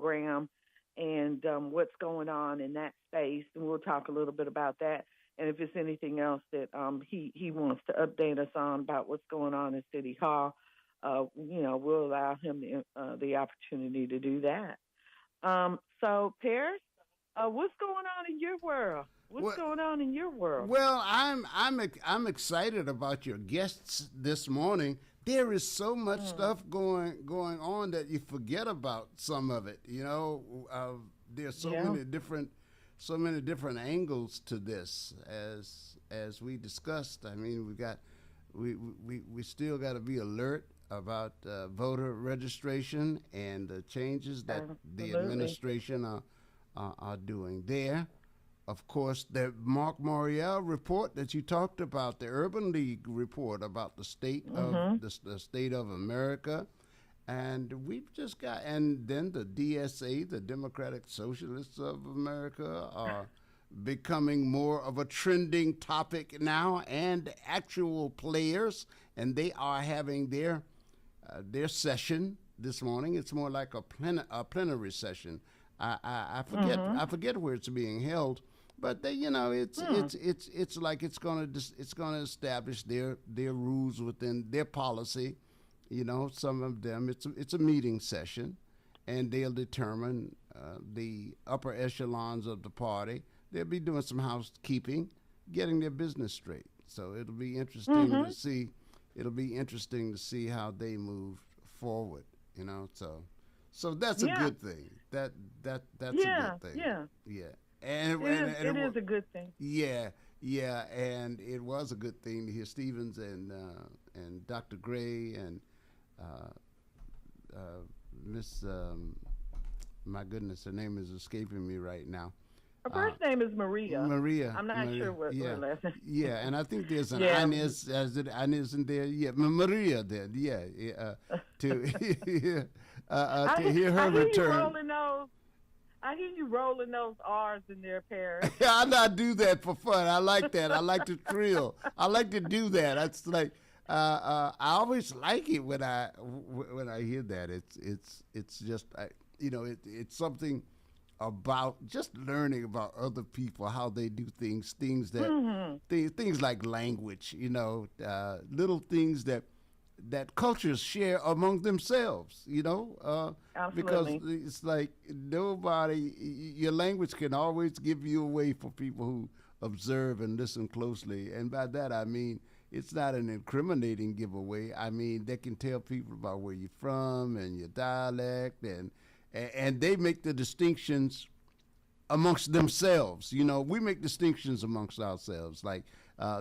program and what's going on in that space. And we'll talk a little bit about that. And if there's anything else that he wants to update us on about what's going on in City Hall, we'll allow him the opportunity to do that. So, Paris, what's going on in your world? What's going on in your world? Well, I'm excited about your guests this morning. There is so much stuff going on that you forget about some of it. There's so many different angles to this as we discussed. I mean, we still got to be alert about voter registration and the changes that the administration are doing there. Of course, the Mark Morial report that you talked about, the Urban League report about the state of the state of America, and we've just got, and then the DSA, the Democratic Socialists of America, are becoming more of a trending topic now, and actual players, and they are having their session this morning. It's more like a plenary session. I forget where it's being held. But it's like it's gonna establish their rules within their policy. Some of them it's a meeting session, and they'll determine the upper echelons of the party. They'll be doing some housekeeping, getting their business straight. So it'll be interesting to see. It'll be interesting to see how they move forward. So that's a good thing. That's a good thing. Yeah. It is a good thing. Yeah, and it was a good thing to hear Stevens and Dr. Gray and Miss, my goodness, her name is escaping me right now. Her first name is Maria. Maria. I'm not sure what her last name. Yeah, and I think there's an Inez, Inez in there. Yeah, Maria then. Yeah, to hear her return. I hear you rolling those R's in there, Paris. I not do that for fun. I like that. I like to trill. I like to do that. It's like I always like it when I hear that. It's just it's something about just learning about other people, how they do things that things like language. Little things that cultures share among themselves, because it's like your language can always give you away for people who observe and listen closely. And by that, I mean, it's not an incriminating giveaway. I mean, they can tell people about where you're from and your dialect, and they make the distinctions amongst themselves. We make distinctions amongst ourselves. Like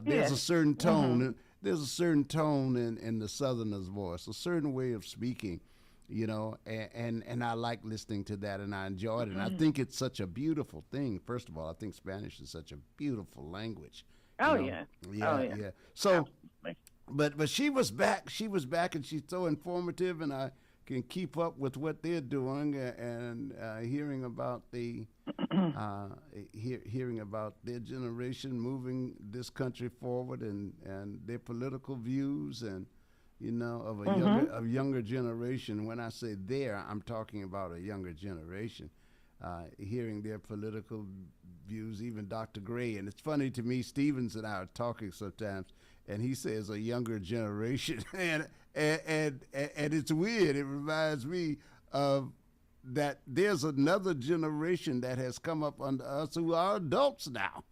there's a certain tone. There's a certain tone in the Southerner's voice, a certain way of speaking, and I like listening to that, and I enjoyed it. And I think it's such a beautiful thing. First of all, I think Spanish is such a beautiful language. Yeah. So, but she was back. She was back, and she's so informative, and I can keep up with what they're doing, and hearing about hearing about their generation moving this country forward, and their political views, and of a younger generation. When I say there, I'm talking about a younger generation. Hearing their political views, even Dr. Gray. And it's funny to me, Stevens and I are talking sometimes, and he says a younger generation, and it's weird. It reminds me of that there's another generation that has come up under us who are adults now,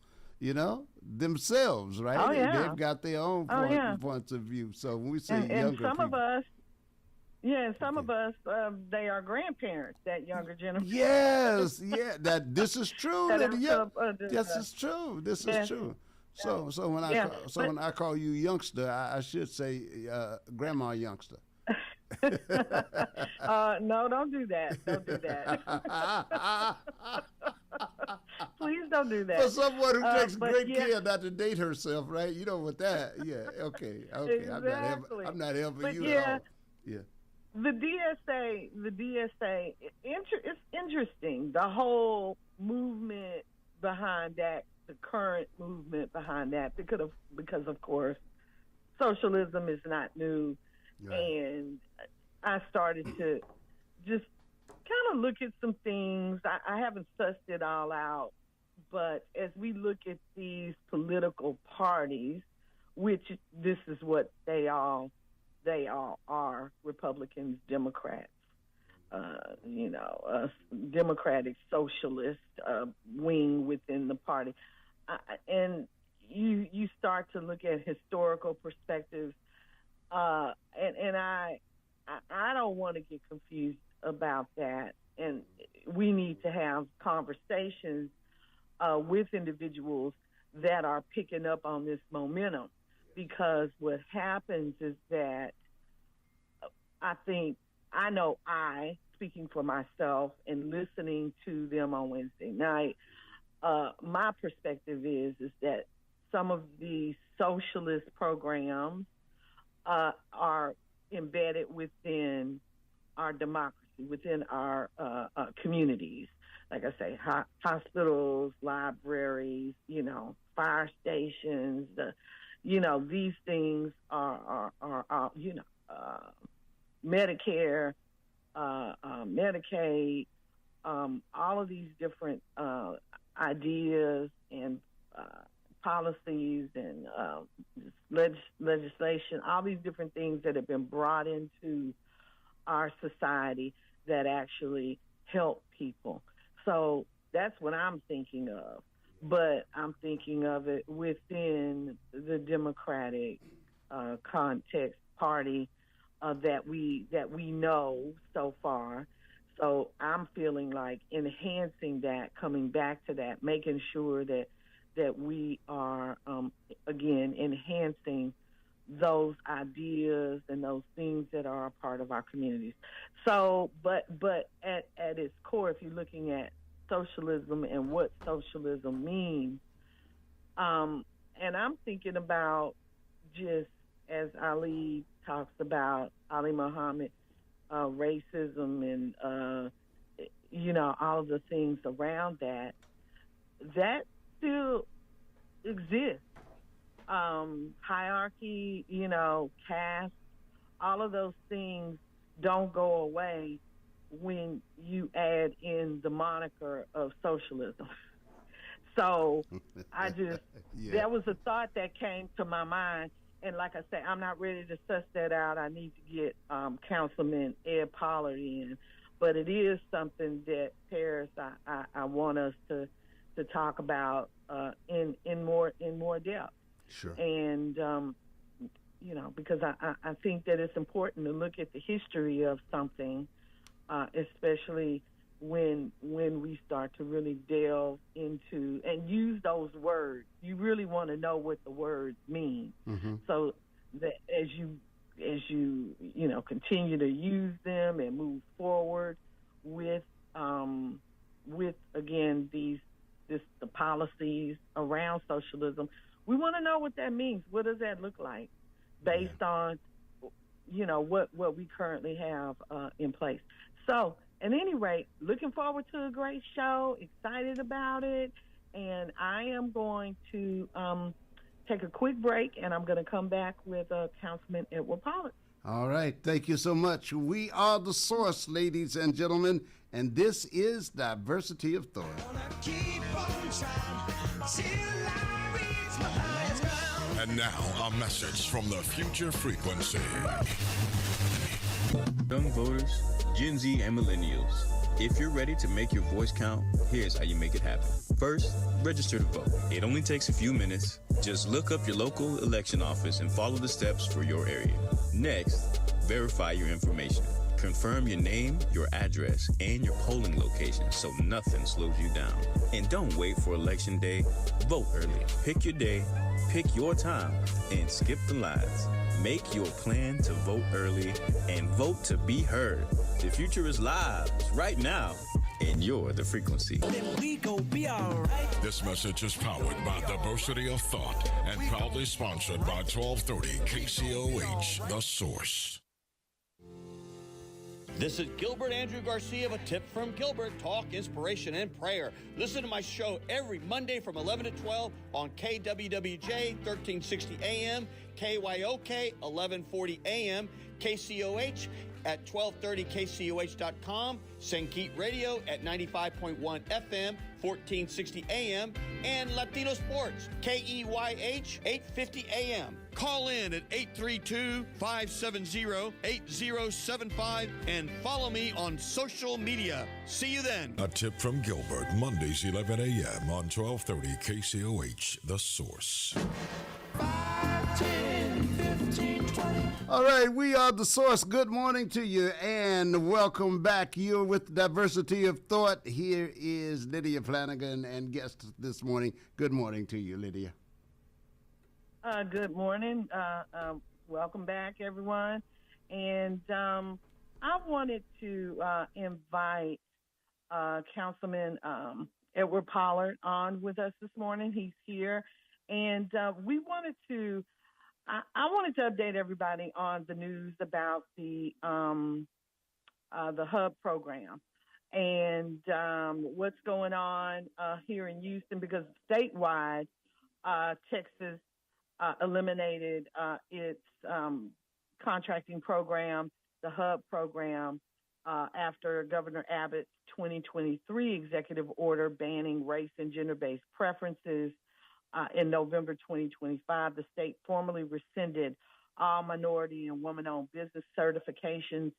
themselves, right? Oh, yeah. They've got their own points of view. So when we say younger and some people, of us, some of us, they are grandparents, that younger generation. Yes, this is true. This is true. This is true. So when I call you youngster, I should say grandma youngster. No, don't do that. Don't do that. Please don't do that. For someone who takes great care not to date herself, right? You know what that? Yeah. Okay. Exactly. I'm not helping you at all. Yeah. The DSA, it's interesting, the whole movement behind that, the current movement behind that, because of course, socialism is not new. Right. And I started to just kind of look at some things. I haven't sussed it all out, but as we look at these political parties, which this is what they all are, Republicans, Democrats, Democratic Socialist wing within the party. And you start to look at historical perspectives, and I don't want to get confused about that. And we need to have conversations with individuals that are picking up on this momentum, because what happens is that speaking for myself and listening to them on Wednesday night, my perspective is that some of the socialist programs are embedded within our democracy, within our communities. Like I say, hospitals, libraries, fire stations, these things are Medicare, Medicaid, all of these different ideas and policies and legislation, all these different things that have been brought into our society that actually help people. So that's what I'm thinking of. But I'm thinking of it within the Democratic context party that we know so far. So I'm feeling like enhancing that, coming back to that, making sure that we are, again, enhancing those ideas and those things that are a part of our communities. So, but at its core, if you're looking at socialism and what socialism means, and I'm thinking about, just as Ali talks about, Ali Muhammad, racism and, all of the things around that still exists. Hierarchy, caste, all of those things don't go away when you add in the moniker of socialism. So that was a thought that came to my mind. And like I say, I'm not ready to suss that out. I need to get Councilman Ed Pollard in. But it is something that, Paris, I want us to talk about in more depth. Sure. And, because I think that it's important to look at the history of something, especially when we start to really delve into and use those words. You really want to know what the words mean. Mm-hmm. So that as you continue to use them and move forward with again the policies around socialism, we want to know what that means. What does that look like based on what we currently have in place? So at any rate, looking forward to a great show, excited about it, and I am going to take a quick break, and I'm going to come back with Councilman Edward Pollard. All right. Thank you so much. We are the source, ladies and gentlemen, and this is Diversity of Thought. And now, a message from the Future Frequency. Young voters, Gen Z, and millennials, if you're ready to make your voice count, here's how you make it happen. First, register to vote. It only takes a few minutes. Just look up your local election office and follow the steps for your area. Next, verify your information. Confirm your name, your address, and your polling location so nothing slows you down. And don't wait for election day. Vote early. Pick your day, pick your time, and skip the lines. Make your plan to vote early and vote to be heard. The future is live right now, and you're the frequency. This message is powered by Diversity of Thought and proudly sponsored by 1230 KCOH, The Source. This is Gilbert Andrew Garcia of A Tip from Gilbert, talk, inspiration, and prayer. Listen to my show every Monday from 11 to 12 on KWWJ 1360 AM, KYOK 1140 AM, KCOH at 1230kcoh.com, Sankeet Radio at 95.1 FM, 1460 AM, and Latino Sports, KEYH, 850 AM. Call in at 832-570-8075 and follow me on social media. See you then. A tip from Gilbert, Mondays 11 a.m. on 1230 KCOH, The Source. 5, 10, 15, 20. All right, we are The Source. Good morning to you and welcome back. You're with Diversity of Thought. Here is Lydia Flanagan and guest this morning. Good morning to you, Lydia. Good morning. Welcome back, everyone. And I wanted to invite Councilman Edward Pollard on with us this morning. He's here. And we wanted to, I wanted to update everybody on the news about the HUB program and what's going on here in Houston, because statewide, Texas eliminated its contracting program, the HUB program, after Governor Abbott's 2023 executive order banning race and gender-based preferences. In November 2025, the state formally rescinded all minority and woman-owned business certifications,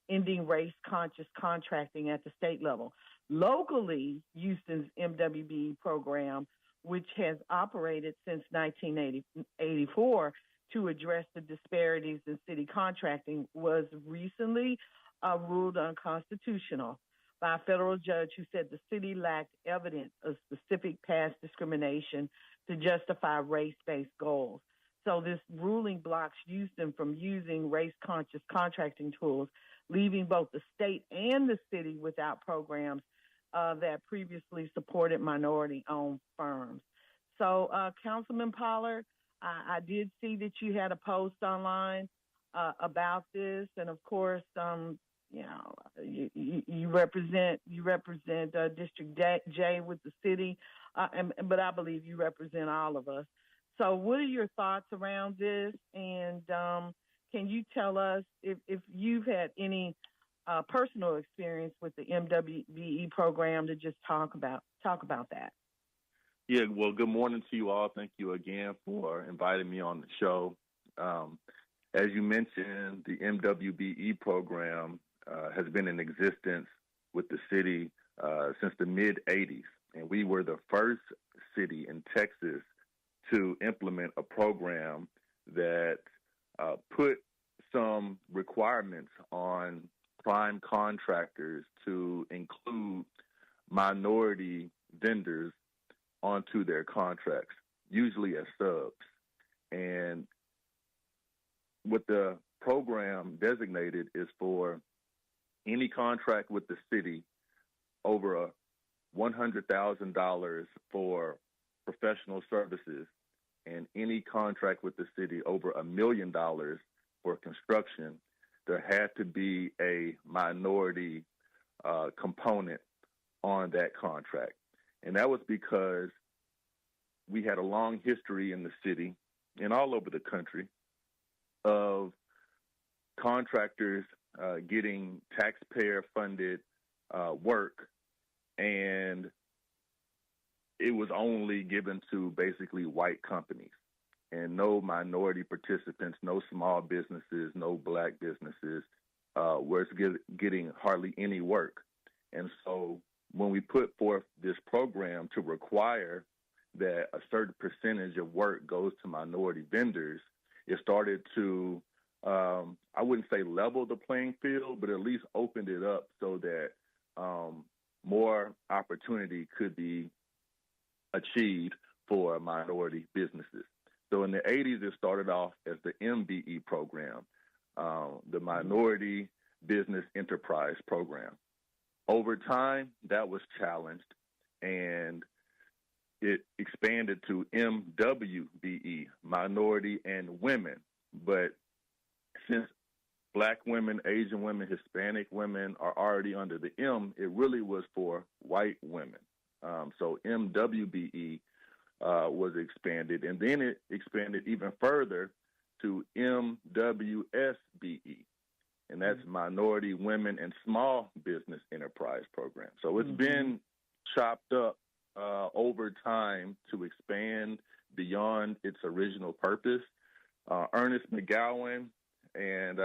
ending race-conscious contracting at the state level. Locally, Houston's MWBE program, which has operated since 1984 to address the disparities in city contracting, was recently ruled unconstitutional by a federal judge who said the city lacked evidence of specific past discrimination to justify race-based goals. So this ruling blocks Houston from using race-conscious contracting tools, leaving both the state and the city without programs that previously supported minority-owned firms. So, Councilman Pollard, I did see that you had a post online about this, and of course, you know, you represent District J with the city, but I believe you represent all of us. So, what are your thoughts around this? And can you tell us if you've had any personal experience with the MWBE program to just talk about that? Yeah, well, good morning to you all. Thank you again for inviting me on the show. As you mentioned, the MWBE program has been in existence with the city since the mid-'80s, and we were the first city in Texas to implement a program that put some requirements on prime contractors to include minority vendors onto their contracts, usually as subs. And what the program designated is for any contract with the city over $100,000 for professional services and any contract with the city over $1 million for construction, there had to be a minority component on that contract. And that was because we had a long history in the city and all over the country of contractors getting taxpayer-funded work, and it was only given to basically white companies and no minority participants, no small businesses, no black businesses were getting hardly any work. And so when we put forth this program to require that a certain percentage of work goes to minority vendors, it started to, I wouldn't say level the playing field, but at least opened it up so that more opportunity could be achieved for minority businesses. So in the 80s, it started off as the MBE program, the Minority Business Enterprise Program. Over time, that was challenged, and it expanded to MWBE, Minority and Women. But since Black women, Asian women, Hispanic women are already under the M, it really was for white women. So MWBE was expanded, and then it expanded even further to MWSBE. and that's Minority Women and Small Business Enterprise Program. So it's been chopped up over time to expand beyond its original purpose. Ernest McGowan and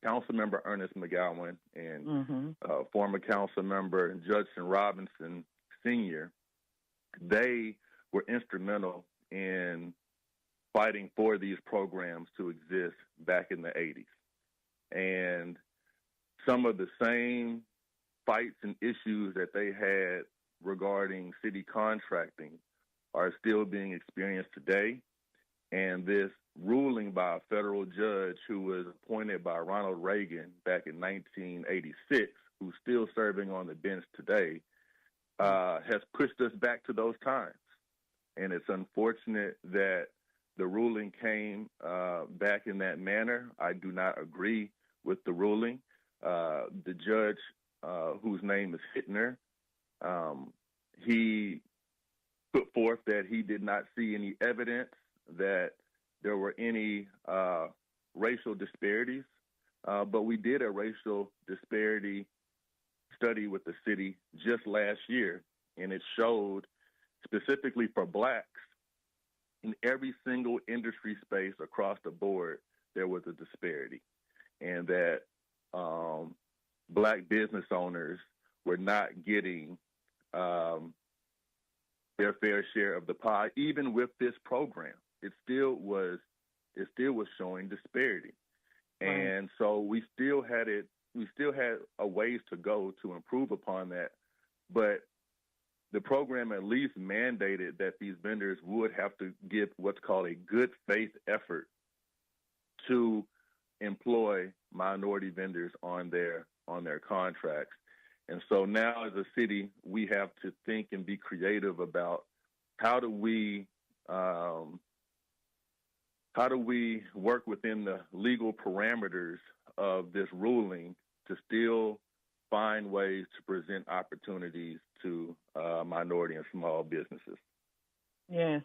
Councilmember Ernest McGowan and former council member Judson Robinson Sr., they were instrumental in fighting for these programs to exist back in the 80s. And some of the same fights and issues that they had regarding city contracting are still being experienced today. And this ruling by a federal judge who was appointed by Ronald Reagan back in 1986, who's still serving on the bench today, has pushed us back to those times. And it's unfortunate that the ruling came back in that manner. I do not agree with the ruling. The judge, whose name is Hittner, he put forth that he did not see any evidence that there were any racial disparities, but we did a racial disparity study with the city just last year, and it showed specifically for blacks, in every single industry space across the board, there was a disparity, and that black business owners were not getting their fair share of the pie. Even with this program, it still was showing disparity. Right. And so we still had a ways to go to improve upon that. But the program at least mandated that these vendors would have to give what's called a good faith effort to employ minority vendors on their contracts. And so now as a city, we have to think and be creative about how do we work within the legal parameters of this ruling to still find ways to present opportunities to minority and small businesses. Yes.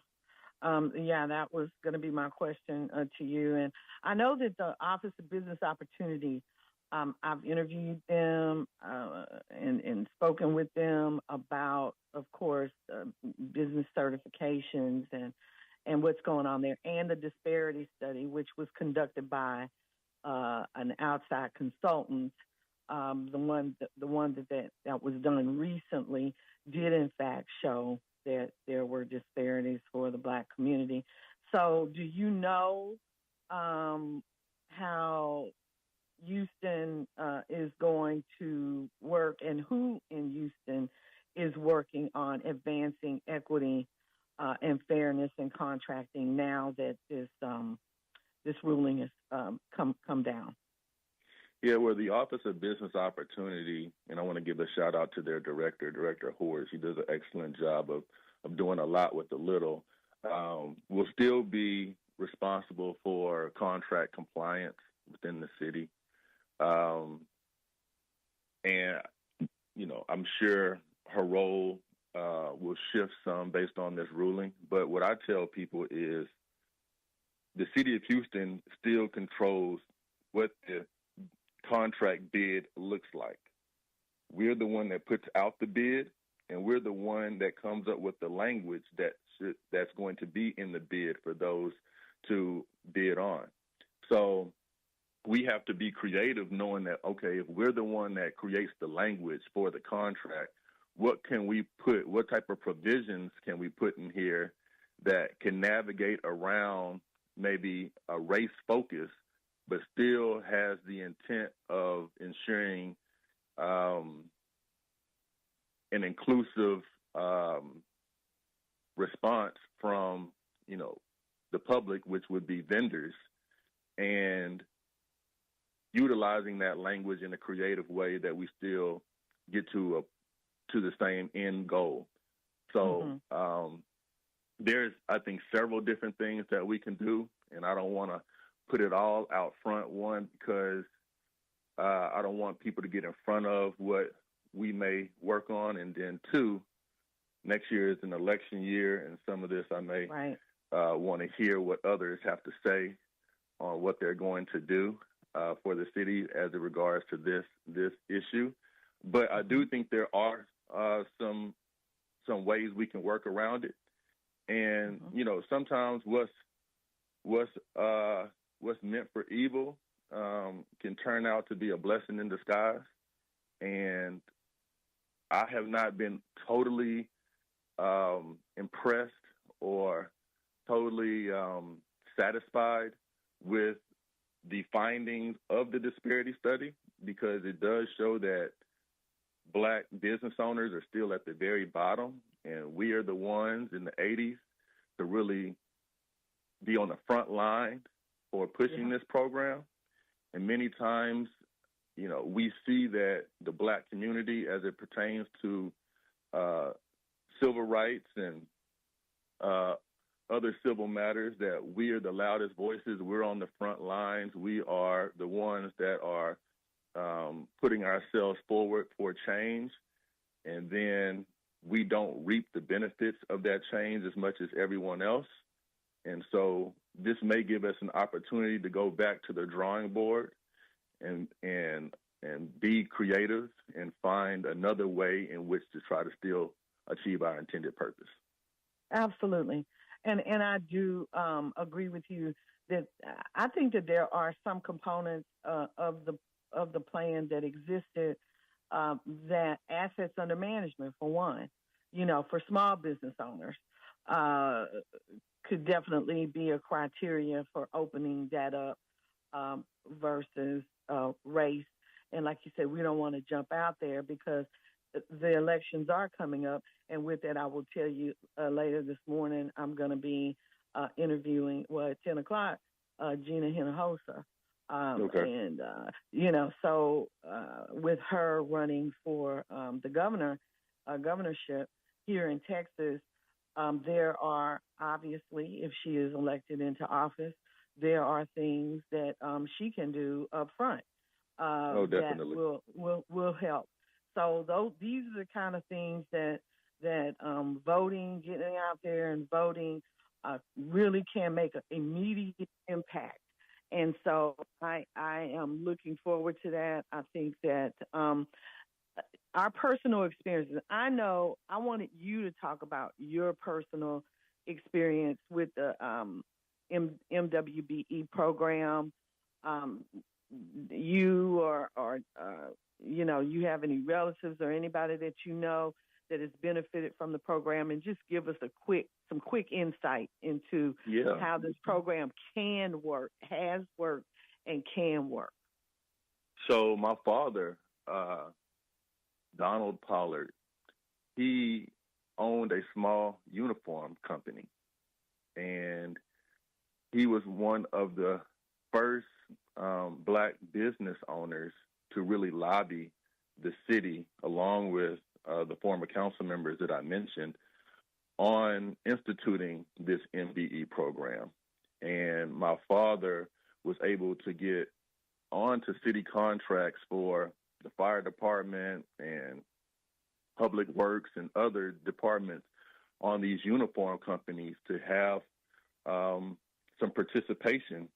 That was going to be my question to you. And I know that the Office of Business Opportunity, I've interviewed them and spoken with them about, of course, business certifications and what's going on there, and the disparity study, which was conducted by an outside consultant. The one that was done recently did in fact show that there were disparities for the black community. So do you know how Houston is going to work, and who in Houston is working on advancing equity and fairness in contracting now that this ruling has come down? Yeah, well, the Office of Business Opportunity, and I want to give a shout out to their director, Director Horst. He does an excellent job of doing a lot with the little. Will still be responsible for contract compliance within the city. And, I'm sure her role will shift some based on this ruling. But what I tell people is the city of Houston still controls what the contract bid looks like. We're the one that puts out the bid, and we're the one that comes up with the language that's going to be in the bid for those to bid on. So we have to be creative, knowing that, okay, if we're the one that creates the language for the contract, what type of provisions can we put in here that can navigate around maybe a race focus, but still has the intent of ensuring an inclusive response from, the public, which would be vendors, and utilizing that language in a creative way that we still get to the same end goal. So there's, I think, several different things that we can do, and I don't want to put it all out front. One, because I don't want people to get in front of what we may work on, and then two, next year is an election year, and some of this I may want to hear what others have to say on what they're going to do. for the city as it regards to this issue. But I do think there are some ways we can work around it. And sometimes what's meant for evil can turn out to be a blessing in disguise. And I have not been totally impressed or totally satisfied with the findings of the disparity study, because it does show that Black business owners are still at the very bottom, and we are the ones in the 80s to really be on the front line for pushing this program. And many times, we see that the Black community, as it pertains to civil rights and other civil matters, that we are the loudest voices. We're on the front lines. We are the ones that are putting ourselves forward for change, and then we don't reap the benefits of that change as much as everyone else. And so this may give us an opportunity to go back to the drawing board and be creative and find another way in which to try to still achieve our intended purpose. Absolutely. And I do agree with you that I think that there are some components of the plan that existed, that assets under management, for one, for small business owners, could definitely be a criteria for opening that up versus race. And like you said, we don't want to jump out there because the elections are coming up. And with that, I will tell you later this morning, I'm going to be interviewing, at 10 o'clock, Gina Hinojosa. Okay. And, so with her running for the governorship here in Texas, there are obviously, if she is elected into office, there are things that she can do up front definitely. that will help. So these are the kind of things that voting, getting out there and voting really can make an immediate impact. And so I am looking forward to that. I think that our personal experiences, I wanted you to talk about your personal experience with the MWBE program. You or you have any relatives or anybody that that has benefited from the program, and just give us some quick insight into how this program can work, has worked, and can work. So my father, Donald Pollard, he owned a small uniform company, and he was one of the first Black business owners to really lobby the city, along with the former council members that I mentioned, on instituting this MBE program. And my father was able to get onto city contracts for the fire department and public works and other departments on these uniform companies to have some participation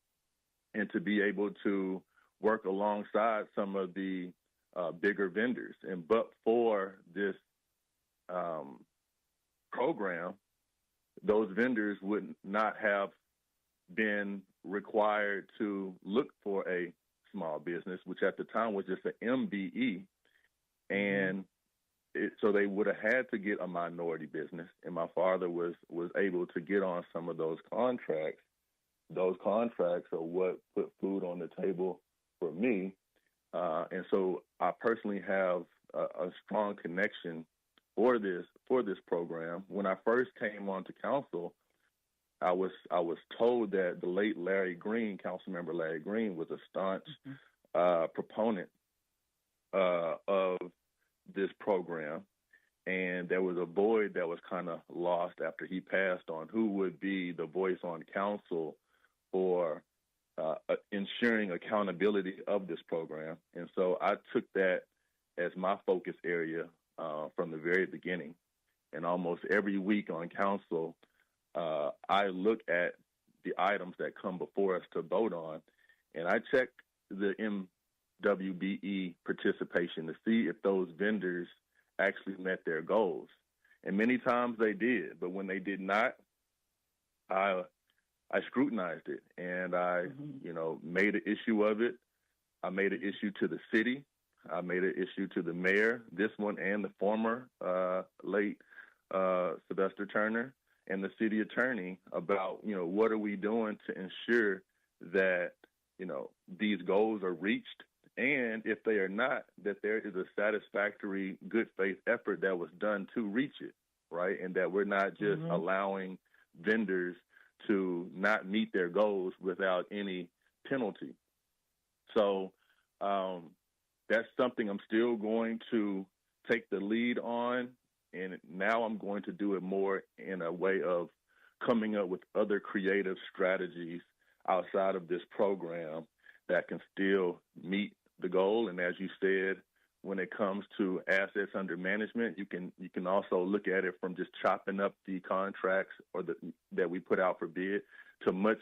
and to be able to work alongside some of the bigger vendors. But for this program, those vendors would not have been required to look for a small business, which at the time was just an MBE. And so they would have had to get a minority business. And my father was able to get on some of those contracts. Those contracts are what put food on the table for me. And so I personally have a strong connection for this program. When I first came onto council, I was told that the late Larry Green, Councilmember Larry Green, was a staunch proponent of this program, and there was a void that was kind of lost after he passed on who would be the voice on council for ensuring accountability of this program. And so I took that as my focus area from the very beginning. And almost every week on council, I look at the items that come before us to vote on, and I check the MWBE participation to see if those vendors actually met their goals. And many times they did, but when they did not, I scrutinized it, and I, made an issue of it. I made an issue to the city. I made an issue to the mayor, this one and the former late Sylvester Turner, and the city attorney about, what are we doing to ensure that, these goals are reached, and if they are not, that there is a satisfactory good faith effort that was done to reach it, right? And that we're not just allowing vendors to not meet their goals without any penalty. So that's something I'm still going to take the lead on, and now I'm going to do it more in a way of coming up with other creative strategies outside of this program that can still meet the goal. And as you said, when it comes to assets under management, you can also look at it from just chopping up the contracts that we put out for bid to much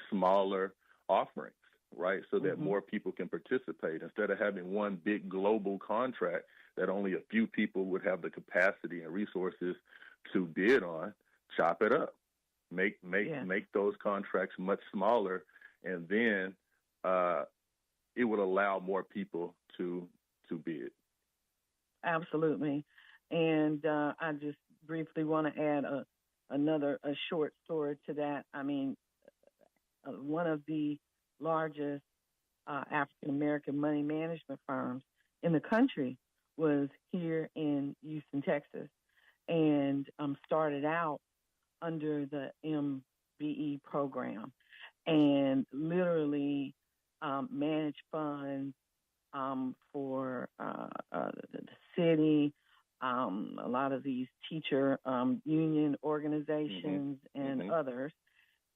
smaller offerings, right? So that more people can participate instead of having one big global contract that only a few people would have the capacity and resources to bid on. Chop it up, make those contracts much smaller, and then it would allow more people to bid. Absolutely. And I just briefly want to add a short story to that. I mean, one of the largest African-American money management firms in the country was here in Houston, Texas, and started out under the MBE program and literally managed funds for the city, a lot of these teacher union organizations and others,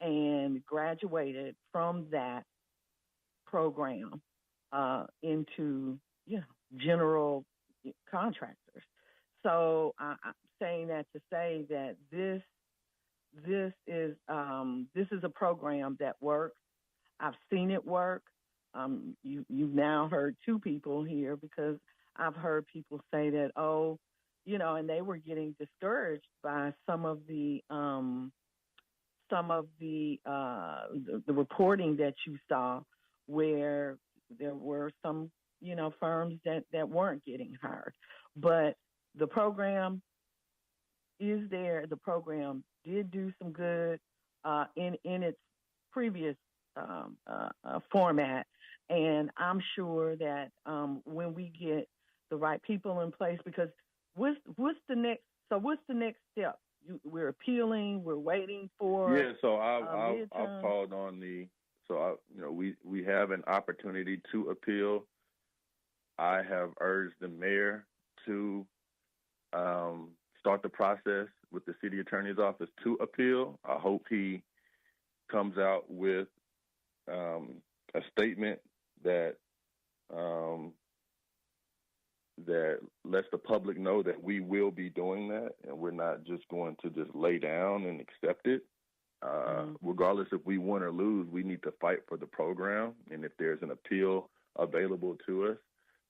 and graduated from that program into general contractors. So I'm saying that to say that this is a program that works. I've seen it work. You've now heard two people here, because I've heard people say that, and they were getting discouraged by some of the reporting that you saw, where there were some firms that weren't getting hired. But the program is there. The program did do some good in its previous format, and I'm sure that when we get the right people in place, because what's the next step? We're appealing. We're waiting for. Yeah, so I've called on we have an opportunity to appeal. I have urged the mayor to start the process with the city attorney's office to appeal. I hope he comes out with a statement that that lets the public know that we will be doing that, and we're not just going to just lay down and accept it. Regardless if we win or lose, we need to fight for the program, and if there's an appeal available to us,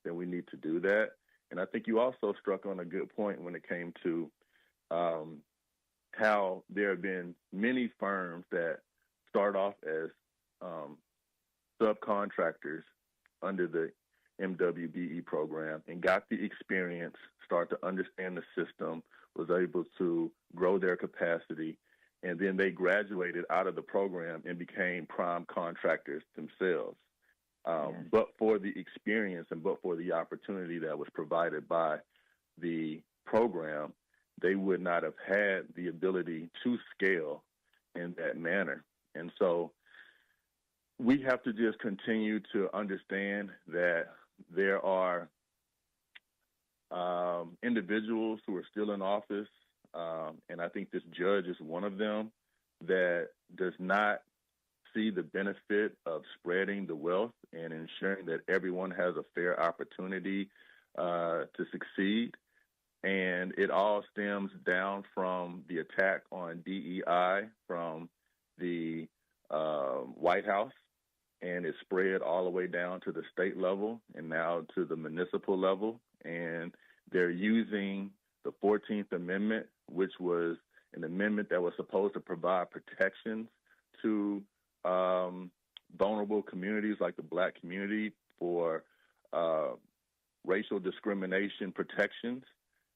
then we need to do that. And I think you also struck on a good point when it came to how there have been many firms that start off as subcontractors under the MWBE program and got the experience, start to understand the system, was able to grow their capacity, and then they graduated out of the program and became prime contractors themselves. But for the experience and but for the opportunity that was provided by the program, they would not have had the ability to scale in that manner. And so we have to just continue to understand that there are individuals who are still in office, and I think this judge is one of them, that does not see the benefit of spreading the wealth and ensuring that everyone has a fair opportunity to succeed. And it all stems down from the attack on DEI from the White House. and it spread all the way down to the state level and now to the municipal level. And they're using the 14th Amendment, which was an amendment that was supposed to provide protections to vulnerable communities like the Black community for racial discrimination protections,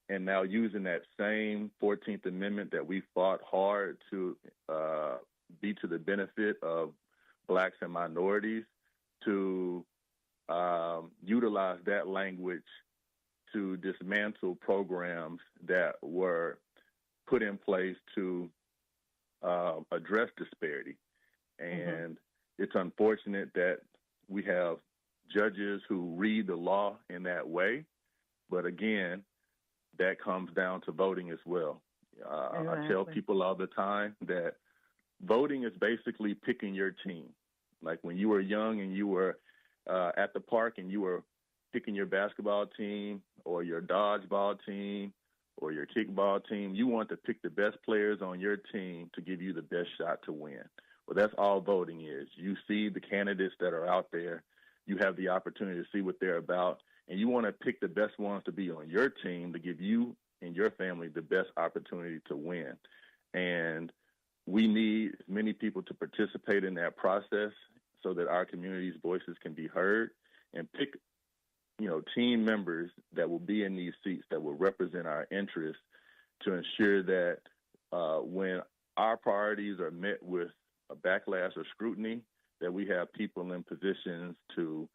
and now using that same 14th Amendment that we fought hard to be to the benefit of Blacks and minorities to utilize that language to dismantle programs that were put in place to address disparity. And it's unfortunate that we have judges who read the law in that way. But again, that comes down to voting as well. I tell people all the time that voting is basically picking your team. Like when you were young and you were at the park and you were picking your basketball team or your dodgeball team or your kickball team, you want to pick the best players on your team to give you the best shot to win. Well, that's all voting is. You see the candidates that are out there. You have the opportunity to see what they're about, and you want to pick the best ones to be on your team to give you and your family the best opportunity to win. And we need as many people to participate in that process so that our community's voices can be heard, and pick, team members that will be in these seats that will represent our interests to ensure that when our priorities are met with a backlash or scrutiny, that we have people in positions to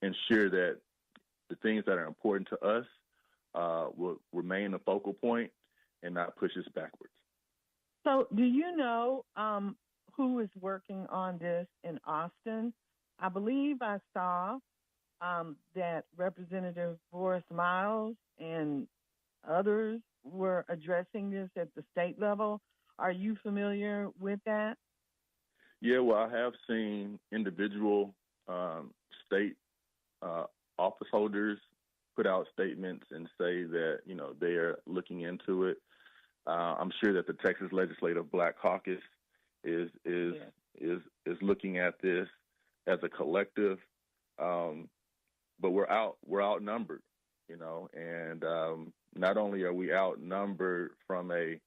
ensure that the things that are important to us will remain a focal point and not push us backwards. So do you know who is working on this in Austin? I believe I saw that Representative Boris Miles and others were addressing this at the state level. Are you familiar with that? Yeah, well, I have seen individual state office holders put out statements and say that, they are looking into it. I'm sure that the Texas Legislative Black Caucus is looking at this as a collective. But we're outnumbered, and not only are we outnumbered from a,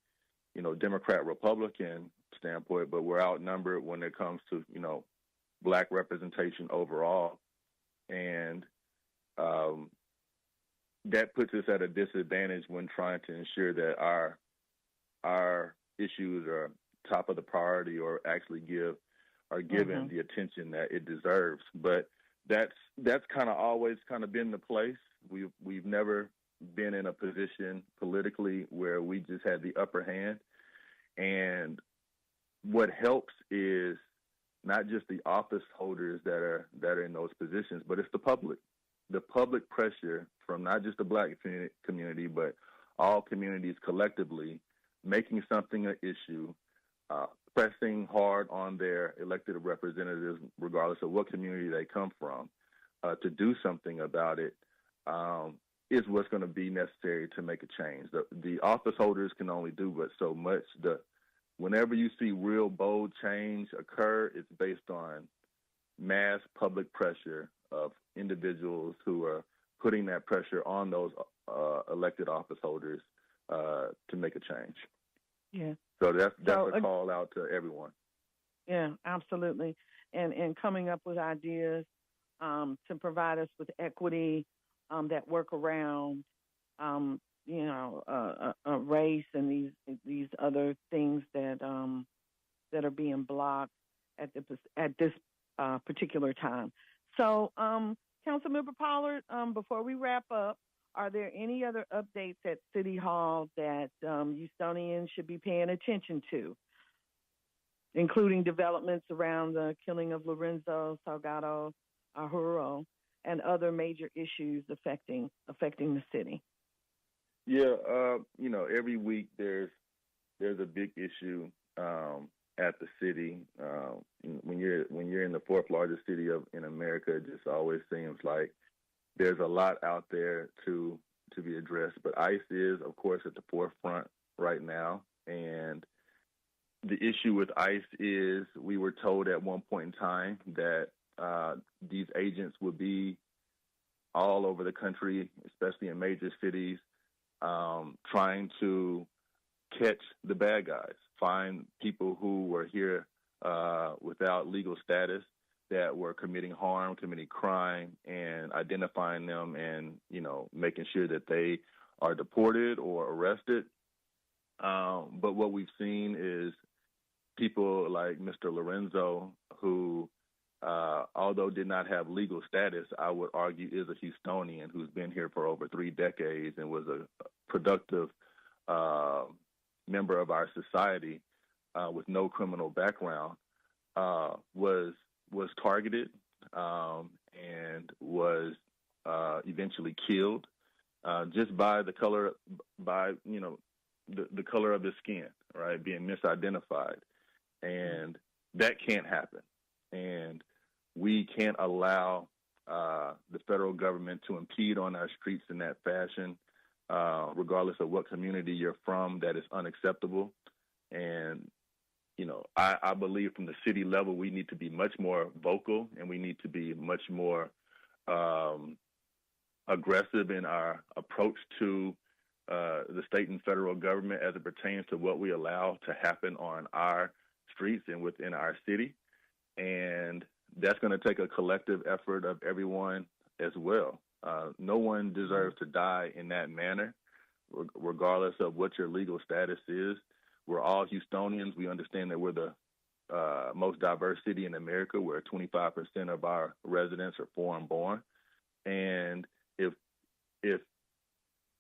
Democrat-Republican standpoint, but we're outnumbered when it comes to, Black representation overall. And that puts us at a disadvantage when trying to ensure that our issues are top of the priority or actually are given the attention that it deserves. But that's kind of always kind of been the place. We've never been in a position politically where we just had the upper hand. And what helps is not just the office holders that are in those positions, but it's the public. The public pressure from not just the Black community, but all communities collectively, making something an issue, pressing hard on their elected representatives, regardless of what community they come from, to do something about it, is what's going to be necessary to make a change. The office holders can only do but so much. Whenever you see real bold change occur, it's based on mass public pressure of individuals who are putting that pressure on those elected office holders to make a change. Yeah. So that's a call out to everyone. Yeah, absolutely. And coming up with ideas to provide us with equity that work around, race and these other things that are being blocked at this particular time. So, Councilmember Pollard, before we wrap up, are there any other updates at City Hall that Houstonians should be paying attention to, including developments around the killing of Lorenzo Salgado Arturo and other major issues affecting the city? Yeah, every week there's a big issue at the city. When you're in the fourth largest city in America, it just always seems like there's a lot out there to be addressed. But ICE is, of course, at the forefront right now, and the issue with ICE is we were told at one point in time that these agents would be all over the country, especially in major cities, trying to catch the bad guys, find people who were here without legal status that were committing harm, committing crime, and identifying them and, making sure that they are deported or arrested. But what we've seen is people like Mr. Lorenzo, who, although did not have legal status, I would argue is a Houstonian who's been here for over 3 decades and was a productive member of our society with no criminal background, was targeted and was eventually killed just by the color, the color of his skin, right, being misidentified. And that can't happen. And we can't allow the federal government to impede on our streets in that fashion, regardless of what community you're from. That is unacceptable. And, I believe from the city level, we need to be much more vocal and we need to be much more aggressive in our approach to the state and federal government as it pertains to what we allow to happen on our streets and within our city. And that's going to take a collective effort of everyone as well. No one deserves to die in that manner, regardless of what your legal status is. We're all Houstonians. We understand that we're the most diverse city in America, where 25% of our residents are foreign-born. And if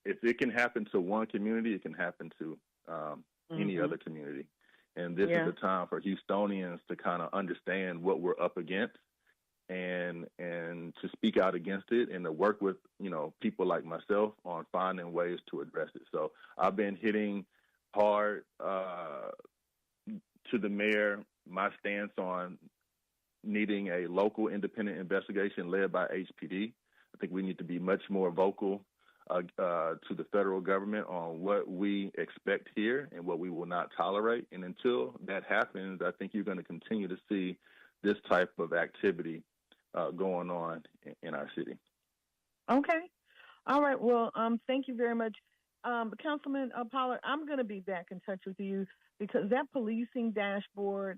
it can happen to one community, it can happen to any other community. And this is the time for Houstonians to kind of understand what we're up against and to speak out against it and to work with, people like myself on finding ways to address it. So I've been hitting hard to the mayor my stance on needing a local independent investigation led by HPD. I think we need to be much more vocal to the federal government on what we expect here and what we will not tolerate. And until that happens, I think you're going to continue to see this type of activity going on in our city. Okay. All right. Well, thank you very much. Councilman Pollard, I'm going to be back in touch with you because that policing dashboard,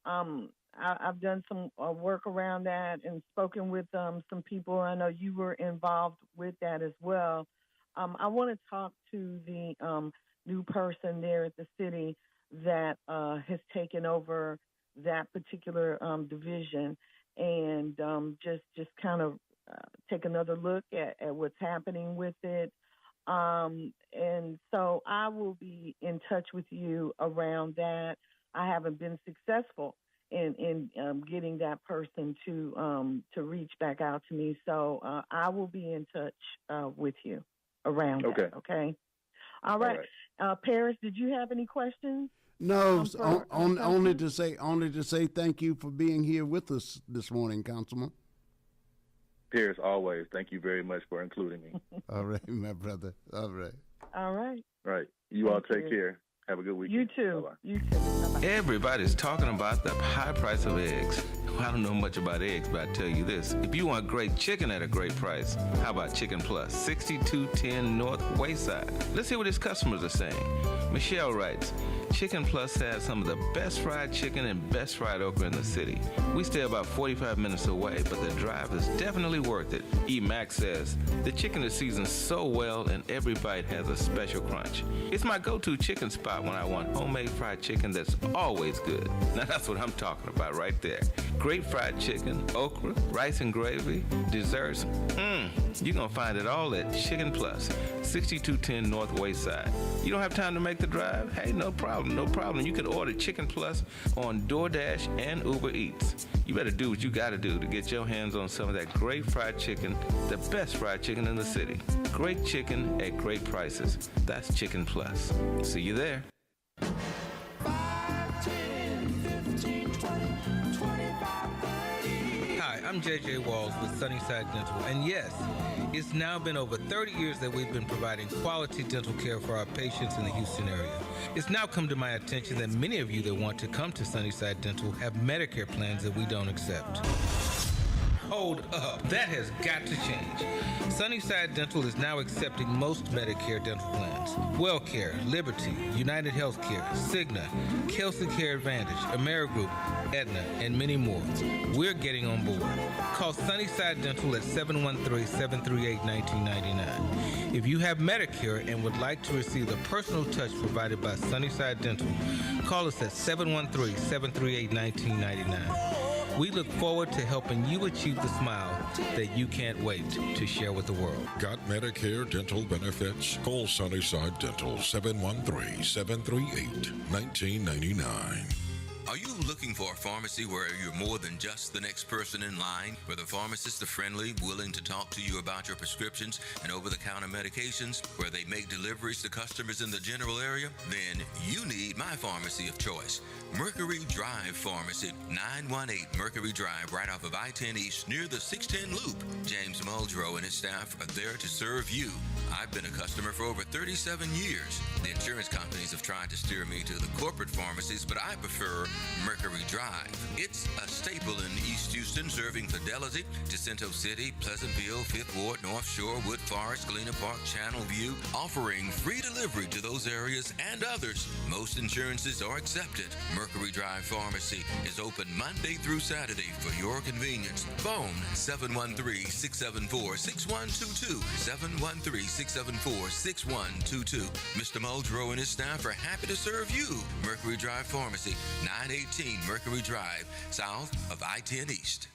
I've done some work around that and spoken with some people. I know you were involved with that as well. I want to talk to the new person there at the city that has taken over that particular division and just kind of take another look at what's happening with it. And so I will be in touch with you around that. I haven't been successful in getting that person to reach back out to me. So I will be in touch with you around that. Okay. All right. Paris, did you have any questions? No, only to say thank you for being here with us this morning, Councilman. Pierce, always. Thank you very much for including me. All right, my brother. All right. All right. Right. You all take care. Have a good weekend. You too. Bye-bye. You too. Bye-bye. Everybody's talking about the high price of eggs. Well, I don't know much about eggs, but I tell you this. If you want great chicken at a great price, how about Chicken Plus, 6210 North Wayside? Let's hear what his customers are saying. Michelle writes, Chicken Plus has some of the best fried chicken and best fried okra in the city. We stay about 45 minutes away, but the drive is definitely worth it. E. Max says, the chicken is seasoned so well and every bite has a special crunch. It's my go-to chicken spot when I want homemade fried chicken that's always good. Now that's what I'm talking about right there. Great fried chicken, okra, rice and gravy, desserts. You're going to find it all at Chicken Plus, 6210 North Wayside. You don't have time to make the drive? Hey, no problem. You can order Chicken Plus on DoorDash and Uber Eats. You better do what you got to do to get your hands on some of that great fried chicken, the best fried chicken in the city. Great chicken at great prices. That's Chicken Plus. See you there. 5, 10, 15, 20, 25, 30. Hi, I'm I'm JJ Walls with Sunnyside Dental, and yes, it's now been over 30 years that we've been providing quality dental care for our patients in the Houston area. It's now come to my attention that many of you that want to come to Sunnyside Dental have Medicare plans that we don't accept. Hold up. That has got to change. Sunnyside Dental is now accepting most Medicare dental plans. WellCare, Liberty, United Healthcare, Cigna, Kelsey Care Advantage, Amerigroup, Aetna, and many more. We're getting on board. Call Sunnyside Dental at 713-738-1999. If you have Medicare and would like to receive the personal touch provided by Sunnyside Dental, call us at 713-738-1999. We look forward to helping you achieve the smile that you can't wait to share with the world. Got Medicare dental benefits? Call Sunnyside Dental 713-738-1999. Are you looking for a pharmacy where you're more than just the next person in line, where the pharmacists are friendly, willing to talk to you about your prescriptions and over-the-counter medications, where they make deliveries to customers in the general area? Then you need my pharmacy of choice, Mercury Drive Pharmacy, 918 Mercury Drive, right off of I-10 East, near the 610 Loop. James Muldrow and his staff are there to serve you. I've been a customer for over 37 years. The insurance companies have tried to steer me to the corporate pharmacies, but I prefer Mercury Drive. It's a staple in East Houston, serving Fidelity, Jacinto City, Pleasantville, Fifth Ward, North Shore, Wood Forest, Galena Park, Channel View, offering free delivery to those areas and others. Most insurances are accepted. Mercury Drive Pharmacy is open Monday through Saturday for your convenience. Phone 713-674-6122, 713-674-6122. Mr. Muldrow and his staff are happy to serve you. Mercury Drive Pharmacy, 918 Mercury Drive, south of I-10 East.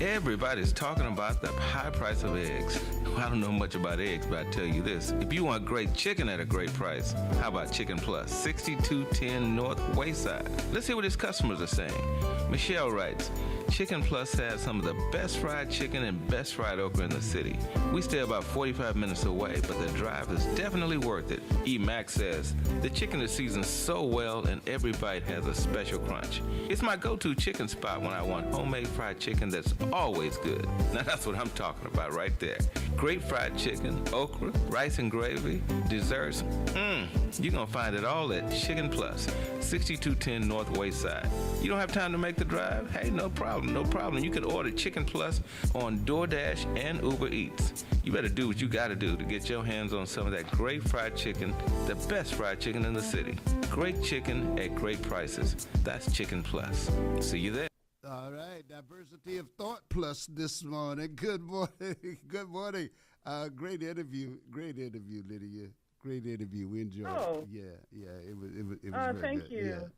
Everybody's talking about the high price of eggs. Well, I don't know much about eggs, but I tell you this. If you want great chicken at a great price, how about Chicken Plus, 6210 North Wayside? Let's hear what his customers are saying. Michelle writes, Chicken Plus has some of the best fried chicken and best fried okra in the city. We stay about 45 minutes away, but the drive is definitely worth it. E. Max says, the chicken is seasoned so well and every bite has a special crunch. It's my go-to chicken spot when I want homemade fried chicken that's always good. Now that's what I'm talking about right there. Great fried chicken, okra, rice and gravy, desserts. You're going to find it all at Chicken Plus, 6210 North Wayside. You don't have time to make the drive? Hey, no problem. You can order Chicken Plus on DoorDash and Uber Eats. You better do what you got to do to get your hands on some of that great fried chicken, the best fried chicken in the city. Great chicken at great prices. That's Chicken Plus. See you there. All right, diversity of thought plus this morning. Good morning. Good morning. Great interview, Lydia. Great interview. We enjoyed it. Yeah. It was very thank good. you.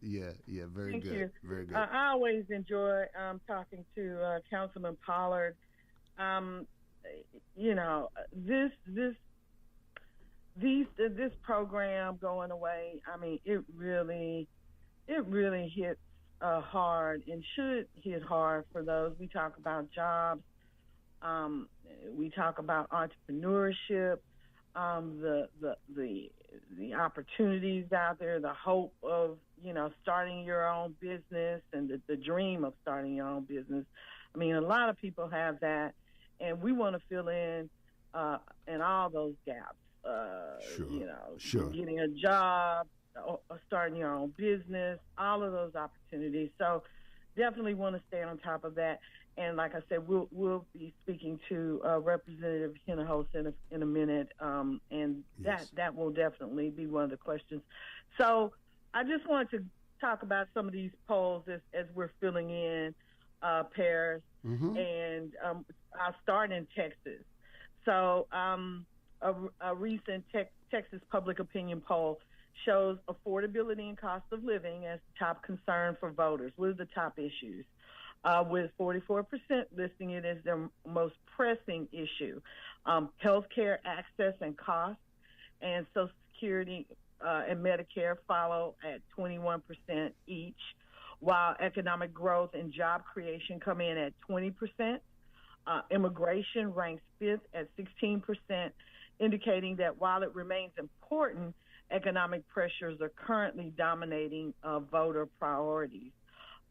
Yeah. Very good. You. Very good. I always enjoy talking to Councilman Pollard. This program going away. I mean, it really hits hard and should hit hard for those. We talk about jobs. We talk about entrepreneurship. The opportunities out there, the hope of, starting your own business and the dream of starting your own business. I mean, a lot of people have that, and we want to fill in all those gaps. Sure. Getting a job, starting your own business, all of those opportunities. So definitely want to stay on top of that. And like I said, we'll be speaking to Representative Hinojosa in a minute, and yes. that will definitely be one of the questions. So I just wanted to talk about some of these polls as we're filling in Paris, and I'll start in Texas. So a recent Texas public opinion poll shows affordability and cost of living as the top concern for voters. What are the top issues? With 44% listing it as their most pressing issue. Health care access and cost, and Social Security and Medicare follow at 21% each, while economic growth and job creation come in at 20%. Immigration ranks fifth at 16%, indicating that while it remains important, economic pressures are currently dominating voter priorities.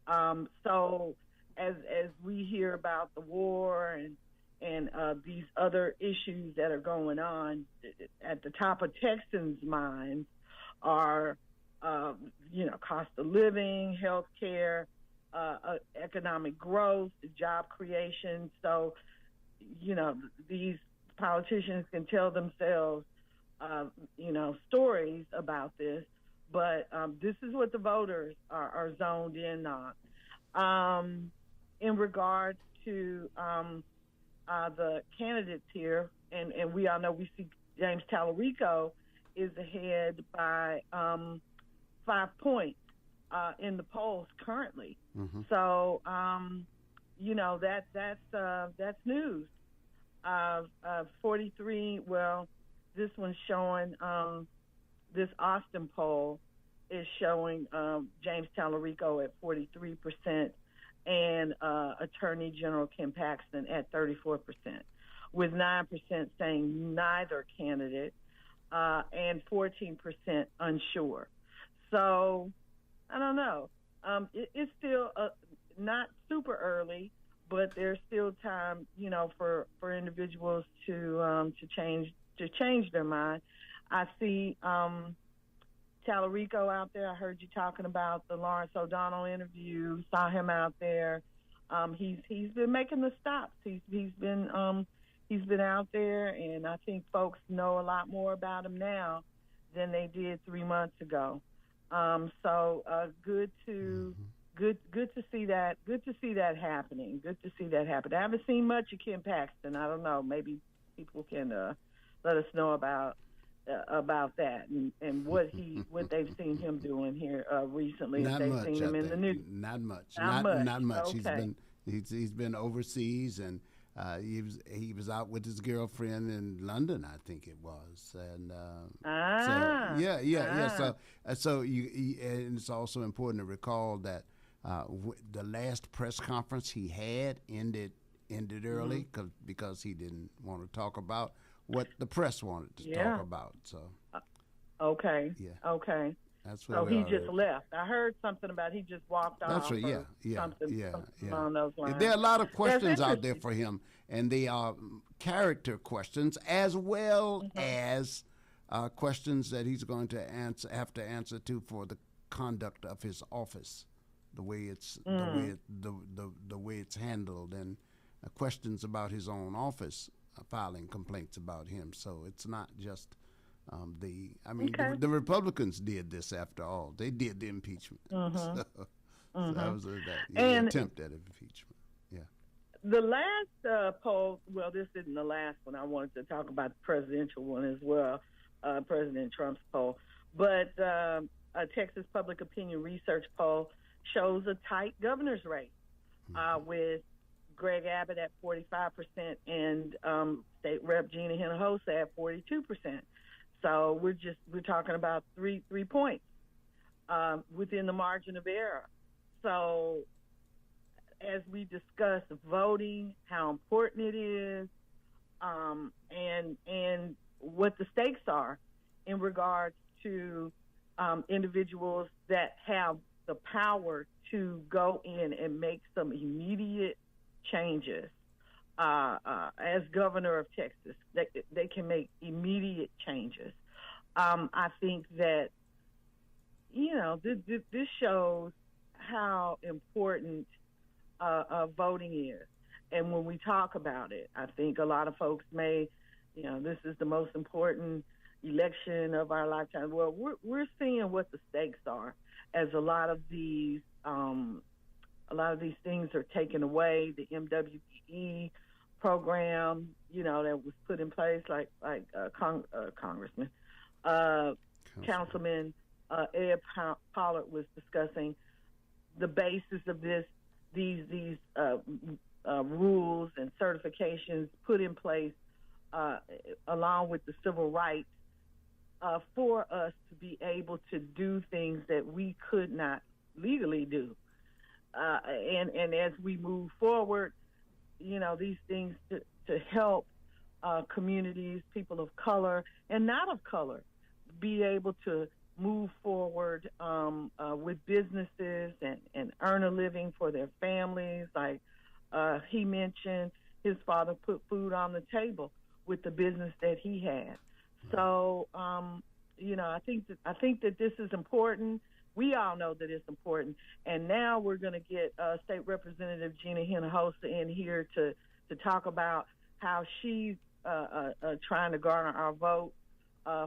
So as we hear about the war and these other issues that are going on, at the top of Texans' minds are, cost of living, health care, economic growth, job creation. So, these politicians can tell themselves, stories about this, but this is what the voters are zoned in on. In regards to the candidates here, and we all know we see James Tallarico is ahead by 5 points in the polls currently. Mm-hmm. So, that's news. 43, well, this one's showing, this Austin poll is showing James Tallarico at 43% and Attorney General Ken Paxton at 34%, with 9% saying neither candidate and 14% unsure. So, I don't know. It's still not super early, but there's still time, for individuals to change their mind. I see Tallarico out there. I heard you talking about the Lawrence O'Donnell interview. Saw him out there. He's been making the stops. He's been out there, and I think folks know a lot more about him now than they did 3 months ago. So good to see that. Good to see that happening. Good to see that happen. I haven't seen much of Ken Paxton. I don't know. Maybe people can let us know about that and what they've seen him doing here recently. Not they've much. Seen him in the news. Not much. Not much. Okay. He's been overseas, and he was out with his girlfriend in London, I think it was, and So and it's also important to recall that the last press conference he had ended early because he didn't want to talk about what the press wanted to talk about. So, okay, that's what. So he just left. I heard something about he just walked off. That's right. Something along those lines. There are a lot of questions out there for him, and they are character questions as well as questions that he's going to have to answer to for the conduct of his office, the way it's the way it's handled, and questions about his own office. Filing complaints about him, so it's not just the Republicans did this after all. They did the impeachment, so that was an attempt at impeachment. Yeah. The last poll, well, this isn't the last one. I wanted to talk about the presidential one as well, President Trump's poll, but a Texas Public Opinion Research poll shows a tight governor's race with Greg Abbott at 45% and State Rep Gina Hinojosa at 42%. So we're talking about three points within the margin of error. So as we discuss voting, how important it is, and what the stakes are in regards to individuals that have the power to go in and make some immediate changes. As governor of Texas, they can make immediate changes. I think that, this shows how important voting is. And when we talk about it, I think a lot of folks may, this is the most important election of our lifetime. Well, we're seeing what the stakes are as a lot of these things are taken away. The MWBE program, that was put in place, like Councilman Ed Pollard was discussing the basis of these rules and certifications put in place along with the civil rights for us to be able to do things that we could not legally do. And as we move forward, these things to help communities, people of color and not of color, be able to move forward with businesses and earn a living for their families. Like he mentioned, his father put food on the table with the business that he had. So, I think that this is important. We all know that it's important. And now we're going to get State Representative Gina Hinojosa in here to talk about how she's trying to garner our vote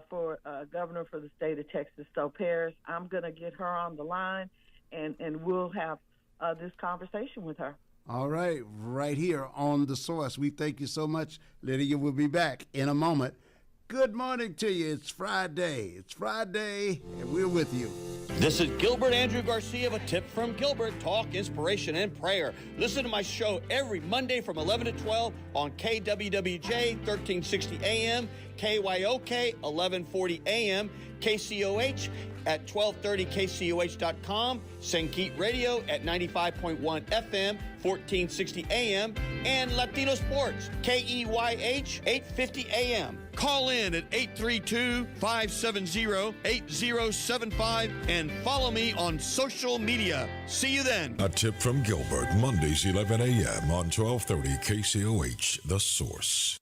for governor for the state of Texas. So, Paris, I'm going to get her on the line, and we'll have this conversation with her. All right, right here on The Source. We thank you so much, Lydia. We'll be back in a moment. Good morning to you. It's Friday. And we're with you. This is Gilbert Andrew Garcia of A Tip from Gilbert, talk, inspiration, and prayer. Listen to my show every Monday from 11 to 12 on KWWJ 1360 AM, KYOK 1140 AM, KCOH at 1230 KCOH.com, Sankeet Radio at 95.1 FM, 1460 AM, and Latino Sports, KEYH 850 AM. Call in at 832-570-8075 and follow me on social media. See you then. A Tip from Gilbert, Mondays 11 a.m. on 1230 KCOH, The Source.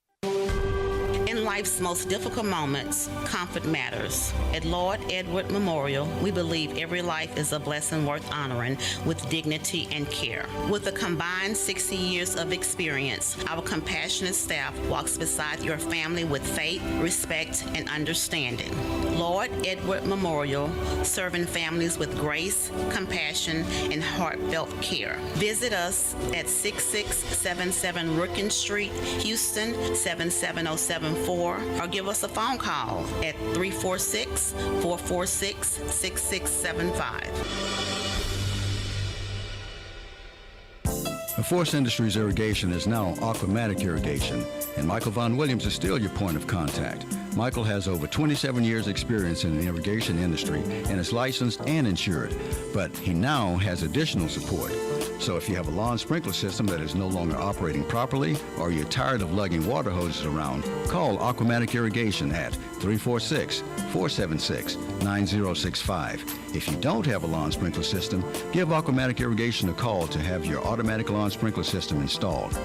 In life's most difficult moments, comfort matters. At Lord Edward Memorial, we believe every life is a blessing worth honoring with dignity and care. With a combined 60 years of experience, our compassionate staff walks beside your family with faith, respect, and understanding. Lord Edward Memorial, serving families with grace, compassion, and heartfelt care. Visit us at 6677 Rookin Street, Houston, 77074, or give us a phone call at 346-446-6675. The Force Industries Irrigation is now Aquamatic Irrigation, and Michael Von Williams is still your point of contact. Michael has over 27 years experience in the irrigation industry and is licensed and insured, but he now has additional support. So if you have a lawn sprinkler system that is no longer operating properly, or you're tired of lugging water hoses around, call Aquamatic Irrigation at 346-476-9065. If you don't have a lawn sprinkler system, give Aquamatic Irrigation a call to have your automatic lawn sprinkler system installed.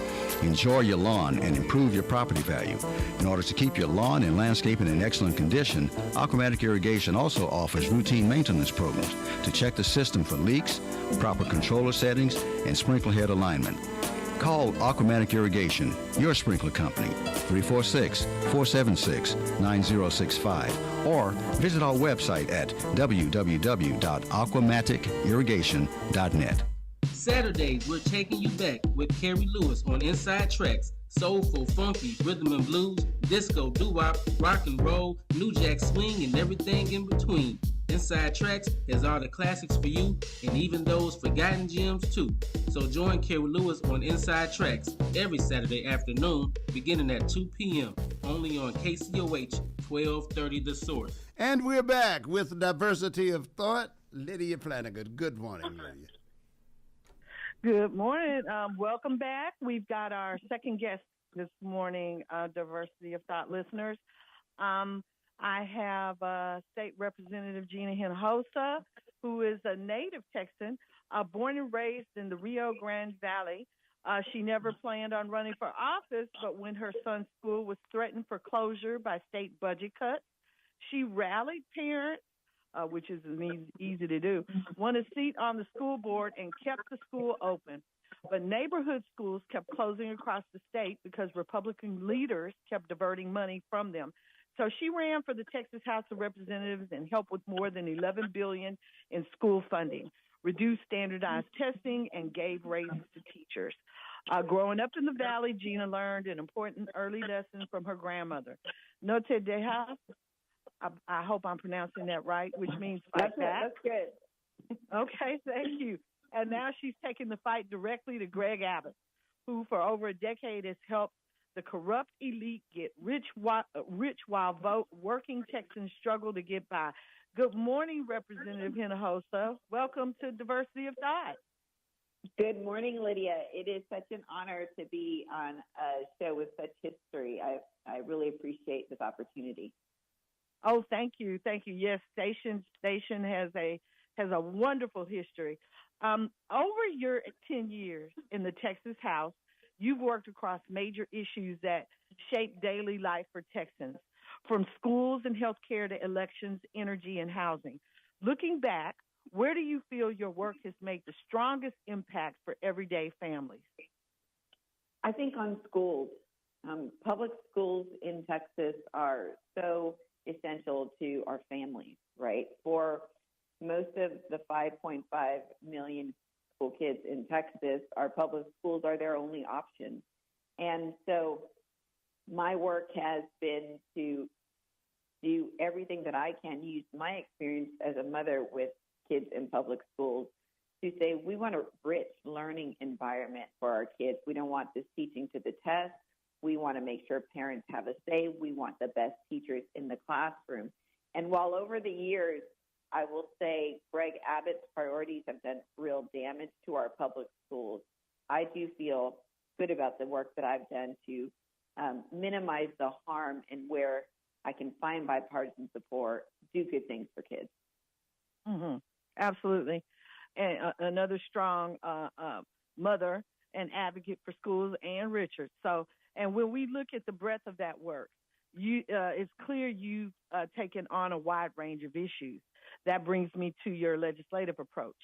Enjoy your lawn and improve your property value. In order to keep your lawn and landscaping in excellent condition, Aquamatic Irrigation also offers routine maintenance programs to check the system for leaks, proper controller settings, and sprinkler head alignment. Call Aquamatic Irrigation, your sprinkler company, 346-476-9065, or visit our website at www.aquamaticirrigation.net. Saturdays, we're taking you back with Carrie Lewis on Inside Tracks. Soulful, funky, rhythm and blues, disco, doo-wop, rock and roll, new jack swing, and everything in between. Inside Tracks has all the classics for you, and even those forgotten gems too. So join Carrie Lewis on Inside Tracks every Saturday afternoon, beginning at 2 p.m., only on KCOH 1230 The Source. And we're back with Diversity of Thought. Lydia Flanagan. Good morning, Lydia. Good morning. Welcome back. We've got our second guest this morning, Diversity of Thought listeners. I have State Representative Gina Hinojosa, who is a native Texan, born and raised in the Rio Grande Valley. She never planned on running for office, but when her son's school was threatened for closure by state budget cuts, she rallied parents, which is easy to do, won a seat on the school board and kept the school open. But neighborhood schools kept closing across the state because Republican leaders kept diverting money from them. So she ran for the Texas House of Representatives and helped with more than $11 billion in school funding, reduced standardized testing, and gave raises to teachers. Growing up in the Valley, Gina learned an important early lesson from her grandmother. Note deja, I hope I'm pronouncing that right, which means fight back. That's good. Okay, thank you. And now she's taking the fight directly to Greg Abbott, who for over a decade has helped the corrupt elite get rich while working Texans struggle to get by. Good morning, Representative Hinojosa. Welcome to Diversity of Thought. Good morning, Lydia. It is such an honor to be on a show with such history. I really appreciate this opportunity. Oh, thank you, thank you. Yes, Station has a wonderful history. Over your 10 years in the Texas House, you've worked across major issues that shape daily life for Texans, from schools and healthcare to elections, energy, and housing. Looking back, where do you feel your work has made the strongest impact for everyday families? I think on schools. Public schools in Texas are so essential to our families, right? For most of the 5.5 million school kids in Texas, our public schools are their only option. And so my work has been to do everything that I can, use my experience as a mother with kids in public schools to say we want a rich learning environment for our kids. We don't want this teaching to the test. We want to make sure parents have a say. We want the best teachers in the classroom. And while over the years, I will say Greg Abbott's priorities have done real damage to our public schools, I do feel good about the work that I've done to minimize the harm and where I can find bipartisan support, do good things for kids. Mm-hmm. Absolutely. And another strong mother and advocate for schools, Ann Richards. So, and when we look at the breadth of that work, it's clear you've taken on a wide range of issues. That brings me to your legislative approach.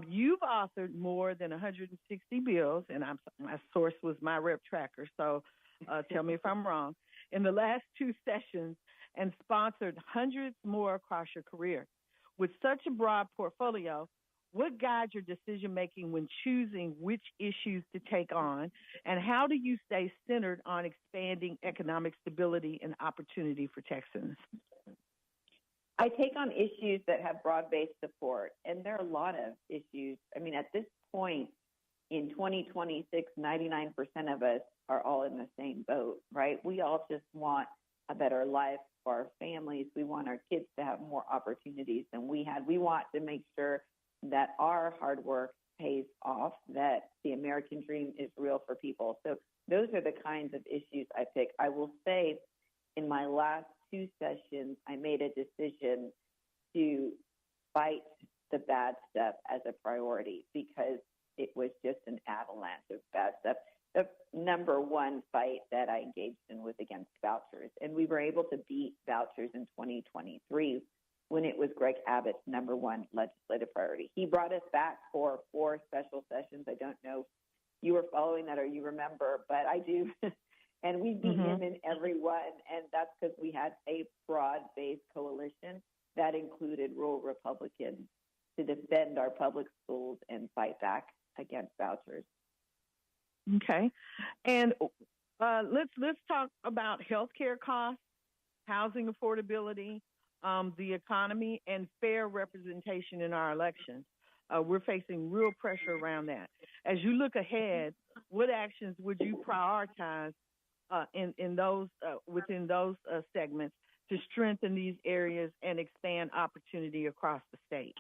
You've authored more than 160 bills, and my source was my rep tracker, so tell me if I'm wrong, in the last two sessions, and sponsored hundreds more across your career. With such a broad portfolio, what guides your decision-making when choosing which issues to take on, and how do you stay centered on expanding economic stability and opportunity for Texans? I take on issues that have broad-based support, and there are a lot of issues. I mean, at this point in 2026, 99% of us are all in the same boat, right? We all just want a better life for our families. We want our kids to have more opportunities than we had. We want to make sure that our hard work pays off, that the American dream is real for people. So those are the kinds of issues I pick. I will say in my last two sessions, I made a decision to fight the bad stuff as a priority because it was just an avalanche of bad stuff. The number one fight that I engaged in was against vouchers, and we were able to beat vouchers in 2023 when it was Greg Abbott's number one legislative priority. He brought us back for 4 special sessions. I don't know if you were following that or you remember, but I do. And we beat him in every one, and that's because we had a broad-based coalition that included rural Republicans to defend our public schools and fight back against vouchers. Okay. And let's talk about healthcare costs, housing affordability, the economy, and fair representation in our elections. We're facing real pressure around that. As you look ahead, what actions would you prioritize in those within those segments to strengthen these areas and expand opportunity across the state?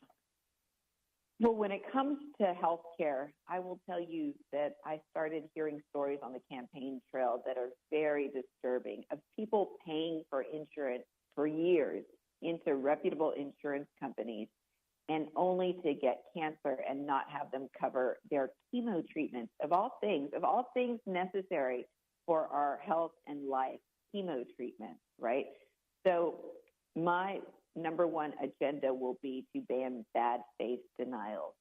Well, when it comes to health care, I will tell you that I started hearing stories on the campaign trail that are very disturbing of people paying for insurance for years into reputable insurance companies and only to get cancer and not have them cover their chemo treatments, of all things necessary for our health and life, chemo treatments, right? So my number one agenda will be to ban bad faith denials.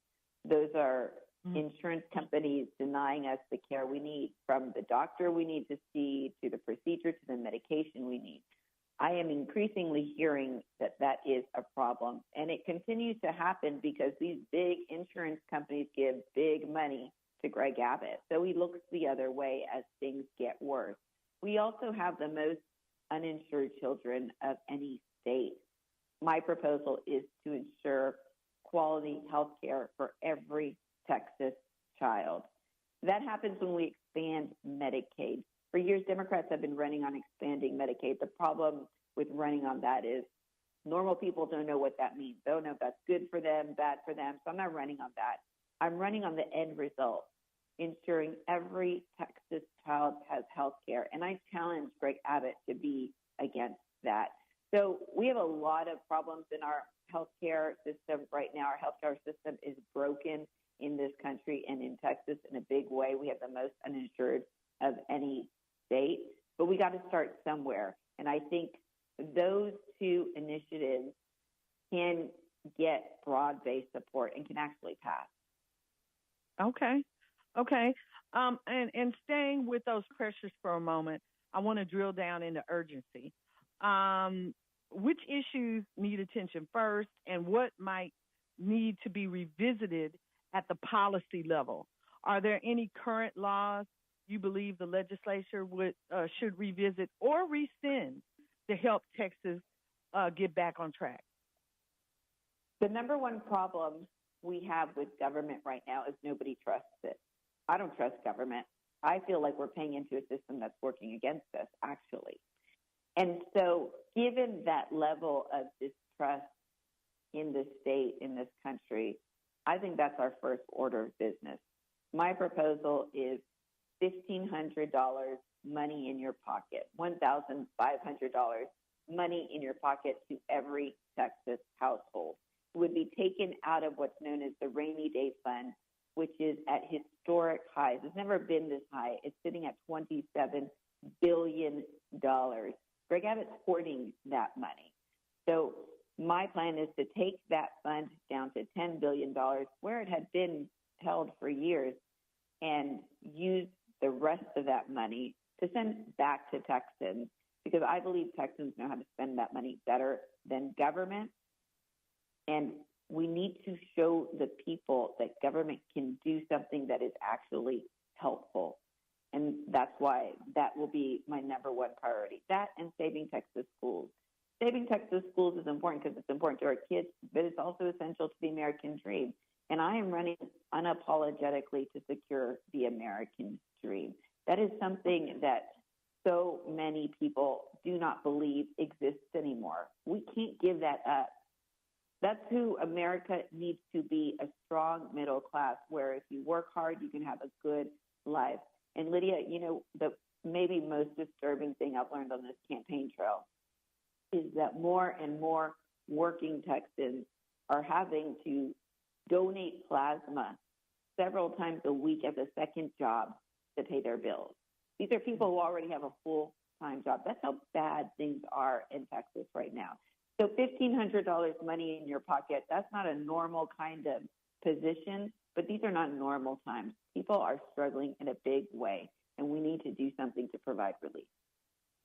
Those are insurance companies denying us the care we need, from the doctor we need to see to the procedure to the medication we need. I am increasingly hearing that that is a problem, and it continues to happen because these big insurance companies give big money to Greg Abbott. So he looks the other way as things get worse. We also have the most uninsured children of any state. My proposal is to ensure quality health care for every Texas child. That happens when we expand Medicaid. For years, Democrats have been running on expanding Medicaid. The problem with running on that is normal people don't know what that means. They don't know if that's good for them, bad for them. So I'm not running on that. I'm running on the end result, ensuring every Texas child has health care. And I challenge Greg Abbott to be against that. So we have a lot of problems in our healthcare system right now. Our healthcare system is broken in this country and in Texas in a big way. We have the most uninsured of any state, but we got to start somewhere. And I think those two initiatives can get broad-based support and can actually pass. Okay. And staying with those pressures for a moment, I want to drill down into urgency. Which issues need attention first, and what might need to be revisited at the policy level? Are there any current laws you believe the legislature should revisit or rescind to help Texas get back on track? The number one problem we have with government right now is nobody trusts it. I don't trust government. I feel like we're paying into a system that's working against us, actually. And so given that level of distrust in the state, in this country, I think that's our first order of business. My proposal is $1,500 money in your pocket, $1,500 money in your pocket to every Texas household. It would be taken out of what's known as the rainy day fund, which is at historic highs. It's never been this high. It's sitting at $27 billion. Greg Abbott's hoarding that money. So my plan is to take that fund down to $10 billion, where it had been held for years, and use the rest of that money to send back to Texans, because I believe Texans know how to spend that money better than government. And we need to show the people that government can do something that is actually helpful. And that's why that will be my number one priority. That and saving Texas schools. Saving Texas schools is important because it's important to our kids, but it's also essential to the American dream. And I am running unapologetically to secure the American dream. That is something that so many people do not believe exists anymore. We can't give that up. That's who America needs to be, a strong middle class, where if you work hard, you can have a good life. And Lydia, the maybe most disturbing thing I've learned on this campaign trail is that more and more working Texans are having to donate plasma several times a week as a second job to pay their bills. These are people who already have a full-time job. That's how bad things are in Texas right now. So $1,500 money in your pocket, that's not a normal kind of position, but these are not normal times. People are struggling in a big way, and we need to do something to provide relief.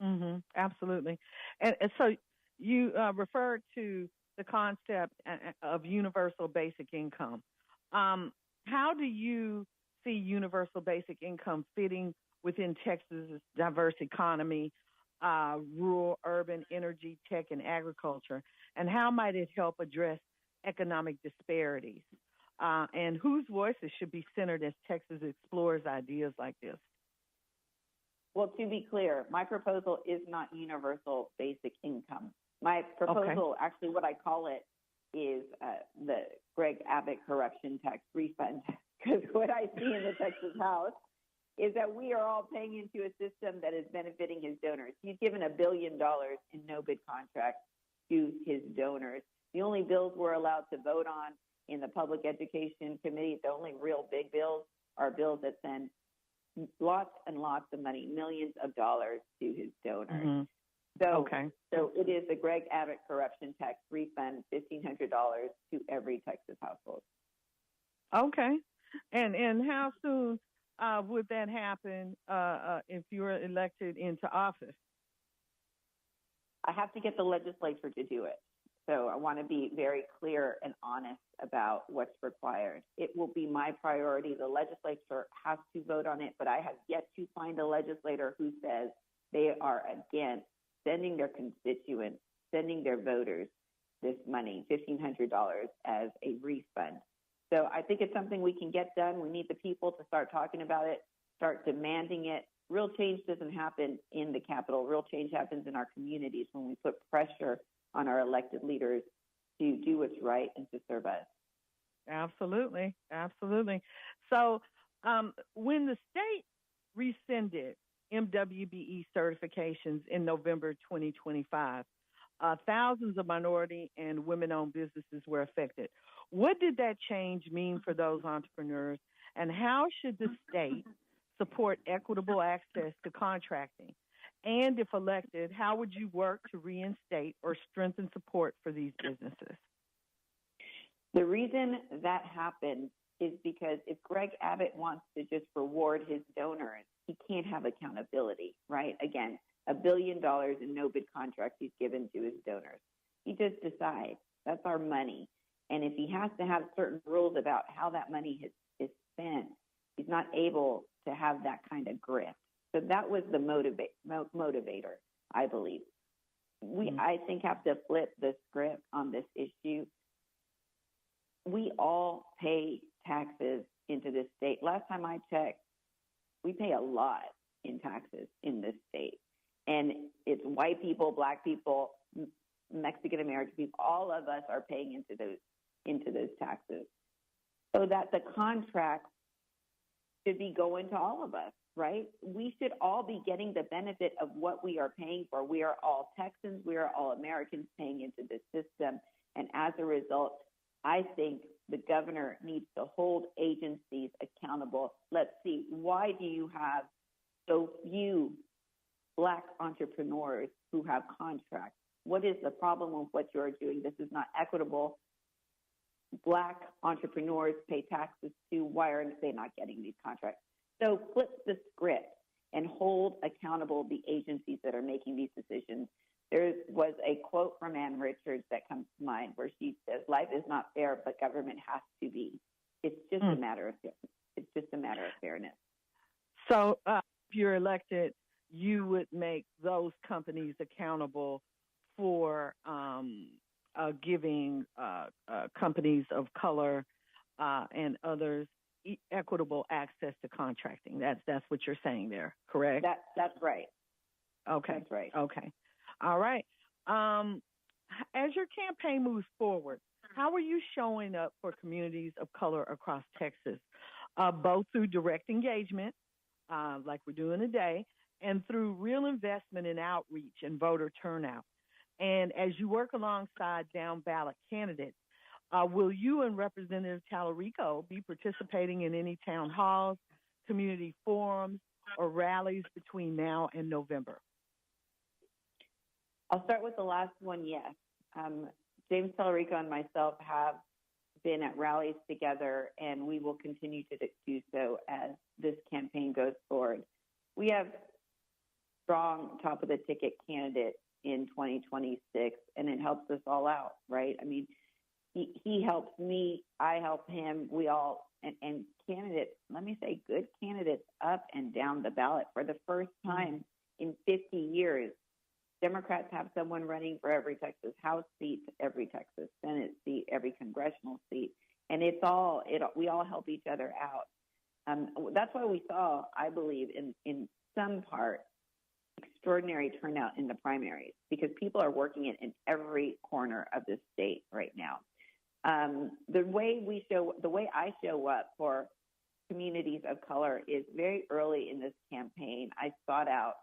Mm-hmm, absolutely. And so you referred to the concept of universal basic income. How do you see universal basic income fitting within Texas's diverse economy, rural, urban, energy, tech, and agriculture? And how might it help address economic disparities? And whose voices should be centered as Texas explores ideas like this? Well, to be clear, my proposal is not universal basic income. My proposal, actually what I call it, is the Greg Abbott corruption tax refund. Because what I see in the Texas House is that we are all paying into a system that is benefiting his donors. He's given $1 billion in no-bid contracts to his donors. The only bills we're allowed to vote on in the Public Education Committee, the only real big bills, are bills that send lots and lots of money, millions of dollars to his donors. Mm-hmm. So it is the Greg Abbott corruption tax refund, $1,500 to every Texas household. Okay. And how soon would that happen if you were elected into office? I have to get the legislature to do it. So I want to be very clear and honest about what's required. It will be my priority. The legislature has to vote on it, but I have yet to find a legislator who says they are against sending their constituents, sending their voters this money, $1,500 as a refund. So I think it's something we can get done. We need the people to start talking about it, start demanding it. Real change doesn't happen in the Capitol. Real change happens in our communities when we put pressure on our elected leaders to do what's right and to serve us. Absolutely. Absolutely. So when the state rescinded MWBE certifications in November 2025, Thousands of minority and women-owned businesses were affected. What did that change mean for those entrepreneurs, and how should the state support equitable access to contracting? And if elected, how would you work to reinstate or strengthen support for these businesses? The reason that happened is because if Greg Abbott wants to just reward his donors, he can't have accountability, right? Again, $1 billion in no-bid contracts he's given to his donors. He just decides that's our money. And if he has to have certain rules about how that money is spent, he's not able to have that kind of grip. So that was the motivator, I believe. I think, have to flip the script on this issue. We all pay taxes into this state. Last time I checked, we pay a lot in taxes in this state. And it's white people, black people, Mexican American people, all of us are paying into those taxes. So that the contract should be going to all of us, right? We should all be getting the benefit of what we are paying for. We are all Texans. We are all Americans paying into this system. And as a result, I think the governor needs to hold agencies accountable. Let's see, why do you have so few Black entrepreneurs who have contracts? What is the problem with what you're doing? This is not equitable. Black entrepreneurs pay taxes too. Why are they not getting these contracts? So flip the script and hold accountable the agencies that are making these decisions. There was a quote from Ann Richards that comes to mind where she says, "Life is not fair, but government has to be." It's just a matter of fairness. So if you're elected, you would make those companies accountable for giving companies of color and others equitable access to contracting. That's what you're saying there, correct? That's right. Okay. That's right. Okay. All right. As your campaign moves forward, how are you showing up for communities of color across Texas, both through direct engagement, like we're doing today, and through real investment in outreach and voter turnout? And as you work alongside down-ballot candidates, will you and Representative Tallarico be participating in any town halls, community forums, or rallies between now and November? I'll start with the last one, yes. James Tallarico and myself have been at rallies together, and we will continue to do so as this campaign goes forward. We have strong top-of-the-ticket candidates in 2026, and it helps us all out, right? I mean, he helps me, I help him, we all, and candidates, let me say, good candidates up and down the ballot. For the first time in 50 years, Democrats have someone running for every Texas House seat, every Texas Senate seat, every congressional seat, and we all help each other out. That's why we saw, I believe, in some part, extraordinary turnout in the primaries, because people are working it in every corner of the state right now. The way I show up for communities of color is very early in this campaign. I sought out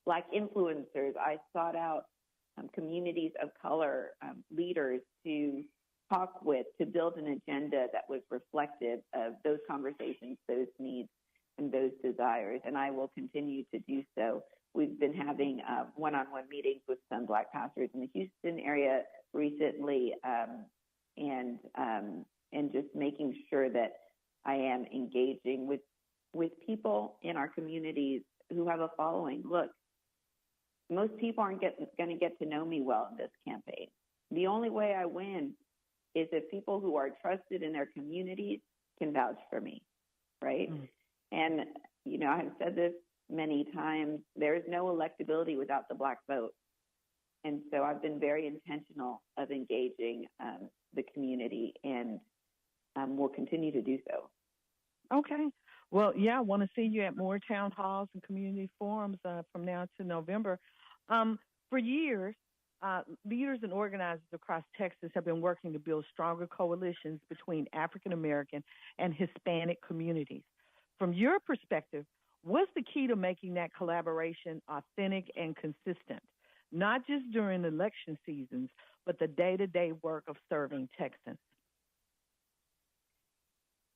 Black influencers. I sought out communities of color leaders to talk with, to build an agenda that was reflective of those conversations, those needs, and those desires, and I will continue to do so. We've been having one-on-one meetings with some Black pastors in the Houston area recently, and just making sure that I am engaging with people in our communities who have a following. Look, most people aren't going to get to know me well in this campaign. The only way I win is if people who are trusted in their communities can vouch for me, right? And, I've said this many times, there is no electability without the Black vote. And so I've been very intentional of engaging the community, and will continue to do so. Okay. Well, yeah, I want to see you at more town halls and community forums from now to November. For years, leaders and organizers across Texas have been working to build stronger coalitions between African American and Hispanic communities. From your perspective, what's the key to making that collaboration authentic and consistent? not just during election seasons, but the day-to-day work of serving Texans?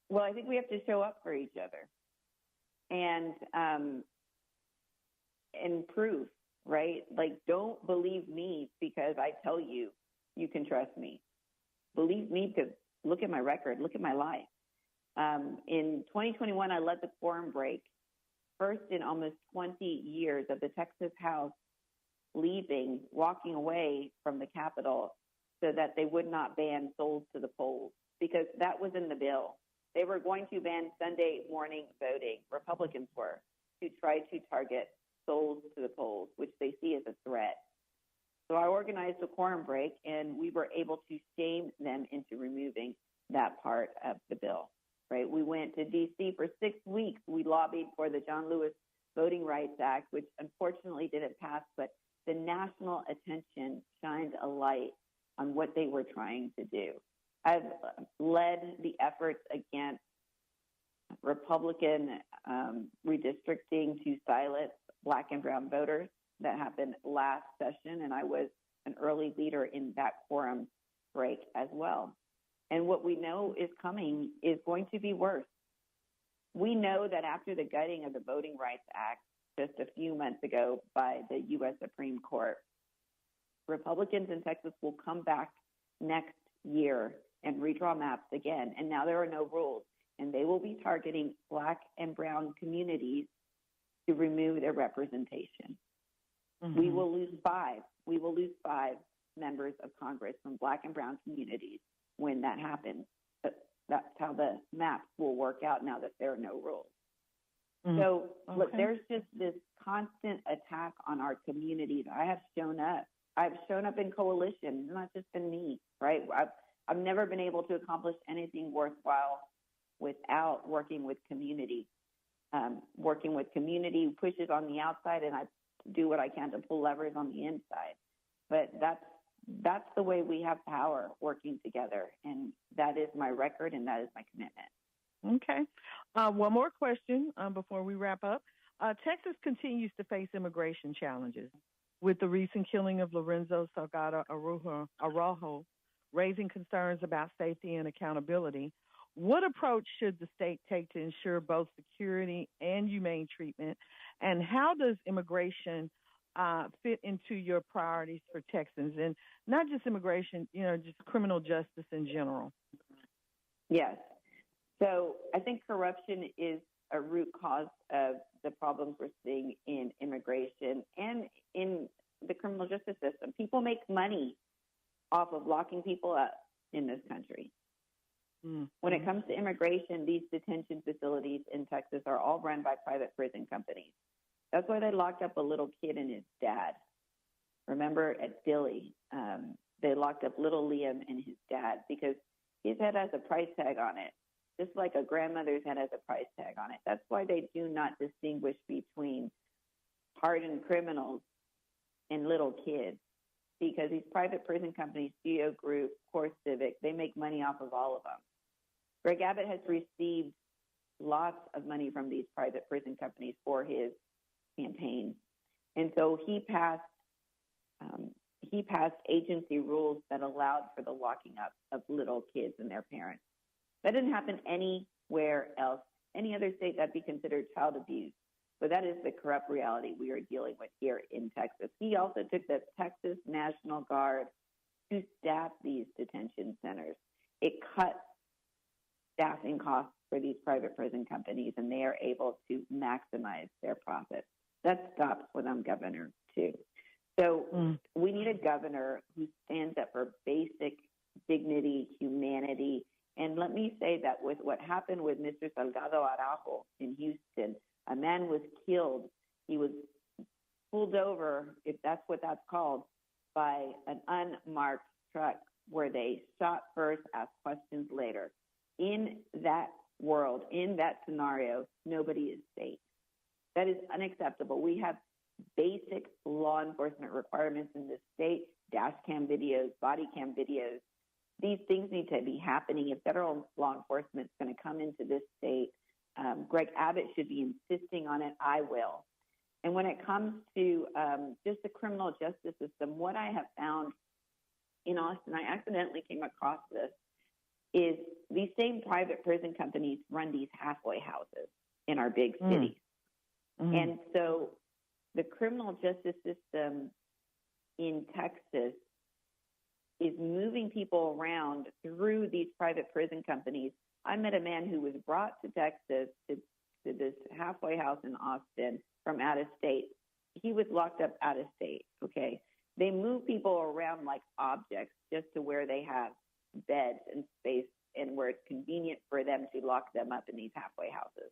Well, I think we have to show up for each other and prove, right? Like, don't believe me because I tell you you can trust me. Believe me because look at my record, look at my life. In 2021, I led the quorum break, first in almost 20 years of the Texas House walking away from the Capitol so that they would not ban souls to the polls, because that was in the bill. They were going to ban Sunday morning voting. Republicans were, to try to target souls to the polls, which they see as a threat. So I organized a quorum break, and we were able to shame them into removing that part of the bill. Right? We went to D.C. for 6 weeks. We lobbied for the John Lewis Voting Rights Act, which unfortunately didn't pass, but the national attention shined a light on what they were trying to do. I've led the efforts against Republican redistricting to silence Black and brown voters that happened last session, and I was an early leader in that quorum break as well. And what we know is coming is going to be worse. We know that after the gutting of the Voting Rights Act just a few months ago by the U.S. Supreme Court, Republicans in Texas will come back next year and redraw maps again. And now there are no rules, and they will be targeting Black and brown communities to remove their representation. Mm-hmm. We will lose five. We will lose 5 members of Congress from Black and brown communities when that happens. But that's how the maps will work out now that there are no rules. Mm-hmm. So, look, there's just this constant attack on our communities. I have shown up. I've shown up in coalition. It's not just been me, right? I've never been able to accomplish anything worthwhile without working with community. Working with community pushes on the outside, and I do what I can to pull levers on the inside. But that's the way we have power, working together, and that is my record, and that is my commitment. Okay. One more question before we wrap up. Texas continues to face immigration challenges, with the recent killing of Lorenzo Salgado Araujo raising concerns about safety and accountability. What approach should the state take to ensure both security and humane treatment? And how does immigration fit into your priorities for Texans? And not just immigration, just criminal justice in general. Yes. So I think corruption is a root cause of the problems we're seeing in immigration and in the criminal justice system. People make money off of locking people up in this country. Mm-hmm. When it comes to immigration, these detention facilities in Texas are all run by private prison companies. That's why they locked up a little kid and his dad. Remember at Eley, they locked up little Liam and his dad because his head has a price tag on it, just like a grandmother's head has a price tag on it. That's why they do not distinguish between hardened criminals and little kids, because these private prison companies, Geo Group, Core Civic, they make money off of all of them. Greg Abbott has received lots of money from these private prison companies for his campaign. And so he passed agency rules that allowed for the locking up of little kids and their parents. That didn't happen anywhere else. Any other state, that'd be considered child abuse. But that is the corrupt reality we are dealing with here in Texas. He also took the Texas National Guard to staff these detention centers. It cut staffing costs for these private prison companies, and they are able to maximize their profits. That stops when I'm governor, too. So we need a governor who stands up for basic dignity, humanity. And let me say that with what happened with Mr. Salgado Araujo in Houston, a man was killed. He was pulled over, if that's what that's called, by an unmarked truck where they shot first, asked questions later. In that world, in that scenario, nobody is safe. That is unacceptable. We have basic law enforcement requirements in this state, dash cam videos, body cam videos. These things need to be happening. If federal law enforcement is going to come into this state, Greg Abbott should be insisting on it. I will. And when it comes to just the criminal justice system, what I have found in Austin, I accidentally came across this, is these same private prison companies run these halfway houses in our big cities. Mm-hmm. And so the criminal justice system in Texas is moving people around through these private prison companies. I met a man who was brought to Texas to this halfway house in Austin from out of state. He was locked up out of state, okay? They move people around like objects just to where they have beds and space and where it's convenient for them to lock them up in these halfway houses.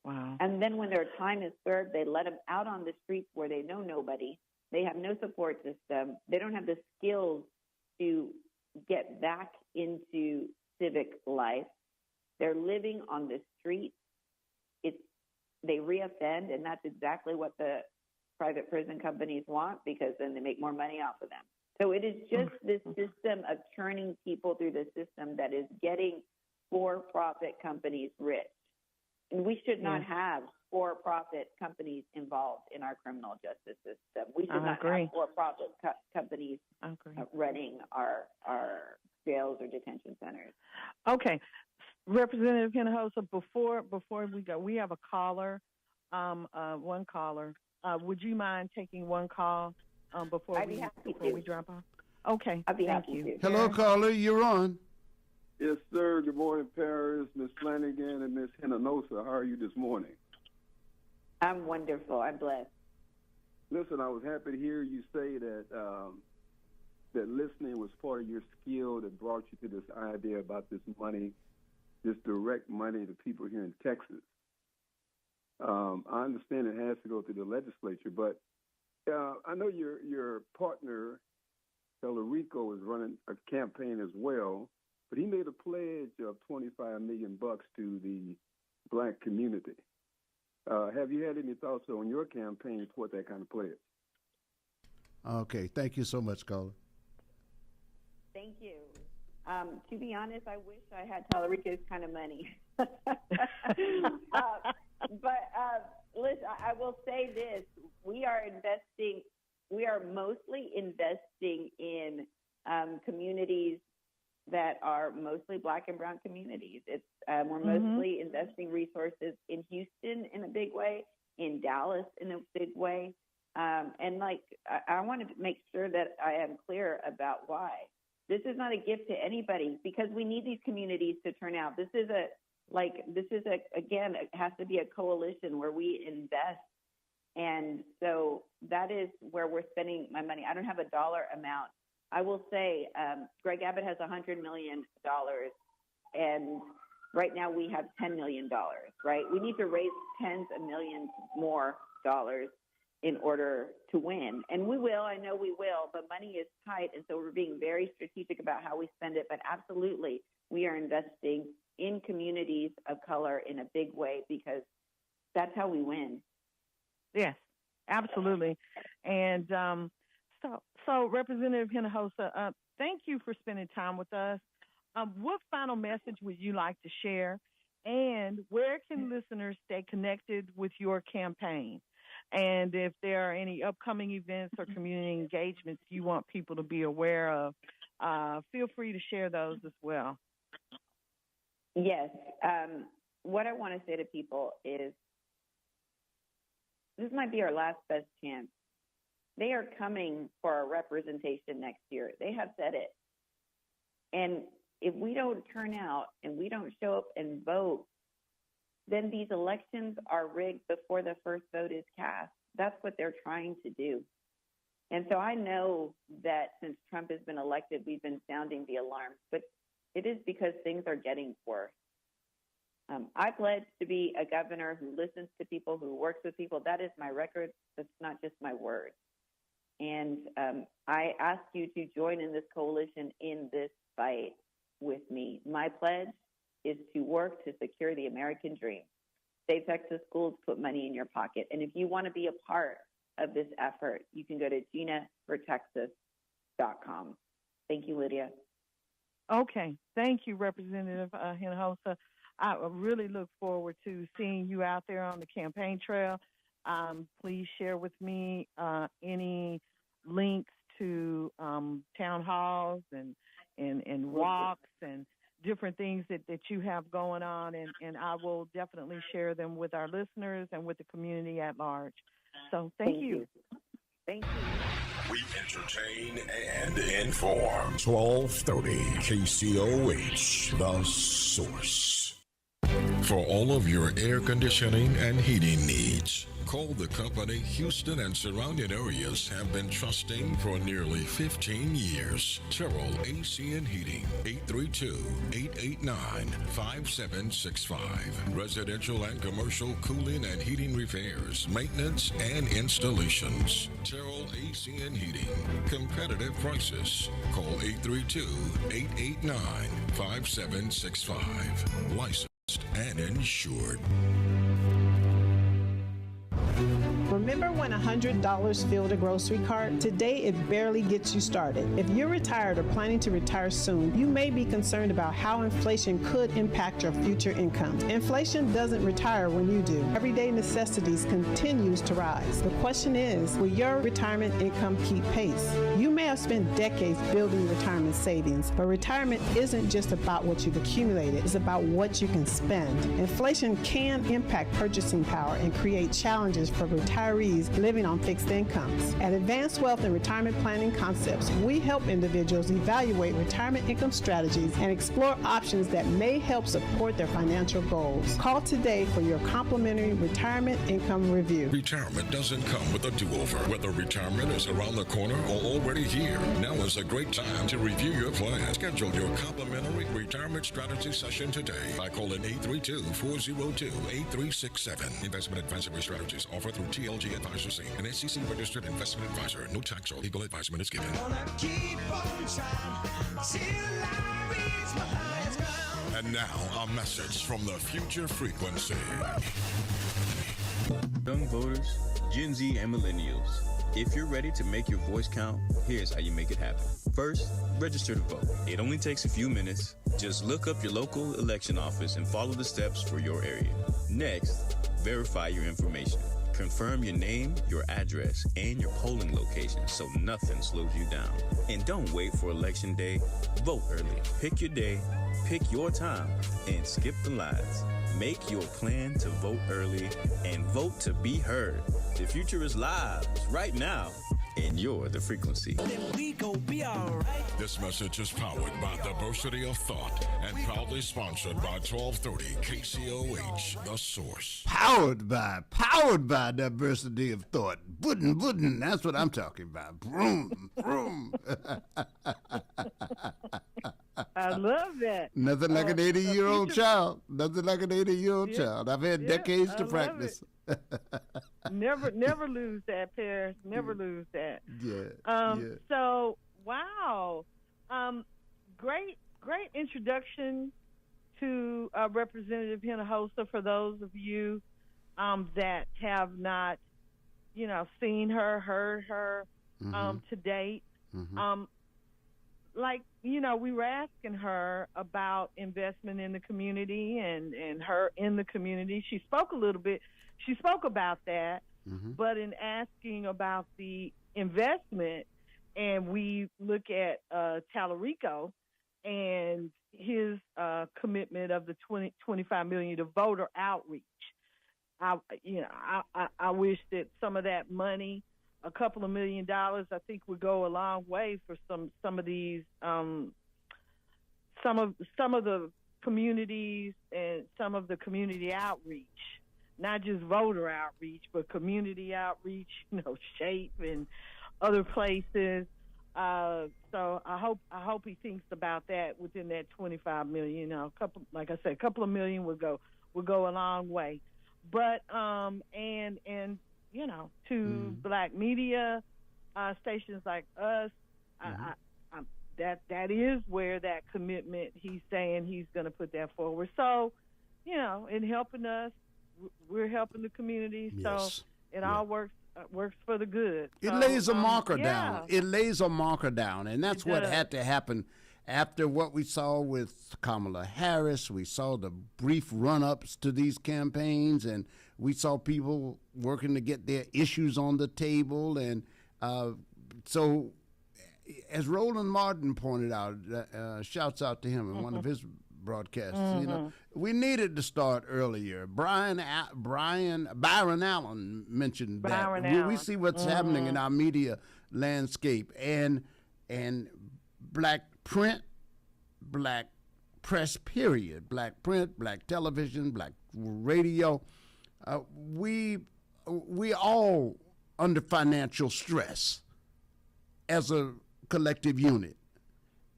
Wow. And then when their time is served, they let them out on the streets where they know nobody. They have no support system. They don't have the skills to get back into civic life. They're living on the street. They reoffend, and that's exactly what the private prison companies want, because then they make more money off of them. So it is just this system of churning people through the system that is getting for-profit companies rich. And we should not have for-profit companies involved in our criminal justice system. We should not have for-profit companies running our jails or detention centers. Okay. Representative Hinojosa, before we go, we have a caller, one caller. Would you mind taking one call before we drop off? Okay, thank you. Hello, caller, you're on. Yes, sir. Good morning, Paris, Miss Flanagan, and Miss Hinojosa. How are you this morning? I'm wonderful. I'm blessed. Listen, I was happy to hear you say that that listening was part of your skill that brought you to this idea about this money, this direct money to people here in Texas. I understand it has to go through the legislature, but I know your partner, Eley, is running a campaign as well, but he made a pledge of $25 million to the black community. Have you had any thoughts on your campaign toward that kind of pledge? Okay, thank you so much, caller. Thank you. To be honest, I wish I had Talarico's kind of money. But listen, I will say this. We are mostly investing in communities that are mostly black and brown communities. We're mostly investing resources in Houston in a big way, in Dallas in a big way. And I want to make sure that I am clear about why. This is not a gift to anybody, because we need these communities to turn out. Again, it has to be a coalition where we invest. And so that is where we're spending my money. I don't have a dollar amount. I will say Greg Abbott has $100 million, and right now we have $10 million, right? We need to raise tens of millions more dollars in order to win. And we will, I know we will, but money is tight, and so we're being very strategic about how we spend it. But absolutely, we are investing in communities of color in a big way, because that's how we win. Yes, absolutely. And so Representative Hinojosa, thank you for spending time with us. What final message would you like to share? And where can listeners stay connected with your campaign? And if there are any upcoming events or community engagements you want people to be aware of, feel free to share those as well. Yes. What I want to say to people is this might be our last best chance. They are coming for our representation next year. They have said it. And if we don't turn out and we don't show up and vote, then these elections are rigged before the first vote is cast. That's what they're trying to do. And so I know that since Trump has been elected, we've been sounding the alarm, but it is because things are getting worse. I pledge to be a governor who listens to people, who works with people. That is my record. That's not just my word. And I ask you to join in this coalition in this fight with me. My pledge is to work to secure the American dream. Save Texas schools, put money in your pocket. And if you want to be a part of this effort, you can go to ginafortexas.com. Thank you, Lydia. Okay. Thank you, Representative Hinojosa. I really look forward to seeing you out there on the campaign trail. Please share with me any links to town halls and walks and different things that you have going on, and I will definitely share them with our listeners and with the community at large. So thank you. Thank you. We entertain and inform. 1230 KCOH, The Source. For all of your air conditioning and heating needs, call the company Houston and surrounding areas have been trusting for nearly 15 years. Terrell AC and Heating, 832-889-5765. Residential and commercial cooling and heating repairs, maintenance, and installations. Terrell AC and Heating. Competitive prices. Call 832-889-5765. Licensed and insured. Remember when $100 filled a grocery cart? Today, it barely gets you started. If you're retired or planning to retire soon, you may be concerned about how inflation could impact your future income. Inflation doesn't retire when you do. Everyday necessities continues to rise. The question is, will your retirement income keep pace? You may have spent decades building retirement savings, but retirement isn't just about what you've accumulated. It's about what you can spend. Inflation can impact purchasing power and create challenges for retirees living on fixed incomes. At Advanced Wealth and Retirement Planning Concepts, we help individuals evaluate retirement income strategies and explore options that may help support their financial goals. Call today for your complimentary retirement income review. Retirement doesn't come with a do-over. Whether retirement is around the corner or already here, now is a great time to review your plan. Schedule your complimentary retirement strategy session today by calling 832-402-8367. Investment advisory strategies offered through TLG Advisors Inc., an SEC registered investment advisor. No tax or legal advisement is given. And now, a message from the Future Frequency. Young voters, Gen Z, and millennials. If you're ready to make your voice count, here's how you make it happen. First, register to vote. It only takes a few minutes. Just look up your local election office and follow the steps for your area. Next, verify your information. Confirm your name, your address, and your polling location so nothing slows you down. And don't wait for election day. Vote early. Pick your day, pick your time, and skip the lines. Make your plan to vote early and vote to be heard. The future is live right now, and you're the frequency. This message is powered by Diversity of Thought and proudly sponsored by 1230 KCOH, The Source. Powered by Diversity of Thought. Wooden, that's what I'm talking about. Vroom, vroom. I love that. Nothing like an 80-year-old child. Nothing like an 80-year-old child. I've had decades to practice. Never lose that, Paris. Never lose that. Yeah. So, wow. Great introduction to Representative Hinojosa for those of you that have not, seen her, heard her to date. We were asking her about investment in the community and her in the community. She spoke a little bit. She spoke about that, but in asking about the investment, and we look at Tallarico and his commitment of the $25 million to voter outreach. I wish that some of that money, a couple of $1 million, I think would go a long way for some of these some of the communities and some of the community outreach, not just voter outreach, but community outreach, SHAPE and other places. So I hope he thinks about that within that $25 million. A couple of $1 million would go a long way. But to black media stations like us, that is where that commitment, he's saying he's going to put that forward. So, in helping us, we're helping the community. Yes. So it all works for the good. It lays a marker down. It lays a marker down, and that's what had to happen after what we saw with Kamala Harris, we saw the brief run-ups to these campaigns, and we saw people working to get their issues on the table. And so, as Roland Martin pointed out, shouts out to him in one of his broadcasts, you know, we needed to start earlier. Byron Allen mentioned that. We see what's happening in our media landscape, and black print, black press, period, black print, black television, black radio, we all under financial stress as a collective unit.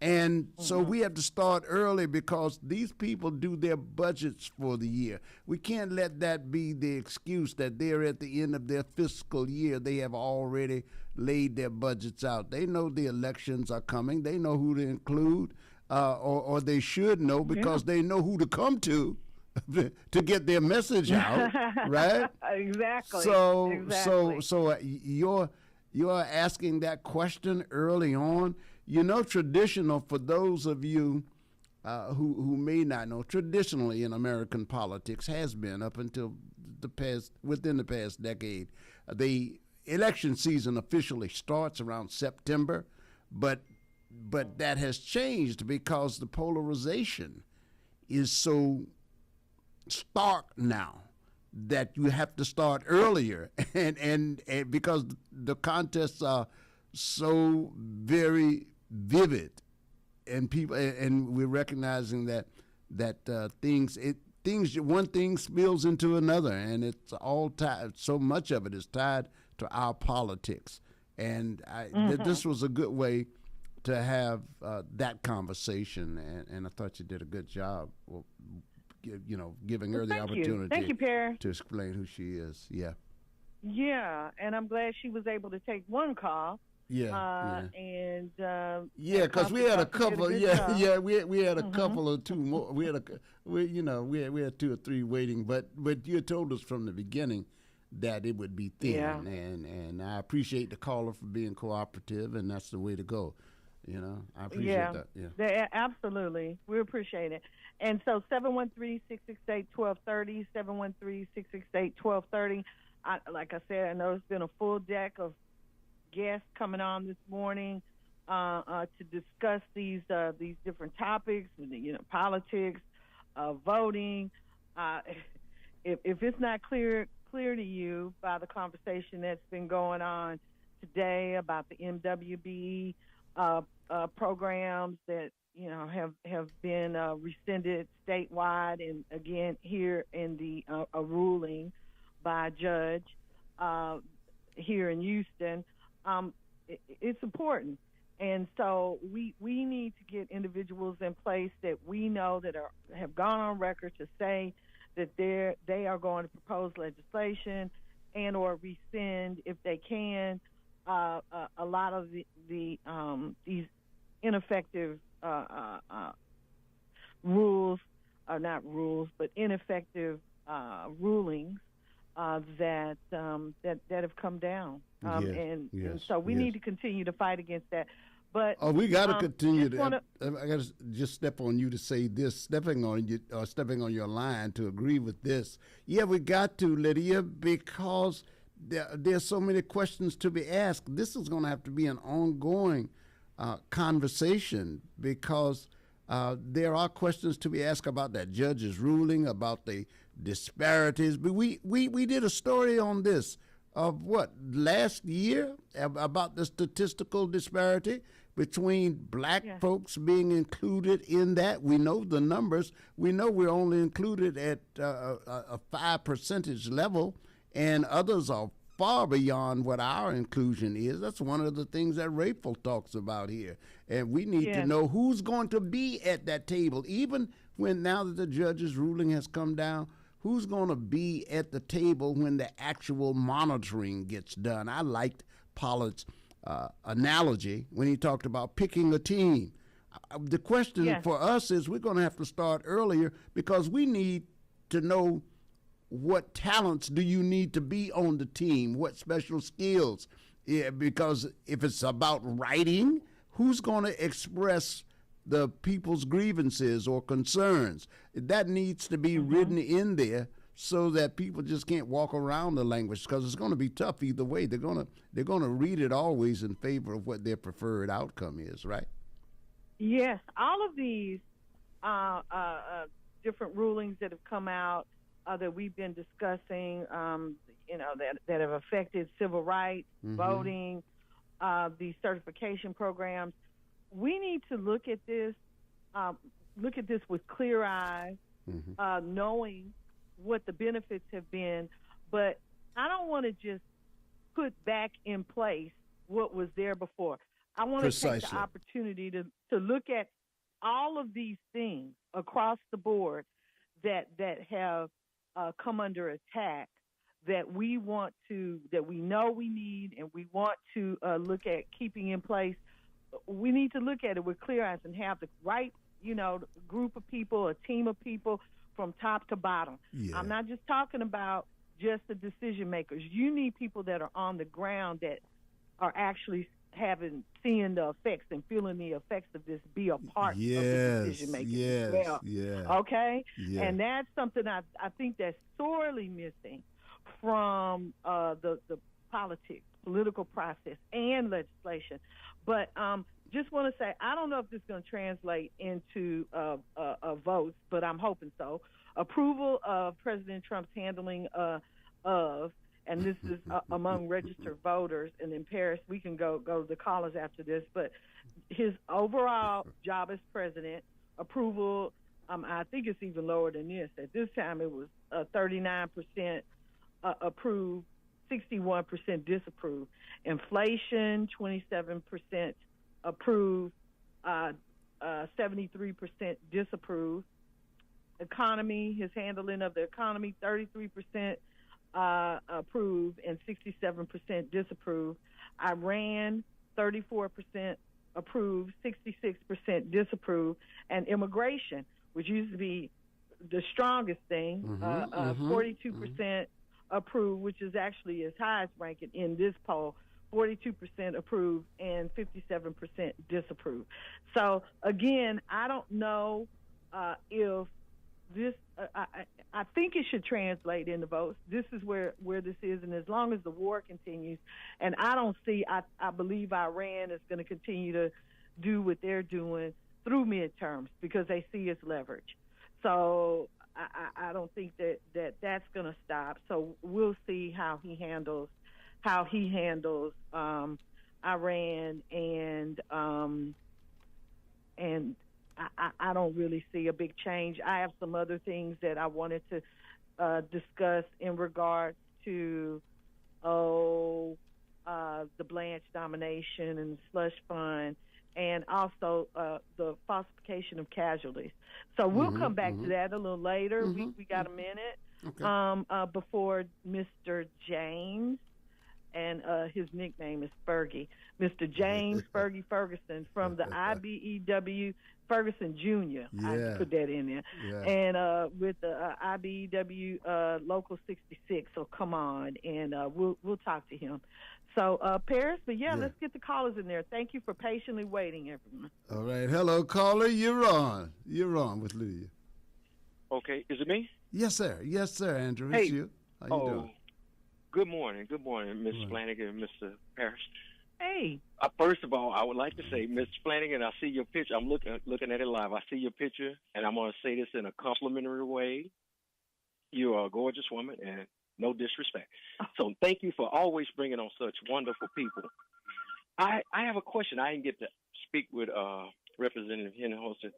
And so we have to start early because these people do their budgets for the year. We can't let that be the excuse that they're at the end of their fiscal year. They have already laid their budgets out. They know the elections are coming. They know who to include, or they should know because they know who to come to get their message out, right? Exactly. So you're asking that question early on. You know, traditional, for those of you who may not know, traditionally in American politics has been up until within the past decade, the election season officially starts around September, but that has changed because the polarization is so stark now that you have to start earlier, and because the contests are so very vivid, and people, and we're recognizing that one thing spills into another, and it's all tied. So much of it is tied to our politics, and this was a good way to have that conversation, and I thought you did a good job. You know, giving her the opportunity Thank you, Pierre, to explain who she is. Yeah, and I'm glad she was able to take one call. Because we had a couple. We had a couple or two more. We had two or three waiting, but you told us from the beginning that it would be thin, and I appreciate the caller for being cooperative, and that's the way to go. You know, I appreciate that. Yeah, absolutely, we appreciate it. And so 713-668-1230, 713-668-1230. Like I said, I know it's been a full deck of guests coming on this morning to discuss these different topics, politics, voting. If it's not clear to you by the conversation that's been going on today about the MWBE programs that have been rescinded statewide, and again here in the a ruling by a judge here in Houston. It's important, and so we need to get individuals in place that we know that have gone on record to say that they are going to propose legislation and or rescind, if they can, a lot of these ineffective rules, or not rules, but ineffective rulings that have come down. And so we need to continue to fight against that. But we got to continue to. I got to just step on you to say this, stepping on your line to agree with this. Yeah, we got to, Lydia, because there's so many questions to be asked. This is going to have to be an ongoing conversation, because there are questions to be asked about that judge's ruling, about the disparities. But we did a story on this of last year about the statistical disparity between black folks being included in that. We know the numbers. We know we're only included at a 5% level, and others are far beyond what our inclusion is. That's one of the things that Rayful talks about here. And we need to know who's going to be at that table, even when now that the judge's ruling has come down, who's going to be at the table when the actual monitoring gets done. I liked Pollard's analogy when he talked about picking a team. The question for us is we're going to have to start earlier, because we need to know what talents do you need to be on the team, what special skills. Because if it's about writing, who's going to express the people's grievances or concerns. That needs to be written in there so that people just can't walk around the language, because it's going to be tough either way. They're going to read it always in favor of what their preferred outcome is, right? Yes, all of these different rulings that have come out that we've been discussing, that have affected civil rights, voting, these certification programs. We need to look at this with clear eyes, knowing what the benefits have been, but I don't want to just put back in place what was there before. I want to take the opportunity to look at all of these things across the board that have come under attack, that we know we need, and we want to look at keeping in place. We need to look at it with clear eyes and have the right, group of people, a team of people from top to bottom. Yeah. I'm not just talking about just the decision makers. You need people that are on the ground that are actually seeing the effects and feeling the effects of this, be a part of the decision making as well. Okay? Yeah. And that's something I think that's sorely missing from the political process and legislation. But just want to say, I don't know if this is going to translate into votes, but I'm hoping so. Approval of President Trump's handling of, and this is among registered voters, and in Paris, we can go to the callers after this, but his overall job as president, approval, I think it's even lower than this. At this time, it was 39% approved, 61% disapproved. Inflation, 27% approved, 73% disapproved. Economy, his handling of the economy, 33% approved and 67% disapproved. Iran, 34% approved, 66% disapproved. And immigration, which used to be the strongest thing, 42% approved, which is actually his highest ranking in this poll, 42% approved and 57% disapproved. So, again, I don't know if this, I think it should translate into votes. This is where this is, and as long as the war continues, and I believe Iran is going to continue to do what they're doing through midterms because they see its leverage. So I don't think that's going to stop. So we'll see how he handles Iran, and I don't really see a big change. I have some other things that I wanted to discuss in regards to the Blanche nomination and the slush fund, and also the falsification of casualties. So we'll come back to that a little later. We got a minute before Mr. James, and his nickname is Fergie. Mr. James Fergie Ferguson from the IBEW Ferguson Jr. I put that in there. Yeah. And with the IBEW Local 66. So come on, and we'll talk to him. So Paris, but let's get the callers in there. Thank you for patiently waiting, everyone. All right, hello caller, you're on with Lydia. Okay, is it me? Yes, sir, Andrew. It's you. How you doing? Good morning, Miss Flanagan and Mr. Parrish. Hey. First of all, I would like to say, Miss Flanagan, I see your picture. I'm looking at it live. I see your picture, and I'm going to say this in a complimentary way. You are a gorgeous woman, and no disrespect. So thank you for always bringing on such wonderful people. I have a question. I didn't get to speak with Representative Hinojosa,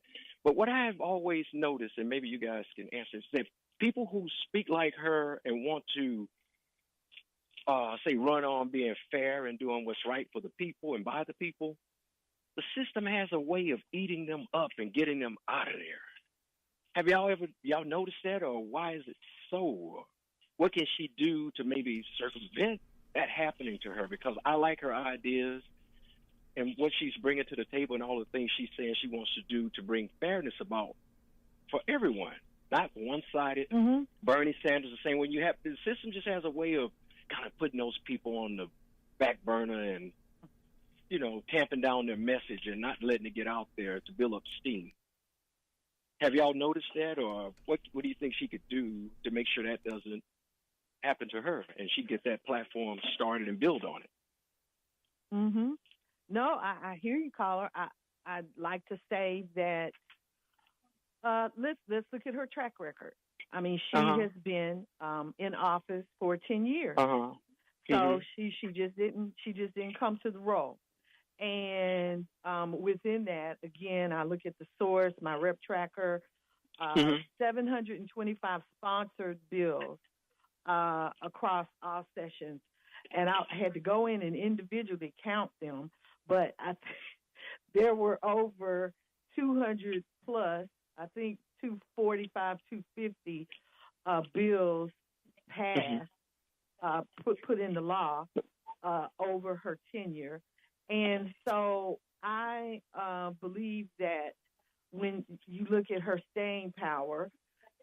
but what I have always noticed, and maybe you guys can answer, is that people who speak like her and want to run on being fair and doing what's right for the people and by the people, the system has a way of eating them up and getting them out of there. Have y'all noticed that, or why is it so? What can she do to maybe circumvent that happening to her? Because I like her ideas and what she's bringing to the table and all the things she's saying she wants to do to bring fairness about for everyone, not one-sided. Bernie Sanders is saying the system just has a way of kind of putting those people on the back burner and tamping down their message and not letting it get out there to build up steam. Have y'all noticed that, or what do you think she could do to make sure that doesn't happen to her and she get that platform started and build on it? Mm-hmm. No, I hear you, caller. I'd like to say that let's look at her track record. I mean, she has been in office for 10 years. So she just didn't come to the role. And within that, again, I look at the source, my rep tracker, 725 sponsored bills across all sessions. And I had to go in and individually count them, but there were over 200 plus, I think 245, 250 bills passed, put into law over her tenure. And so I believe that when you look at her staying power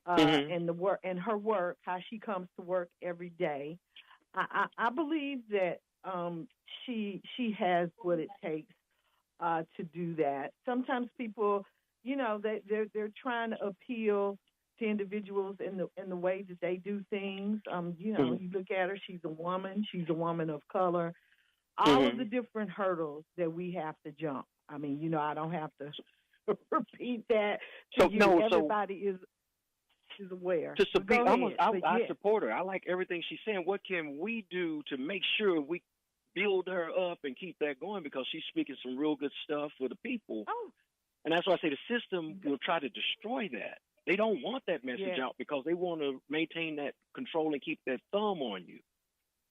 and the work and her work, how she comes to work every day, I believe that she has what it takes to do that. Sometimes people, they're trying to appeal to individuals in the way that they do things. You look at her; she's a woman. She's a woman of color. All of the different hurdles that we have to jump. I mean, I don't have to repeat that to you. Everybody is aware. I support her. I like everything she's saying. What can we do to make sure we build her up and keep that going? Because she's speaking some real good stuff for the people. And that's why I say the system will try to destroy that. They don't want that message out because they want to maintain that control and keep that thumb on you.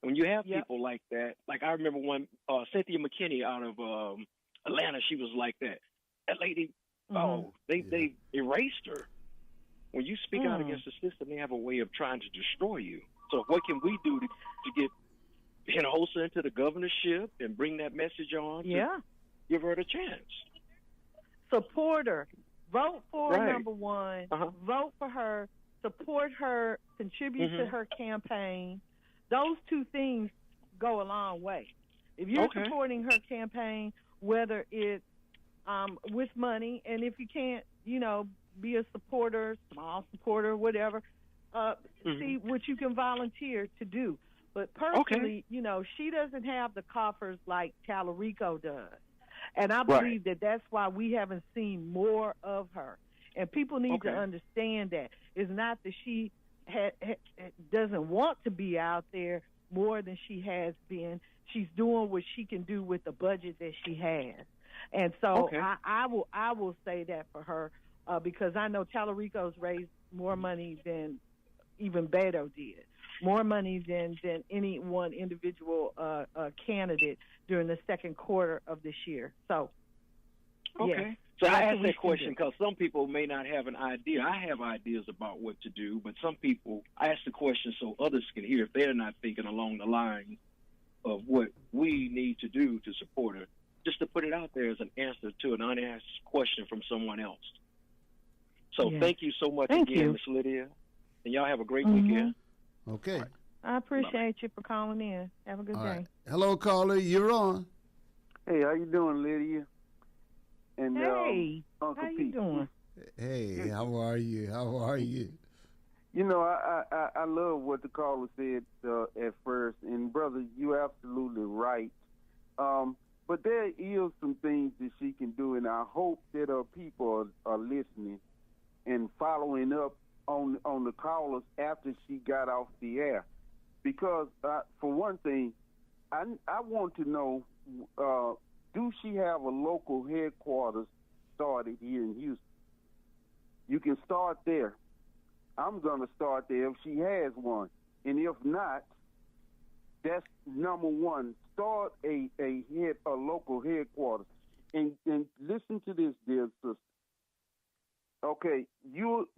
When you have people like that, like I remember when Cynthia McKinney out of Atlanta, she was like that. That lady, they erased her. When you speak out against the system, they have a way of trying to destroy you. So what can we do to get Hinojosa into the governorship and bring that message on to give her the chance? Support her. Vote for her, number one. Vote for her. Support her. Contribute to her campaign. Those two things go a long way. If you're supporting her campaign, whether it's with money, and if you can't, be a supporter, small supporter, whatever, see what you can volunteer to do. But personally, she doesn't have the coffers like Tallarico does. And I believe that that's why we haven't seen more of her. And people need to understand that. It's not that she doesn't want to be out there more than she has been. She's doing what she can do with the budget that she has. And so I will say that for her because I know Tallarico's raised more money than even Beto did, more money than any one individual candidate during the second quarter of this year. So, So I asked that question because some people may not have an idea. I have ideas about what to do, but some people, I ask the question so others can hear if they're not thinking along the lines of what we need to do to support her, just to put it out there as an answer to an unasked question from someone else. So thank you so much again, Miss Lydia, and y'all have a great weekend. Okay. Right. I appreciate you for calling in. Have a good day. Right. Hello, caller. You're on. Hey, how you doing, Lydia? And hey, Uncle how you Pete. doing? Hey, how are you? How are you? I love what the caller said at first, and brother, you're absolutely right. But there is some things that she can do, and I hope that people are listening and following up on the callers after she got off the air. Because for one thing, I want to know, do she have a local headquarters started here in Houston? You can start there. I'm going to start there if she has one. And if not, that's number one. Start a local headquarters. And listen to this, dear sister. Okay, you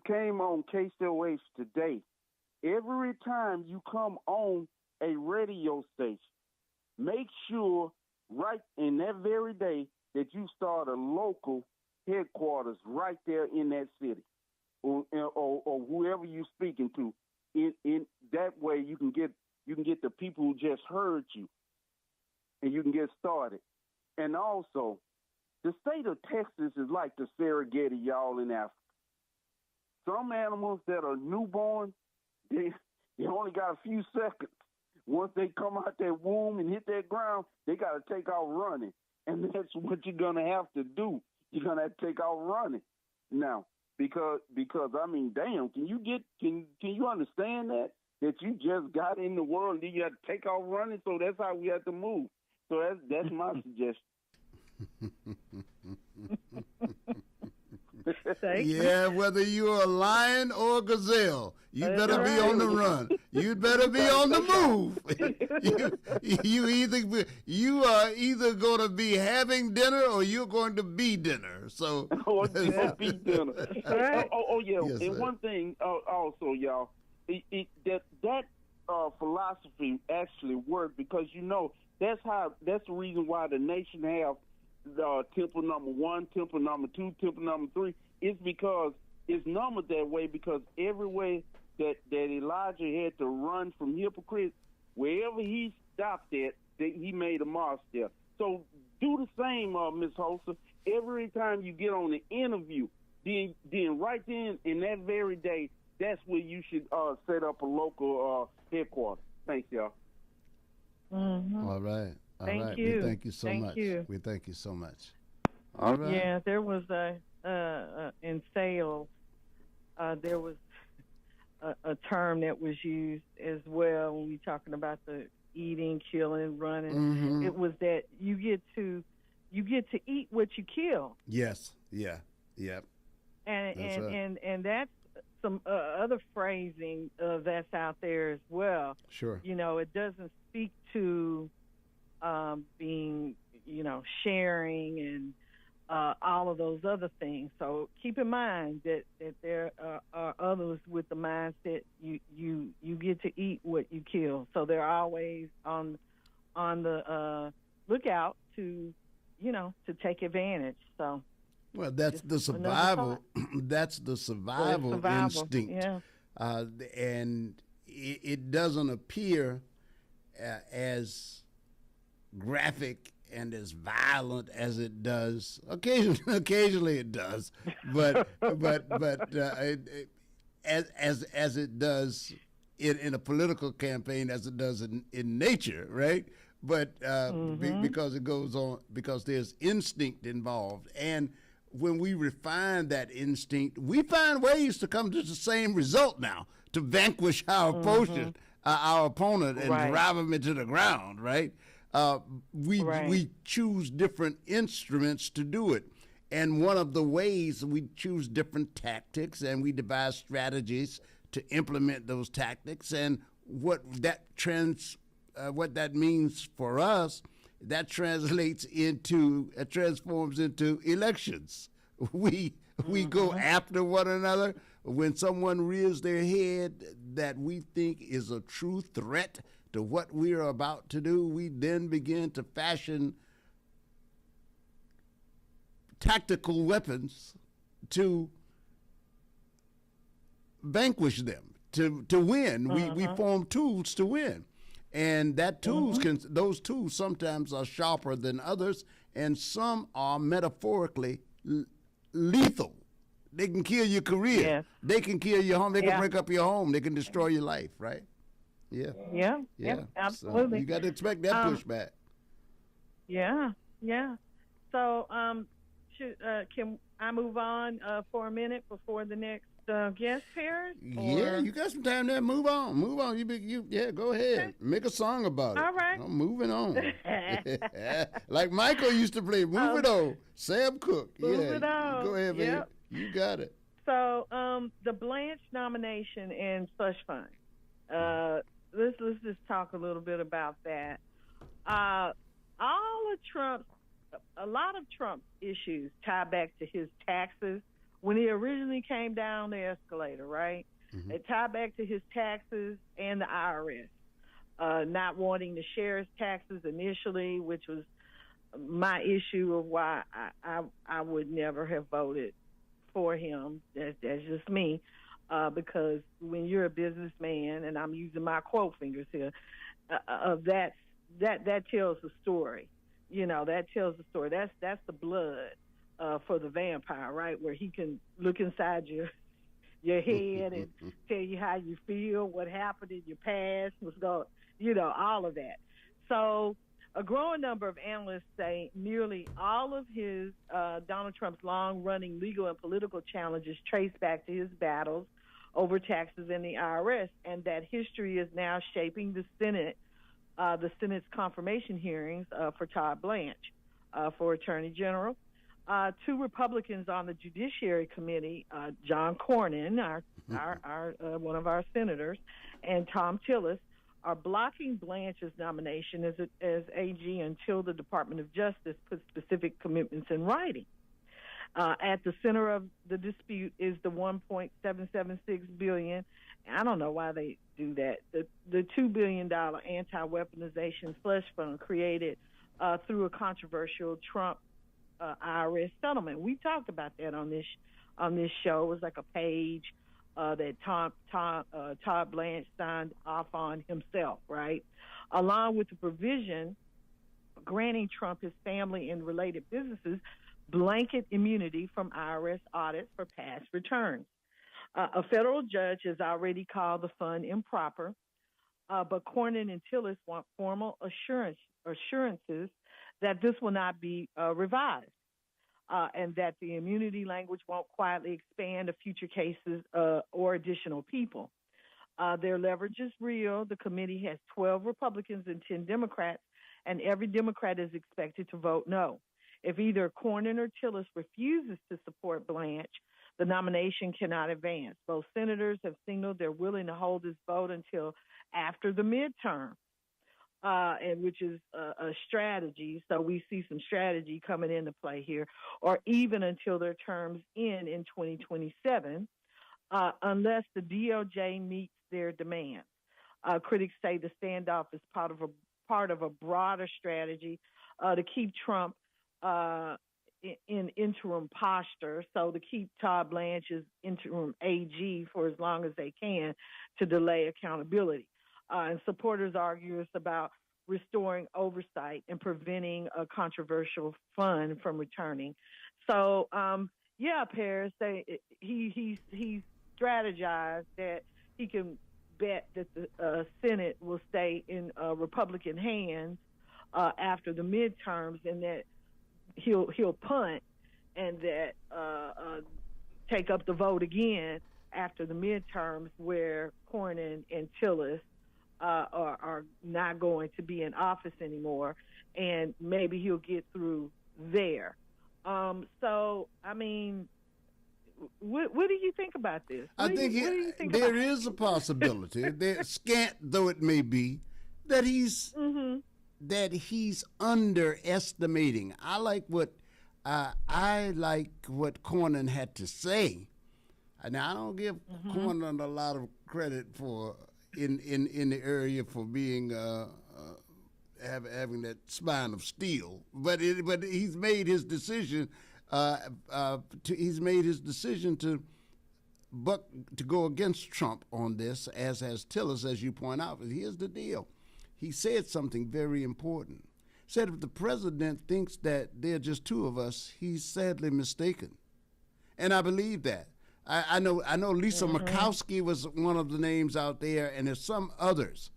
came on KCOH today. Every time you come on a radio station, make sure right in that very day that you start a local headquarters right there in that city, or whoever you're speaking to. In that way, you can get the people who just heard you. and you can get started. And also, the state of Texas is like the Serengeti, y'all, in Africa. Some animals that are newborn, they only got a few seconds. Once they come out that womb and hit that ground, they got to take off running. And that's what you're going to have to do. You're going to have to take off running now. Because I mean, damn, can you understand that you just got in the world and you have to take off running? So that's how we have to move. So that's my suggestion. Yeah, whether you're a lion or a gazelle, you better be on the run. You better be on the move. you are either going to be having dinner or you're going to be dinner. So be dinner. Right. Yeah. Yes, and sir. one thing also, y'all, that philosophy actually worked because that's the reason why the nation have temple number 1, temple number 2, temple number 3. It's because it's numbered that way because every way that Elijah had to run from hypocrites, wherever he stopped at, he made a mosque there. So do the same, Ms. Holster. Every time you get on the interview, then right then in that very day, that's where you should set up a local headquarters. Thanks, y'all. Mm-hmm. All right. Thank you. We thank you so much. We thank you so much. All right. Yeah, there was in sales, there was a term that was used as well when we talking about the eating, killing, running. Mm-hmm. It was that you get to eat what you kill. Yes. Yeah. Yep. And that's some other phrasing that's out there as well. Sure. It doesn't speak to being, sharing and all of those other things. So keep in mind that there are others with the mindset you get to eat what you kill. So they're always on the lookout to take advantage. So. Well, that's the survival. That's the survival instinct. Yeah. And it doesn't appear as graphic and as violent as it does. Occasionally it does, but as it does in a political campaign, as it does in nature, right? But because it goes on, because there's instinct involved, and when we refine that instinct, we find ways to come to the same result now, to vanquish our opponent, and drive them into the ground, right? We choose different instruments to do it. And one of the ways we choose different tactics, and we devise strategies to implement those tactics. And what that means for us, that transforms into elections. We go after one another. When someone rears their head that we think is a true threat to what we are about to do, we then begin to fashion tactical weapons to vanquish them, to win. We form tools to win. And that those tools sometimes are sharper than others, and some are metaphorically lethal. They can kill your career. Yeah. They can kill your home. They can break up your home. They can destroy your life, right? Yeah. Yeah, absolutely. So you got to expect that pushback. Yeah. So can I move on for a minute before the next guest pairs? Yeah, you got some time there. Move on. Go ahead. Okay. Make a song about it. All right. I'm moving on. Like Michael used to play. Move it on. Sam Cooke. Move it on. Go ahead, man. Yep. You got it. So the Blanche nomination and slush fund. Let's just talk a little bit about that. A lot of Trump's issues tie back to his taxes. When he originally came down the escalator, right? Mm-hmm. It tied back to his taxes and the IRS. Not wanting to share his taxes initially, which was my issue of why I would never have voted for him. That's just me. Because when you're a businessman, and I'm using my quote fingers here, that's that tells the story. That tells the story. That's the blood for the vampire, right? Where he can look inside your head and tell you how you feel, what happened in your past, what's going, all of that. So a growing number of analysts say nearly all of his Donald Trump's long-running legal and political challenges trace back to his battles over taxes and the IRS, and that history is now shaping the Senate's confirmation hearings for Todd Blanche for Attorney General. Two Republicans on the Judiciary Committee, John Cornyn, our one of our senators, and Tom Tillis, are blocking Blanche's nomination as AG until the Department of Justice puts specific commitments in writing. At the center of the dispute is the $1.776 billion. I don't know why they do that. The $2 billion anti-weaponization slush fund created through a controversial Trump IRS settlement. We talked about that on this show. It was like a page that Todd Blanche signed off on himself, right? Along with the provision granting Trump, his family, and related businesses blanket immunity from IRS audits for past returns. A federal judge has already called the fund improper, but Cornyn and Tillis want formal assurances that this will not be revised, and that the immunity language won't quietly expand to future cases or additional people. Their leverage is real. The committee has 12 Republicans and 10 Democrats, and every Democrat is expected to vote no. If either Cornyn or Tillis refuses to support Blanche, the nomination cannot advance. Both senators have signaled they're willing to hold this vote until after the midterm, and which is a strategy. So we see some strategy coming into play here, or even until their terms end in 2027, unless the DOJ meets their demands. Critics say the standoff is part of a broader strategy to keep Trump in interim posture, so to keep Todd Blanche's interim AG for as long as they can to delay accountability. And supporters argue it's about restoring oversight and preventing a controversial fund from returning. So, Paris, he strategized that he can bet that the Senate will stay in Republican hands after the midterms, and that he'll punt and that take up the vote again after the midterms, where Cornyn and Tillis are not going to be in office anymore, and maybe he'll get through there. So, I mean, what do you think about this? I think there is a possibility, scant though it may be, that he's underestimating. I like what Cornyn had to say. Now, I don't give Cornyn a lot of credit for in the area for being having that spine of steel, but he's made his decision. He's made his decision to go against Trump on this, as has Tillis, as you point out. But here's the deal. He said something very important. Said if the president thinks that there are just two of us, he's sadly mistaken. And I believe that. I know Lisa Murkowski was one of the names out there, and there's some others.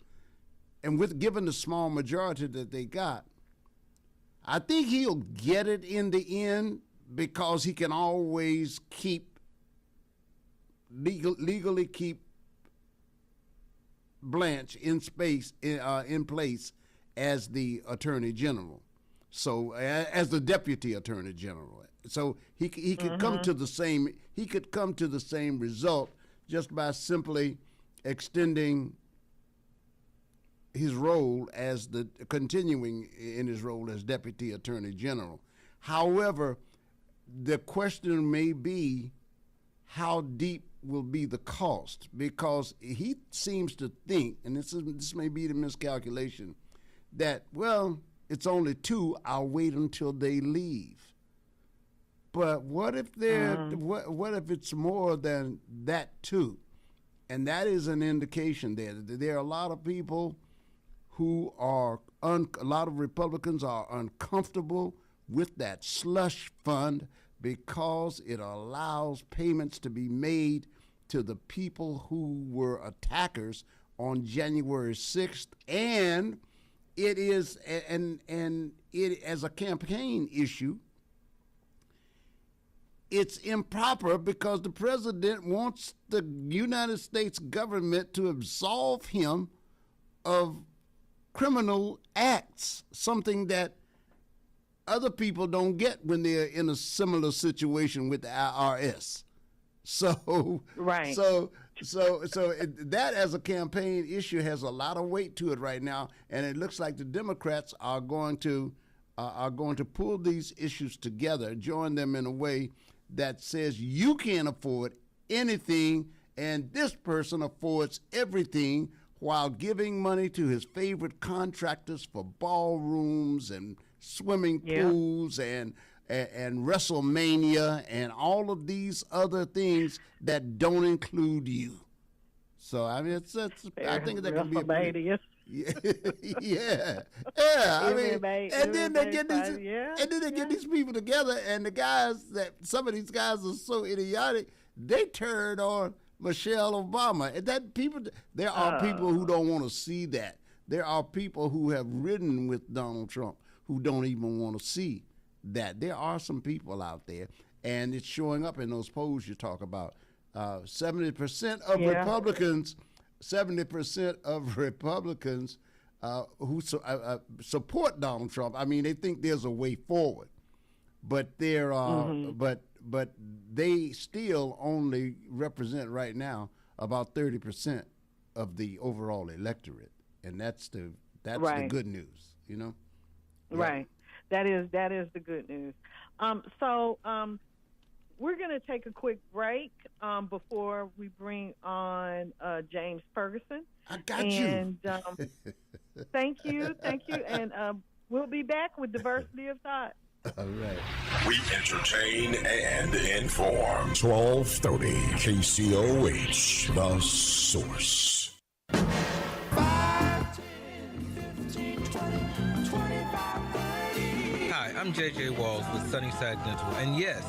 And given the small majority that they got, I think he'll get it in the end, because he can always legally keep Blanche in place as the Attorney General, so as the Deputy Attorney General. So he could come to the same result just by simply extending his role continuing in his role as Deputy Attorney General. However, the question may be how deep will be the cost, because he seems to think, and this may be the miscalculation, that, well, it's only two, I'll wait until they leave. But what if what if it's more than that too? And that is an indication there that there are a lot of people who are, a lot of Republicans are uncomfortable with that slush fund because it allows payments to be made to the people who were attackers on January 6th, and it is, and it as a campaign issue, it's improper because the president wants the United States government to absolve him of criminal acts, something that other people don't get when they're in a similar situation with the IRS. So, right. So that as a campaign issue has a lot of weight to it right now, and it looks like the Democrats are going to pull these issues together, join them in a way that says you can't afford anything, and this person affords everything, while giving money to his favorite contractors for ballrooms and swimming pools and WrestleMania and all of these other things that don't include you. So I mean, I think that can be a yeah. I mean, and then they get these people together, and the guys some of these guys are so idiotic, they turn on Michelle Obama. And there are people who don't want to see that. There are people who have ridden with Donald Trump who don't even want to see that. There are some people out there, and it's showing up in those polls you talk about. 70% of Republicans. 70% of Republicans who support Donald Trump. I mean, they think there's a way forward, but there are, but they still only represent right now about 30% of the overall electorate, and that's the good news, you know. Right. That is the good news. We're going to take a quick break before we bring on James Ferguson. I got you. And thank you. And we'll be back with Diversity of Thought. All right. We entertain and inform. 1230 KCOH, The Source. 5, 10, 15, 20, 25, 30. Hi, I'm JJ Walls with Sunnyside Dental, and yes,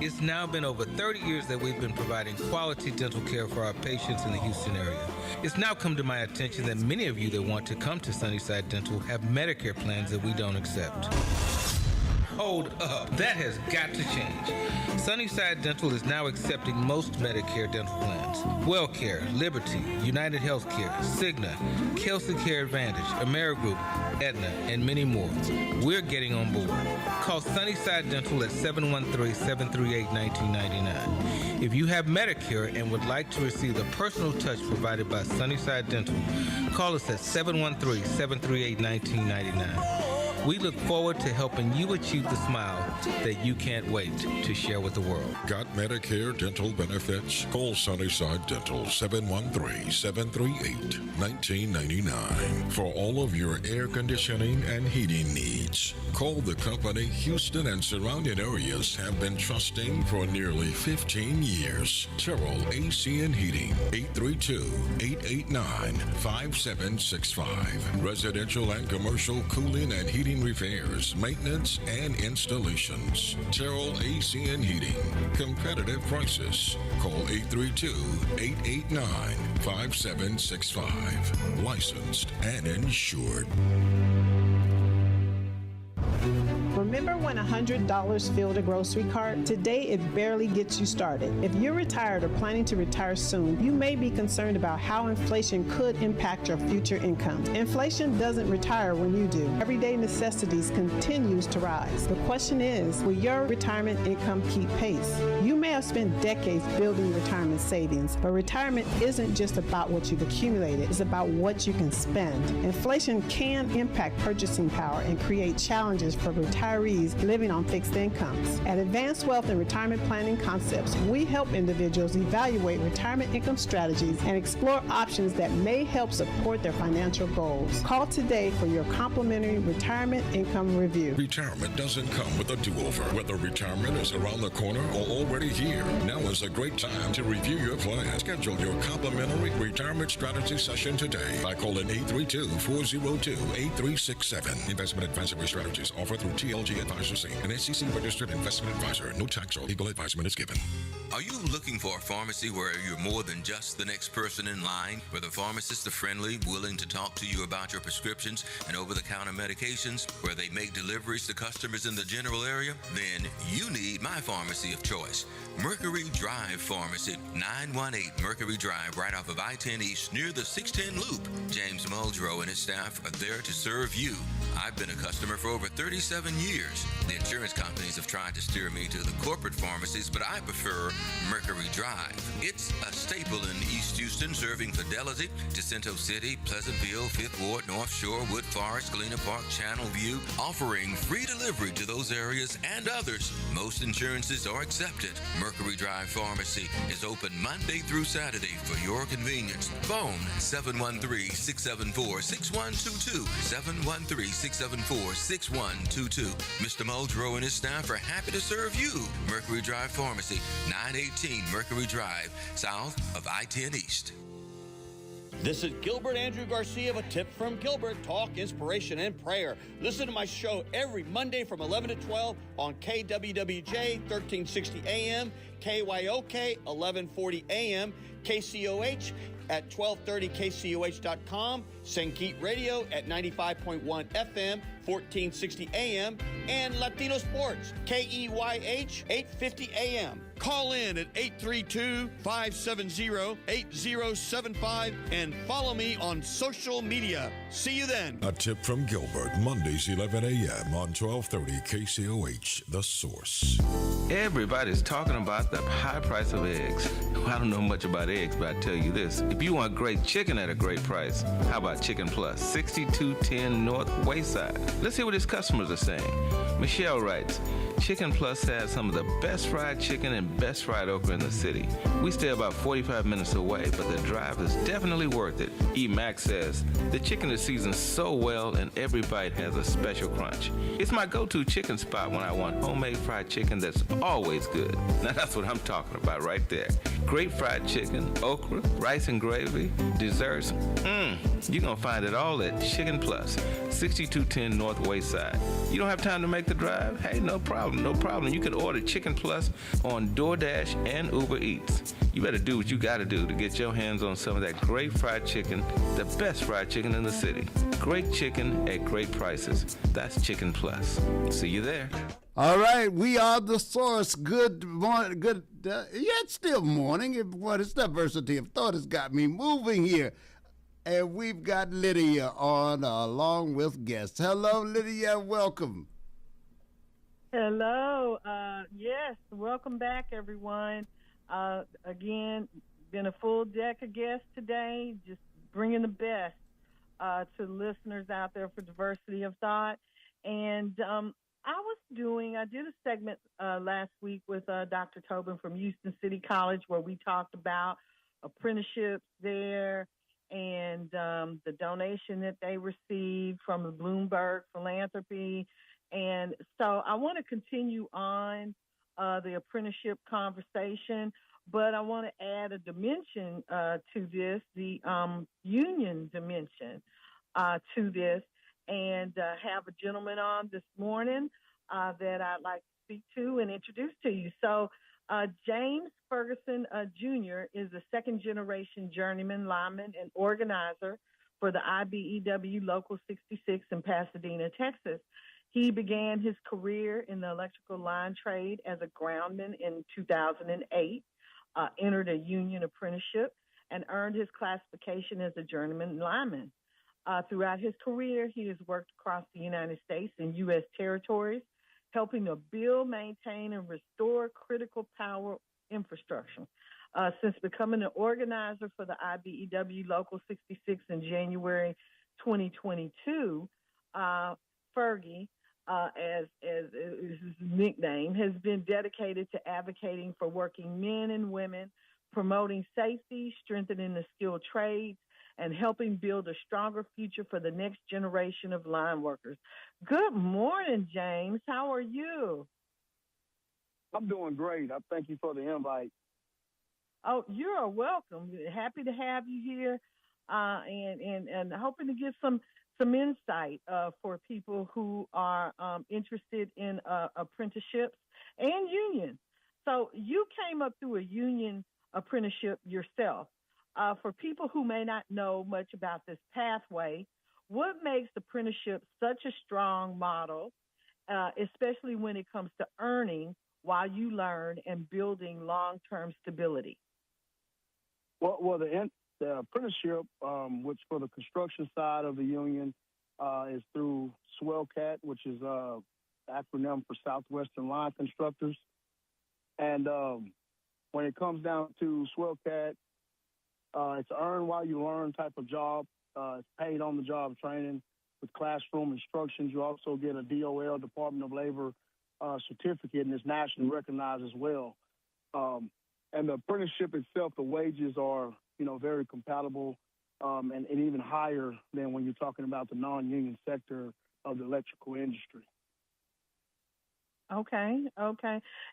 it's now been over 30 years that we've been providing quality dental care for our patients in the Houston area. It's now come to my attention that many of you that want to come to Sunnyside Dental have Medicare plans that we don't accept. Hold up. That has got to change. Sunnyside Dental is now accepting most Medicare dental plans. WellCare, Liberty, United Healthcare, Cigna, Kelsey Care Advantage, Amerigroup, Aetna, and many more. We're getting on board. Call Sunnyside Dental at 713-738-1999. If you have Medicare and would like to receive the personal touch provided by Sunnyside Dental, call us at 713-738-1999. We look forward to helping you achieve the smile that you can't wait to share with the world. Got Medicare dental benefits? Call Sunnyside Dental 713-738-1999 for all of your air conditioning and heating needs. Call the company Houston and surrounding areas have been trusting for nearly 15 years. Terrell AC and Heating, 832-889-5765. Residential and commercial cooling and heating repairs, maintenance, and installations. Terrell AC and Heating. Competitive prices. Call 832-889-5765. Licensed and insured. Remember when $100 filled a grocery cart? Today, it barely gets you started. If you're retired or planning to retire soon, you may be concerned about how inflation could impact your future income. Inflation doesn't retire when you do. Everyday necessities continues to rise. The question is, will your retirement income keep pace? You may have spent decades building retirement savings, but retirement isn't just about what you've accumulated. It's about what you can spend. Inflation can impact purchasing power and create challenges for retirees living on fixed incomes. At Advanced Wealth and Retirement Planning Concepts, we help individuals evaluate retirement income strategies and explore options that may help support their financial goals. Call today for your complimentary retirement income review. Retirement doesn't come with a do-over. Whether retirement is around the corner or already already here. Now is a great time to review your plan. Schedule your complimentary retirement strategy session today by calling 832-402-8367. Investment advisory strategies offered through TLG Advisors Inc., an SEC-registered investment advisor. No tax or legal advisement is given. Are you looking for a pharmacy where you're more than just the next person in line, where the pharmacists are friendly, willing to talk to you about your prescriptions and over-the-counter medications, where they make deliveries to customers in the general area? Then you need my pharmacy of choice, Mercury Drive Pharmacy, 918 Mercury Drive, right off of I-10 East near the 610 Loop. James Muldrow and his staff are there to serve you. I've been a customer for over 37 years. The insurance companies have tried to steer me to the corporate pharmacies, but I prefer Mercury Drive. It's a staple in East Houston, serving Fidelity, Jacinto City, Pleasantville, Fifth Ward, North Shore, Wood Forest, Galena Park, Channelview, offering free delivery to those areas and others. Most insurances are accepted. Mercury Drive Pharmacy is open Monday through Saturday for your convenience. Phone 713-674-6122, 713-674-6122. Mr. Muldrow and his staff are happy to serve you. Mercury Drive Pharmacy, 918 Mercury Drive, south of I-10 East. This is Gilbert Andrew Garcia of A Tip from Gilbert, talk, inspiration, and prayer. Listen to my show every Monday from 11 to 12 on KWWJ 1360 AM, KYOK 1140 AM, KCOH at 1230 KCOH.com, Sankeet Radio at 95.1 FM, 1460 AM, and Latino Sports, KEYH 850 AM. Call in at 832-570-8075 and follow me on social media. See you then. A Tip from Gilbert, Mondays 11 a.m. on 1230 KCOH, The Source. Everybody's talking about the high price of eggs. Well, I don't know much about eggs, but I tell you this. If you want great chicken at a great price, how about Chicken Plus, 6210 North Wayside? Let's hear what his customers are saying. Michelle writes, Chicken Plus has some of the best fried chicken and best fried okra in the city. We stay about 45 minutes away, but the drive is definitely worth it. E. Max says, the chicken is seasoned so well and every bite has a special crunch. It's my go-to chicken spot when I want homemade fried chicken that's always good. Now that's what I'm talking about right there. Great fried chicken, okra, rice and gravy, desserts. You're going to find it all at Chicken Plus, 6210 North Wayside. You don't have time to make the drive? Hey, no problem, no problem. You can order Chicken Plus on DoorDash and Uber Eats. You better do what you got to do to get your hands on some of that great fried chicken, the best fried chicken in the city. Great chicken at great prices. That's Chicken Plus. See you there. All right, we are The Source. Good morning. It's still morning. It's diversity of thought has got me moving here. And we've got Lydia on along with guests. Hello, Lydia. Welcome. Hello. Yes, welcome back, everyone. Again, been a full deck of guests today, just bringing the best to listeners out there for diversity of thought. And I did a segment last week with Dr. Tobin from Houston City College where we talked about apprenticeships there and the donation that they received from the Bloomberg Philanthropy. And so I want to continue on the apprenticeship conversation, but I want to add a dimension to this, the union dimension to this, and have a gentleman on this morning that I'd like to speak to and introduce to you. So James Ferguson Jr. is a second-generation journeyman lineman and organizer for the IBEW Local 66 in Pasadena, Texas. He began his career in the electrical line trade as a groundman in 2008, entered a union apprenticeship, and earned his classification as a journeyman lineman. Throughout his career, he has worked across the United States and U.S. territories, helping to build, maintain, and restore critical power infrastructure. Since becoming an organizer for the IBEW Local 66 in January 2022, Fergie, as is his nickname, has been dedicated to advocating for working men and women, promoting safety, strengthening the skilled trades, and helping build a stronger future for the next generation of line workers. Good morning, James. How are you? I'm doing great. I thank you for the invite. Oh, you're welcome. Happy to have you here, and hoping to give some insight for people who are interested in apprenticeships and union. So you came up through a union apprenticeship yourself. For people who may not know much about this pathway, what makes apprenticeship such a strong model, especially when it comes to earning while you learn and building long-term stability? Well, the apprenticeship, which for the construction side of the union, is through SWELCAT, which is the acronym for Southwestern Line Constructors. And when it comes down to SWELCAT, it's earn while you learn type of job. It's paid on the job training with classroom instructions. You also get a DOL, Department of Labor certificate, and it's nationally recognized as well. And the apprenticeship itself, the wages are, very compatible and even higher than when you're talking about the non-union sector of the electrical industry. Okay.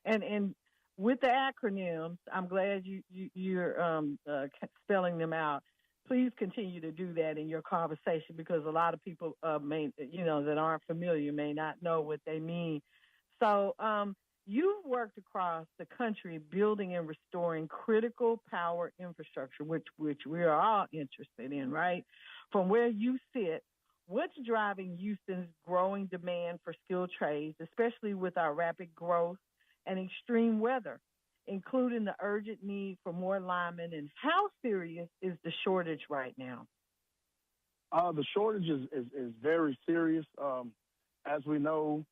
And with the acronyms, I'm glad you're spelling them out. Please continue to do that in your conversation, because a lot of people that aren't familiar may not know what they mean. So you've worked across the country building and restoring critical power infrastructure, which we are all interested in, right? From where you sit, what's driving Houston's growing demand for skilled trades, especially with our rapid growth and extreme weather, including the urgent need for more linemen, and how serious is the shortage right now? The shortage is very serious. As we know,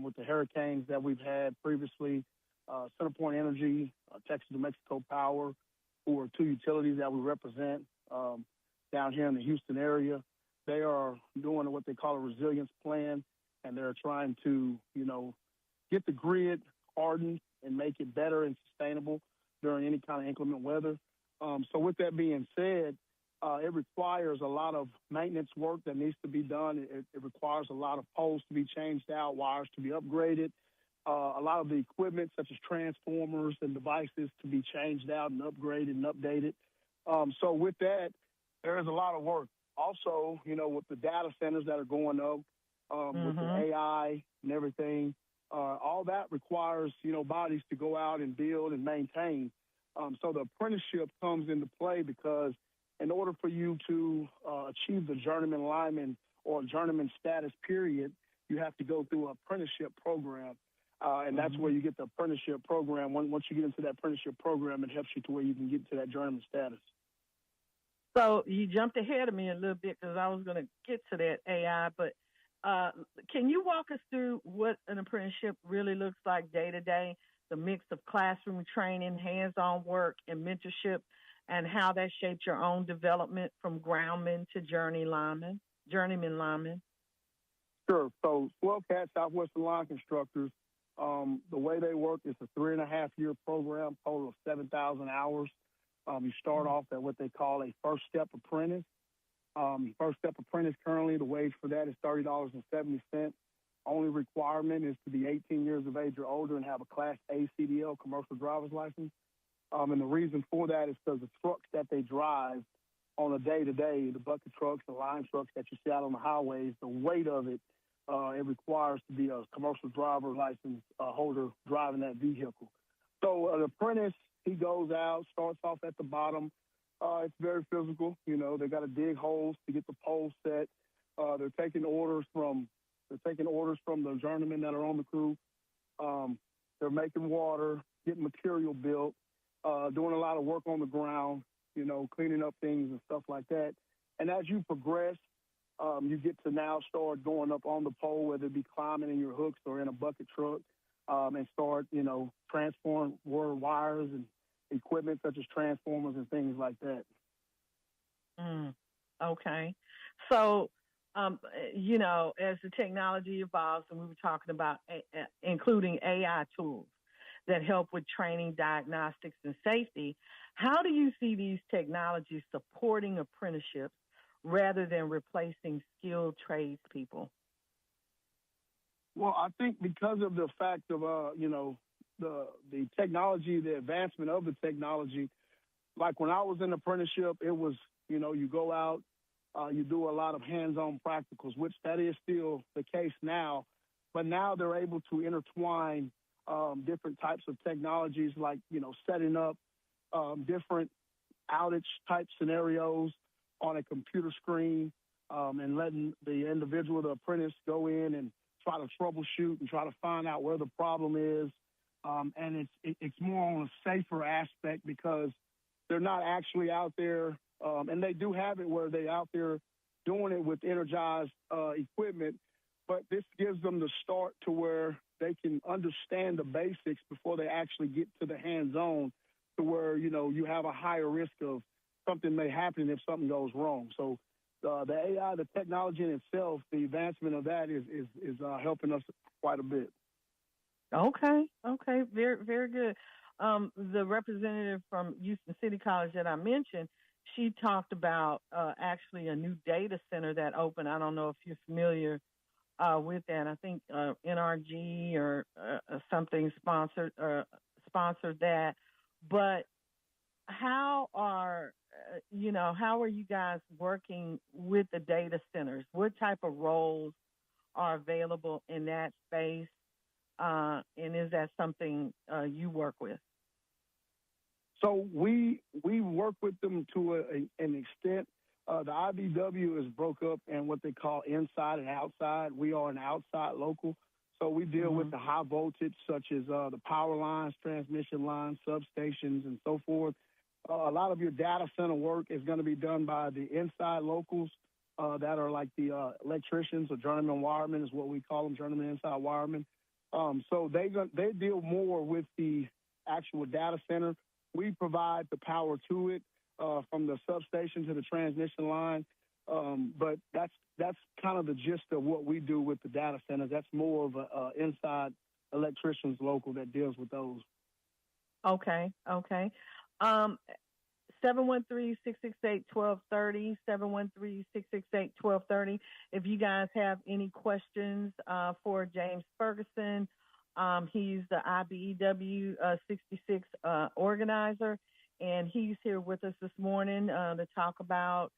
with the hurricanes that we've had previously, CenterPoint Energy, Texas New Mexico Power, who are two utilities that we represent down here in the Houston area, they are doing what they call a resilience plan, and they're trying to, get the grid hardened and make it better and sustainable during any kind of inclement weather. So with that being said, it requires a lot of maintenance work that needs to be done. It requires a lot of poles to be changed out, wires to be upgraded, a lot of the equipment such as transformers and devices to be changed out and upgraded and updated. So with that, there is a lot of work. Also, with the data centers that are going up, with the AI and everything, all that requires, bodies to go out and build and maintain. So the apprenticeship comes into play, because in order for you to achieve the journeyman lineman or journeyman status period, you have to go through an apprenticeship program. And that's where you get the apprenticeship program. Once you get into that apprenticeship program, it helps you to where you can get to that journeyman status. So you jumped ahead of me a little bit, because I was going to get to that AI, but can you walk us through what an apprenticeship really looks like day to day, the mix of classroom training, hands-on work, and mentorship, and how that shaped your own development from groundman to journeyman lineman? Sure. So SWELCAT, Southwestern Line Constructors, the way they work is a 3.5-year program, total of 7,000 hours. You start off at what they call a first step apprentice. First step apprentice, currently the wage for that is $30.70. Only requirement is to be 18 years of age or older and have a Class A CDL, commercial driver's license. And the reason for that is because the trucks that they drive on a day-to-day, the bucket trucks, the line trucks that you see out on the highways, the weight of it, it requires to be a commercial driver's license holder driving that vehicle. So an apprentice, he goes out, starts off at the bottom. It's very physical. They got to dig holes to get the pole set. They're taking orders from the journeymen that are on the crew. They're making water, getting material built, doing a lot of work on the ground, cleaning up things and stuff like that. And as you progress, you get to now start going up on the pole, whether it be climbing in your hooks or in a bucket truck, and start, transforming wires and equipment such as transformers and things like that. Okay. So, as the technology evolves, and we were talking about including AI tools that help with training, diagnostics, and safety, how do you see these technologies supporting apprenticeships rather than replacing skilled tradespeople? Well, I think because of the fact of, the technology, the advancement of the technology. Like when I was in apprenticeship, it was, you go out, you do a lot of hands-on practicals, which that is still the case now. But now they're able to intertwine different types of technologies, like, setting up different outage type scenarios on a computer screen, and letting the individual, the apprentice, go in and try to troubleshoot and try to find out where the problem is. And it's more on a safer aspect because they're not actually out there, and they do have it where they're out there doing it with energized equipment, but this gives them the start to where they can understand the basics before they actually get to the hands-on, to where, you have a higher risk of something may happen if something goes wrong. So the AI, the technology in itself, the advancement of that is helping us quite a bit. Okay. Very, very good. The representative from Houston City College that I mentioned, she talked about actually a new data center that opened. I don't know if you're familiar with that. I think NRG or something sponsored that. But how are you guys working with the data centers? What type of roles are available in that space? And is that something you work with? So we work with them to an extent. The IBW is broke up in what they call inside and outside. We are an outside local. So we deal with the high voltage, such as the power lines, transmission lines, substations, and so forth. A lot of your data center work is going to be done by the inside locals that are like the electricians or journeyman wiremen is what we call them, journeyman inside wiremen. So they deal more with the actual data center. We provide the power to it from the substation to the transmission line. But that's kind of the gist of what we do with the data centers. That's more of a inside electricians local that deals with those. Okay. 713-668-1230, 713-668-1230. If you guys have any questions for James Ferguson, he's the IBEW 66 organizer, and he's here with us this morning to talk about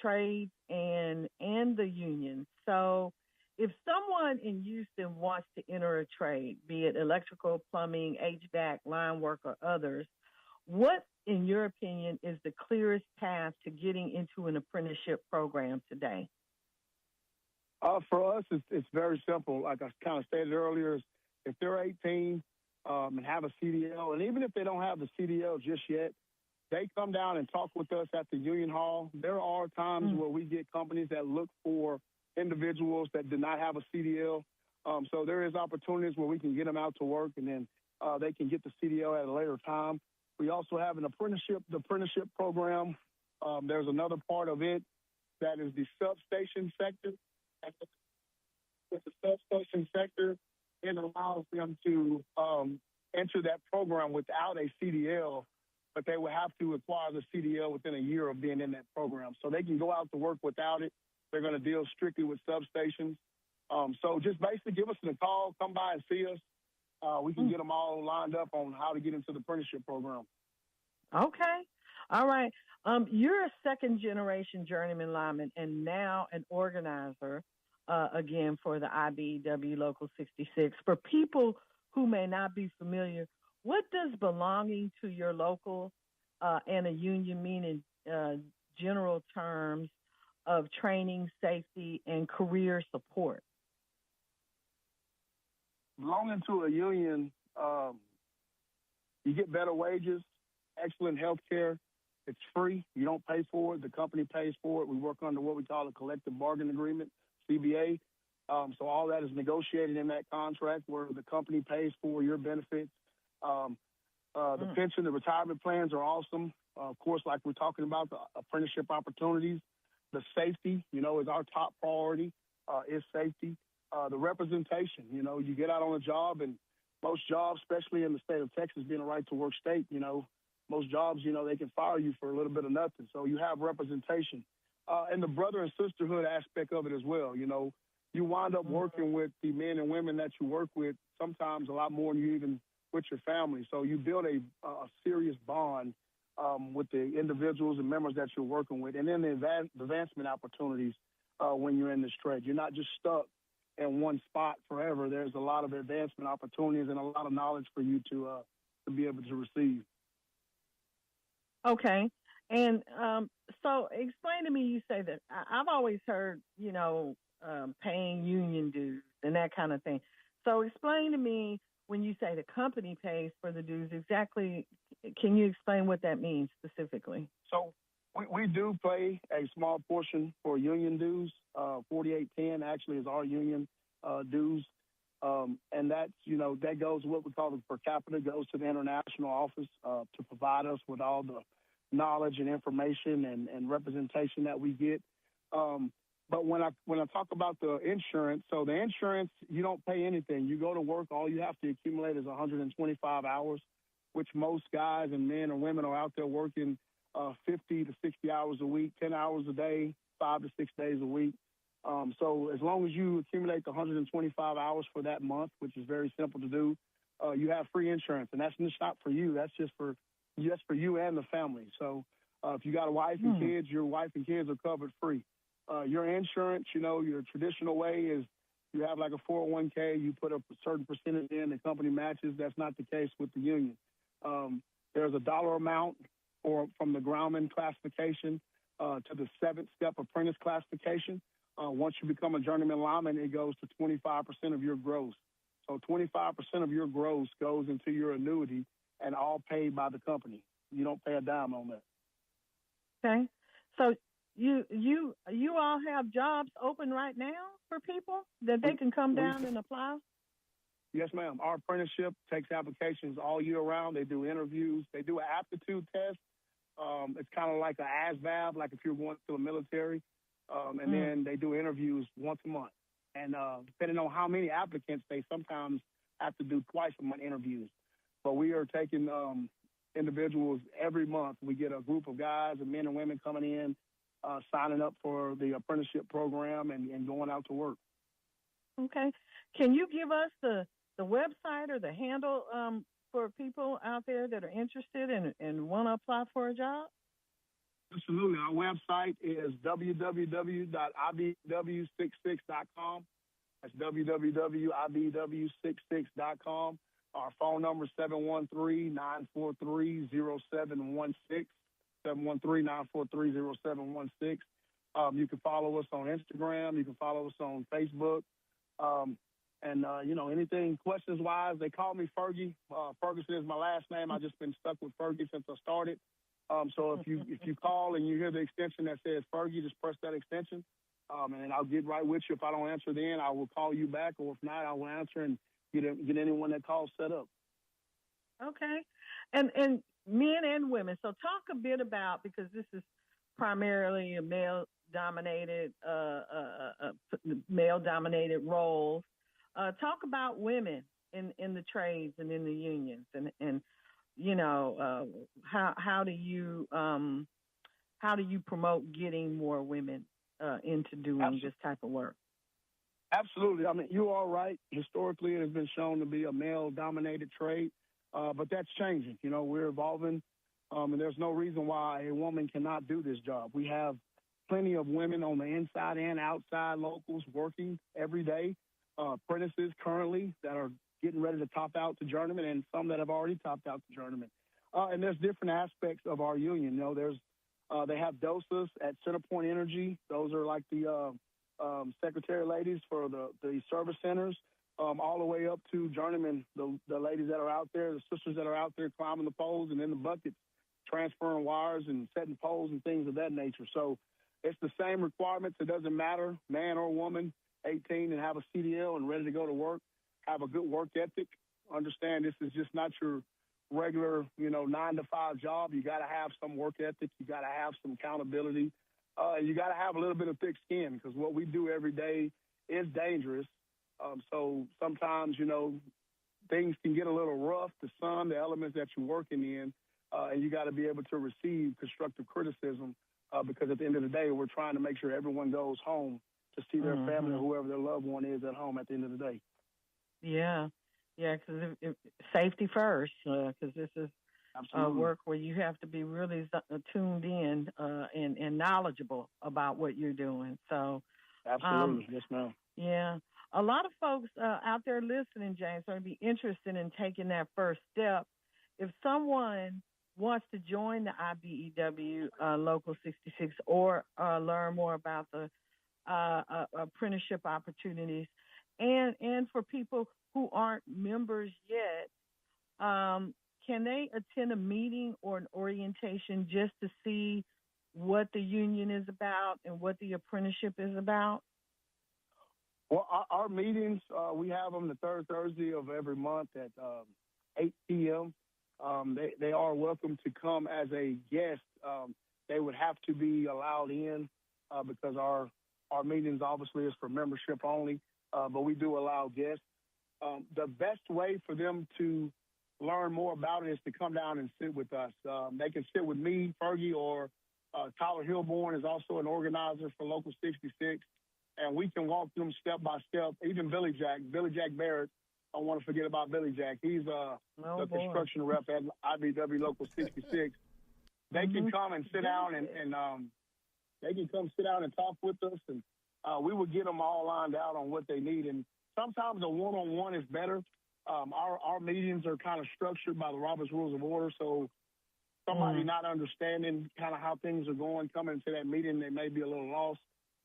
trades and the union. So if someone in Houston wants to enter a trade, be it electrical, plumbing, HVAC, line work, or others, what, in your opinion, is the clearest path to getting into an apprenticeship program today? For us, it's very simple. Like I kind of stated earlier, if they're 18 and have a CDL, and even if they don't have the CDL just yet, they come down and talk with us at the Union Hall. There are times where we get companies that look for individuals that do not have a CDL. So there is opportunities where we can get them out to work, and then they can get the CDL at a later time. We also have the apprenticeship program. There's another part of it that is the substation sector. With the substation sector, it allows them to enter that program without a CDL, but they will have to acquire the CDL within a year of being in that program. So they can go out to work without it. They're going to deal strictly with substations. So just basically give us a call, come by and see us. We can get them all lined up on how to get into the apprenticeship program. Okay. All right. You're a second-generation journeyman lineman and now an organizer, again, for the IBEW Local 66. For people who may not be familiar, what does belonging to your local and a union mean in general terms of training, safety, and career support? Belonging to a union, you get better wages, excellent health care. It's free. You don't pay for it. The company pays for it. We work under what we call a collective bargaining agreement, CBA. So all that is negotiated in that contract where the company pays for your benefits. The pension, the retirement plans are awesome. Of course, like we're talking about, the apprenticeship opportunities, the safety, is our top priority, is safety. The representation, you get out on a job, and most jobs, especially in the state of Texas being a right-to-work state, most jobs, they can fire you for a little bit of nothing. So you have representation. And the brother and sisterhood aspect of it as well, You wind up working with the men and women that you work with, sometimes a lot more than you even with your family. So you build a serious bond with the individuals and members that you're working with, and then the advancement opportunities when you're in this trade. You're not just stuck in one spot forever. There's a lot of advancement opportunities and a lot of knowledge for you to be able to receive. Okay. And so explain to me, you say that I've always heard, paying union dues and that kind of thing. So explain to me, when you say the company pays for the dues, exactly, can you explain what that means specifically? So we do pay a small portion for union dues. 4810 actually is our union dues. And that's, that goes, what we call the per capita, goes to the international office to provide us with all the knowledge and information and representation that we get. But when I talk about the insurance, so the insurance, you don't pay anything. You go to work, all you have to accumulate is 125 hours, which most guys and men and women are out there working 50 to 60 hours a week, 10 hours a day, 5 to 6 days a week. So as long as you accumulate the 125 hours for that month, which is very simple to do, you have free insurance. And that's not for you. That's just for you and the family. So if you got a wife and kids, your wife and kids are covered free. Your insurance, your traditional way is you have like a 401k, you put a certain percentage in, the company matches. That's not the case with the union. There's a dollar amount from the groundman classification to the 7th step apprentice classification. Once you become a journeyman lineman, it goes to 25% of your gross. So 25% of your gross goes into your annuity and all paid by the company. You don't pay a dime on that. Okay. So you all have jobs open right now for people that they can come down and apply? Yes, ma'am. Our apprenticeship takes applications all year round. They do interviews. They do an aptitude test. It's kind of like an ASVAB, like if you're going to the military. And then they do interviews once a month. And depending on how many applicants, they sometimes have to do twice a month interviews. But we are taking individuals every month. We get a group of guys and men and women coming in, signing up for the apprenticeship program and going out to work. Okay. Can you give us the website or the handle for people out there that are interested and want to apply for a job? Absolutely. Our website is www.ibw66.com. That's www.ibw66.com. Our phone number is 713-943-0716, 713-943-0716. You can follow us on Instagram. You can follow us on Facebook. Anything questions-wise, they call me Fergie. Ferguson is my last name. I've just been stuck with Fergie since I started. So if you call and you hear the extension that says Fergie, just press that extension, and I'll get right with you. If I don't answer then, I will call you back, or if not, I will answer and get anyone that calls set up. Okay. And men and women. So talk a bit about, because this is primarily a male-dominated roles. Talk about women in the trades and in the unions, and how do you promote getting more women into doing this type of work? Absolutely. I mean, you are right. Historically, it has been shown to be a male-dominated trade, but that's changing. We're evolving, and there's no reason why a woman cannot do this job. We have plenty of women on the inside and outside locals working every day, apprentices currently that are getting ready to top out to journeyman, and some that have already topped out to journeyman. And there's different aspects of our union. They have DOSAs at Centerpoint Energy. Those are like the secretary ladies for the service centers, all the way up to journeymen, the ladies that are out there, the sisters that are out there climbing the poles and in the buckets, transferring wires and setting poles and things of that nature. So it's the same requirements. It doesn't matter, man or woman, 18 and have a CDL and ready to go to work. Have a good work ethic. Understand this is just not your regular, 9-to-5 job. You got to have some work ethic. You got to have some accountability. You got to have a little bit of thick skin, because what we do every day is dangerous. So sometimes, things can get a little rough, the sun, the elements that you're working in, and you got to be able to receive constructive criticism, because at the end of the day, we're trying to make sure everyone goes home to see their family or whoever their loved one is at home at the end of the day. Yeah. Yeah, because safety first, because this is work where you have to be really tuned in and knowledgeable about what you're doing. So, absolutely, yes, ma'am. Yeah, a lot of folks out there listening, James, are going to be interested in taking that first step. If someone wants to join the IBEW Local 66 or learn more about the apprenticeship opportunities, and for people who aren't members yet, can they attend a meeting or an orientation just to see what the union is about and what the apprenticeship is about? Well, our meetings, we have them the third Thursday of every month at 8 p.m. They are welcome to come as a guest. They would have to be allowed in because our meetings obviously is for membership only, but we do allow guests. The best way for them to learn more about it is to come down and sit with us. They can sit with me, Fergie, or Tyler Hilborn is also an organizer for Local 66, and we can walk them step by step. Even Billy Jack Barrett, I don't want to forget about Billy Jack. He's the construction rep at IBW Local 66. They can come and sit down and they can come sit down and talk with us, and we will get them all lined out on what they need. And sometimes a one-on-one is better. Our meetings are kind of structured by the Robert's Rules of Order, so somebody not understanding kind of how things are going, coming to that meeting, they may be a little lost.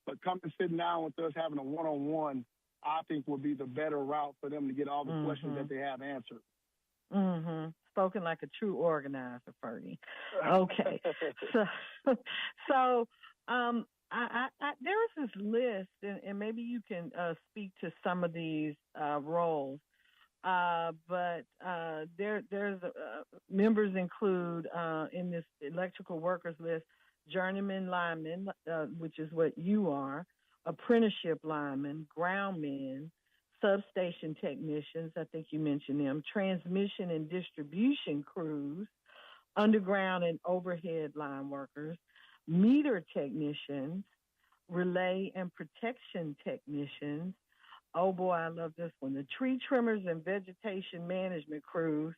But coming sitting down with us, having a one-on-one, I think would be the better route for them to get all the questions that they have answered. Spoken like a true organizer, Fergie. Okay. So there is this list, and maybe you can speak to some of these roles. But there's members include in this electrical workers list, journeyman linemen, which is what you are, apprenticeship linemen, groundmen, substation technicians, I think you mentioned them, transmission and distribution crews, underground and overhead line workers, meter technicians, relay and protection technicians. Oh boy, I love this one. The tree trimmers and vegetation management crews,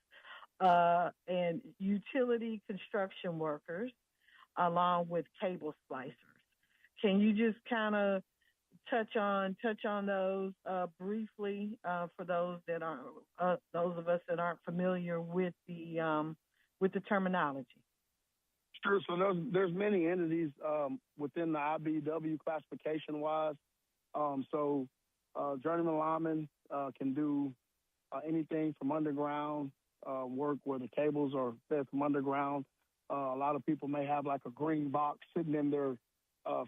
and utility construction workers, along with cable splicers. Can you just kind of touch on those briefly for those that are those of us that aren't familiar with the terminology? Sure. So there's many entities within the IBW classification wise. Journeyman linemen can do anything from underground work where the cables are fed from underground. A lot of people may have like a green box sitting in their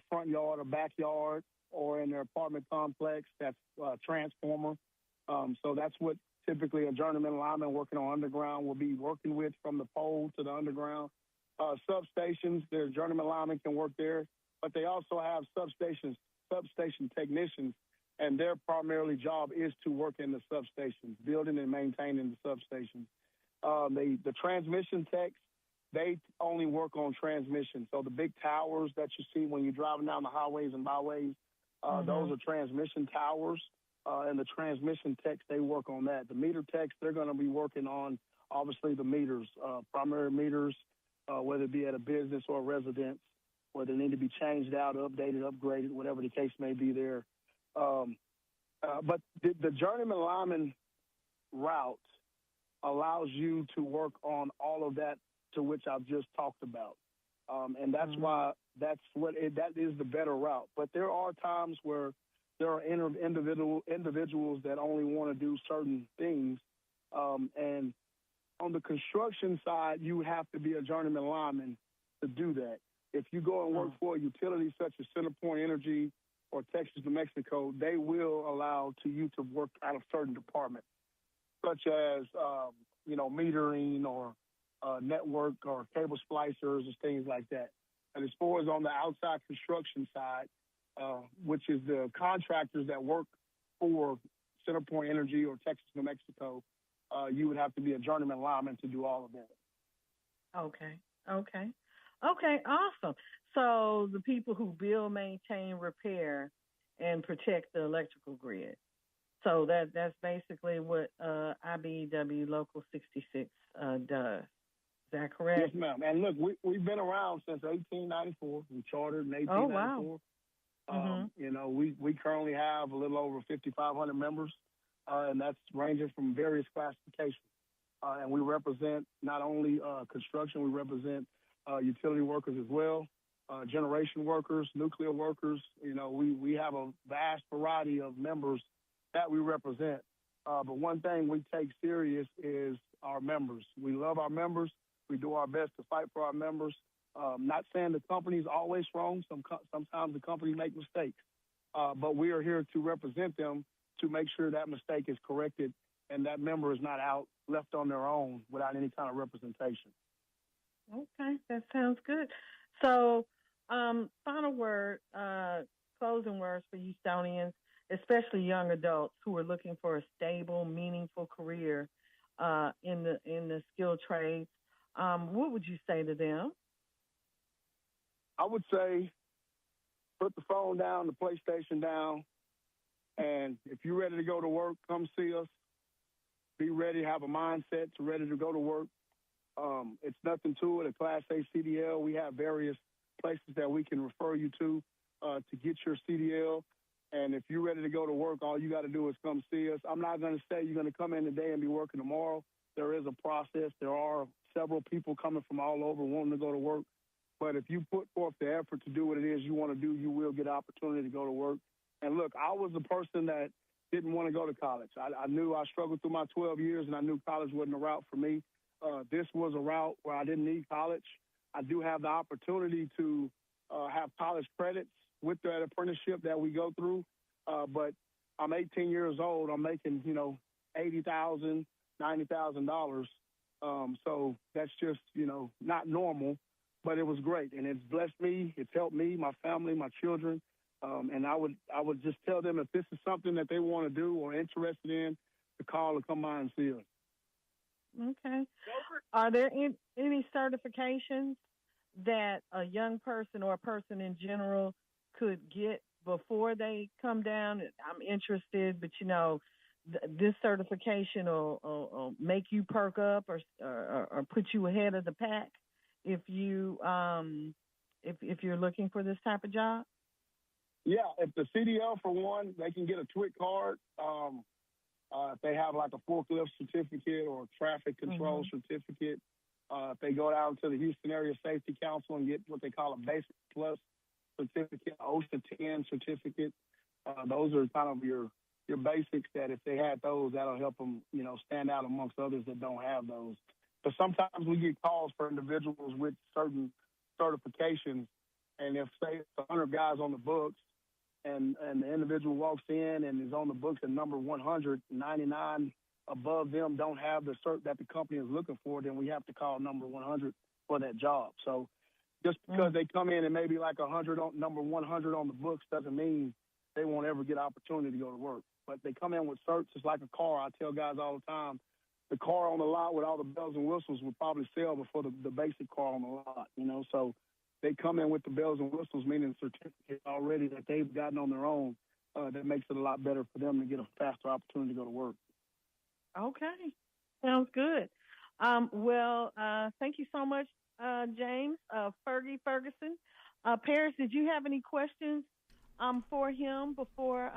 front yard or backyard or in their apartment complex. That's a transformer. So that's what typically a journeyman lineman working on underground will be working with, from the pole to the underground. Substations, their journeyman linemen can work there, but they also have substation technicians, and their primarily job is to work in the substations, building and maintaining the substations. The transmission techs, they only work on transmission. So the big towers that you see when you're driving down the highways and byways, those are transmission towers, and the transmission techs, they work on that. The meter techs, they're going to be working on, obviously, the meters, primary meters, whether it be at a business or a residence, whether they need to be changed out, updated, upgraded, whatever the case may be there. But the journeyman lineman route allows you to work on all of that to which I've just talked about. And that's why that is the better route. But there are times where there are individuals that only want to do certain things. And on the construction side, you have to be a journeyman lineman to do that. If you go and work for a utility such as CenterPoint Energy or Texas, New Mexico, they will allow you to work out of certain departments, such as, metering or network or cable splicers and things like that. And as far as on the outside construction side, which is the contractors that work for CenterPoint Energy or Texas, New Mexico, you would have to be a journeyman lineman to do all of that. Okay, awesome. So the people who build, maintain, repair, and protect the electrical grid. So that's basically what IBEW Local 66 does. Is that correct? Yes, ma'am. And look, we've been around since 1894. We chartered in 1894. Oh, wow. You know, we currently have a little over 5,500 members, and that's ranging from various classifications. And we represent not only construction, we represent utility workers as well, generation workers, nuclear workers. You know, we have a vast variety of members that we represent. But one thing we take serious is our members. We love our members. We do our best to fight for our members. Not saying the company's always wrong. Sometimes the company make mistakes. But we are here to represent them to make sure that mistake is corrected and that member is not out left on their own without any kind of representation. Okay, that sounds good. So, final word, closing words for Houstonians, especially young adults who are looking for a stable, meaningful career in the skilled trades. What would you say to them? I would say put the phone down, the PlayStation down, and if you're ready to go to work, come see us. Be ready, have a mindset to ready to go to work. It's nothing to it. A Class A CDL, we have various places that we can refer you to get your CDL. And if you're ready to go to work, all you got to do is come see us. I'm not going to say you're going to come in today and be working tomorrow. There is a process. There are several people coming from all over wanting to go to work. But if you put forth the effort to do what it is you want to do, you will get an opportunity to go to work. And look, I was a person that didn't want to go to college. I knew I struggled through my 12 years, and I knew college wasn't a route for me. This was a route where I didn't need college. I do have the opportunity to have college credits with that apprenticeship that we go through. But I'm 18 years old. I'm making, $80,000, $90,000. So that's just, not normal, but it was great. And it's blessed me. It's helped me, my family, my children. And I would just tell them if this is something that they want to do or interested in, to call or come by and see us. Okay. Are there any certifications that a young person or a person in general could get before they come down? I'm interested, but this certification will make you perk up or put you ahead of the pack if you're looking for this type of job. Yeah, if the CDL for one, they can get a TWIC card. If they have like a forklift certificate or a traffic control certificate, if they go down to the Houston Area Safety Council and get what they call a Basic Plus certificate, OSHA 10 certificate, those are kind of your basics that if they had those, that'll help them, stand out amongst others that don't have those. But sometimes we get calls for individuals with certain certifications, and if, say, it's 100 guys on the books, and the individual walks in and is on the books at number 100, 99 above them don't have the cert that the company is looking for, then we have to call number 100 for that job. So just because they come in and maybe like number 100 on the books doesn't mean they won't ever get opportunity to go to work. But they come in with certs, it's like a car. I tell guys all the time, the car on the lot with all the bells and whistles will probably sell before the basic car on the lot, So they come in with the bells and whistles, meaning the certificate already that they've gotten on their own. That makes it a lot better for them to get a faster opportunity to go to work. Okay. Sounds good. Thank you so much, James. Fergie Ferguson. Paris, did you have any questions for him before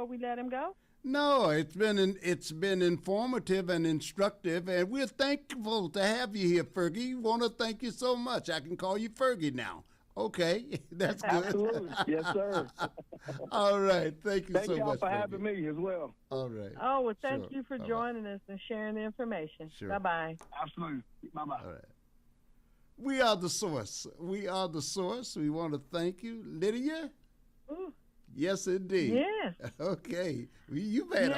we let him go? No, it's been informative and instructive, and we're thankful to have you here, Fergie. We want to thank you so much. I can call you Fergie now. Okay, that's good. Absolutely. Yes, sir. All right. Thank you so much. Thank y'all for Fergie. having me as well. All right. Oh, well, thank you for joining us and sharing the information. Sure. Bye-bye. Absolutely. Bye-bye. All right. We are the source. We are the source. We want to thank you. Lydia? Ooh. Yes, indeed. Yes. Okay. You've had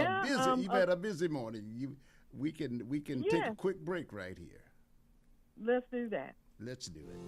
a busy morning. We can take a quick break right here. Let's do that. Let's do it.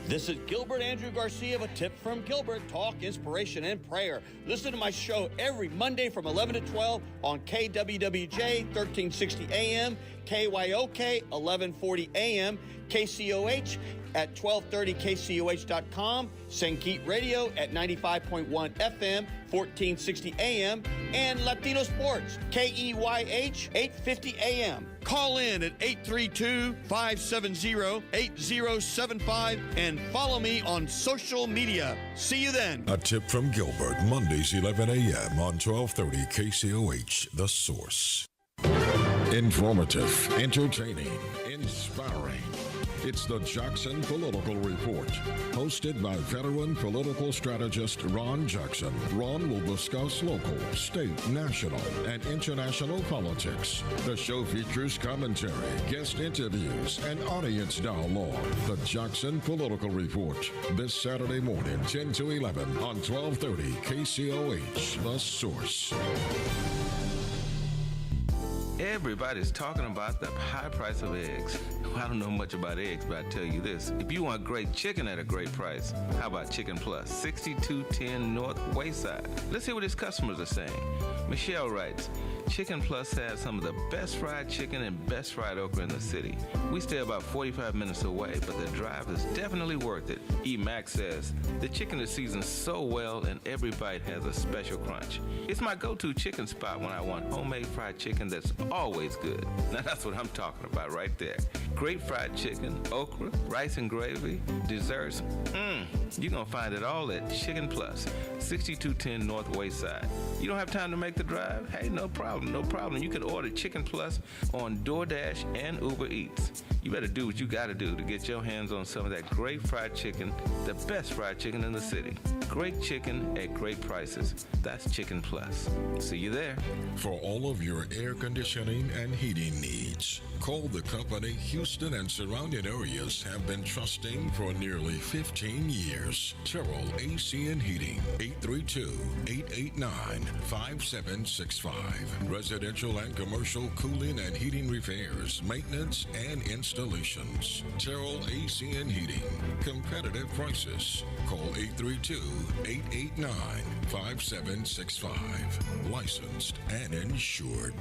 This is Gilbert Andrew Garcia with a tip from Gilbert, talk, inspiration, and prayer. Listen to my show every Monday from 11 to 12 on KWWJ 1360 AM, KYOK 1140 AM, KCOH at 1230kcoh.com, St. Keith Radio at 95.1 FM, 1460 AM, and Latino Sports, KEYH, 850 AM. Call in at 832-570-8075 and follow me on social media. See you then. A tip from Gilbert, Mondays 11 a.m. on 1230 KCOH, The Source. Informative, entertaining, inspiring. It's the Jackson Political Report, hosted by veteran political strategist Ron Jackson. Ron will discuss local, state, national, and international politics. The show features commentary, guest interviews, and audience dialogue. The Jackson Political Report, this Saturday morning, 10 to 11 on 1230 KCOH, The Source. Everybody's talking about the high price of eggs. I don't know much about eggs, but I tell you this. If you want great chicken at a great price, how about Chicken Plus, 6210 North Wayside? Let's hear what his customers are saying. Michelle writes, Chicken Plus has some of the best fried chicken and best fried okra in the city. We stay about 45 minutes away, but the drive is definitely worth it. E. Max says, the chicken is seasoned so well and every bite has a special crunch. It's my go-to chicken spot when I want homemade fried chicken that's always good. Now that's what I'm talking about right there. Great fried chicken, okra, rice and gravy, desserts. You're going to find it all at Chicken Plus, 6210 North Wayside. You don't have time to make the drive? Hey, no problem, no problem. You can order Chicken Plus on DoorDash and Uber Eats. You better do what you got to do to get your hands on some of that great fried chicken, the best fried chicken in the city. Great chicken at great prices. That's Chicken Plus. See you there. For all of your air conditioning and heating needs, call the company Houston and surrounding areas have been trusting for nearly 15 years. Terrell AC and Heating, 832-889-5765. Residential and commercial cooling and heating repairs, maintenance, and installations. Terrell AC and Heating. Competitive prices. Call 832-889-5765. Licensed and insured.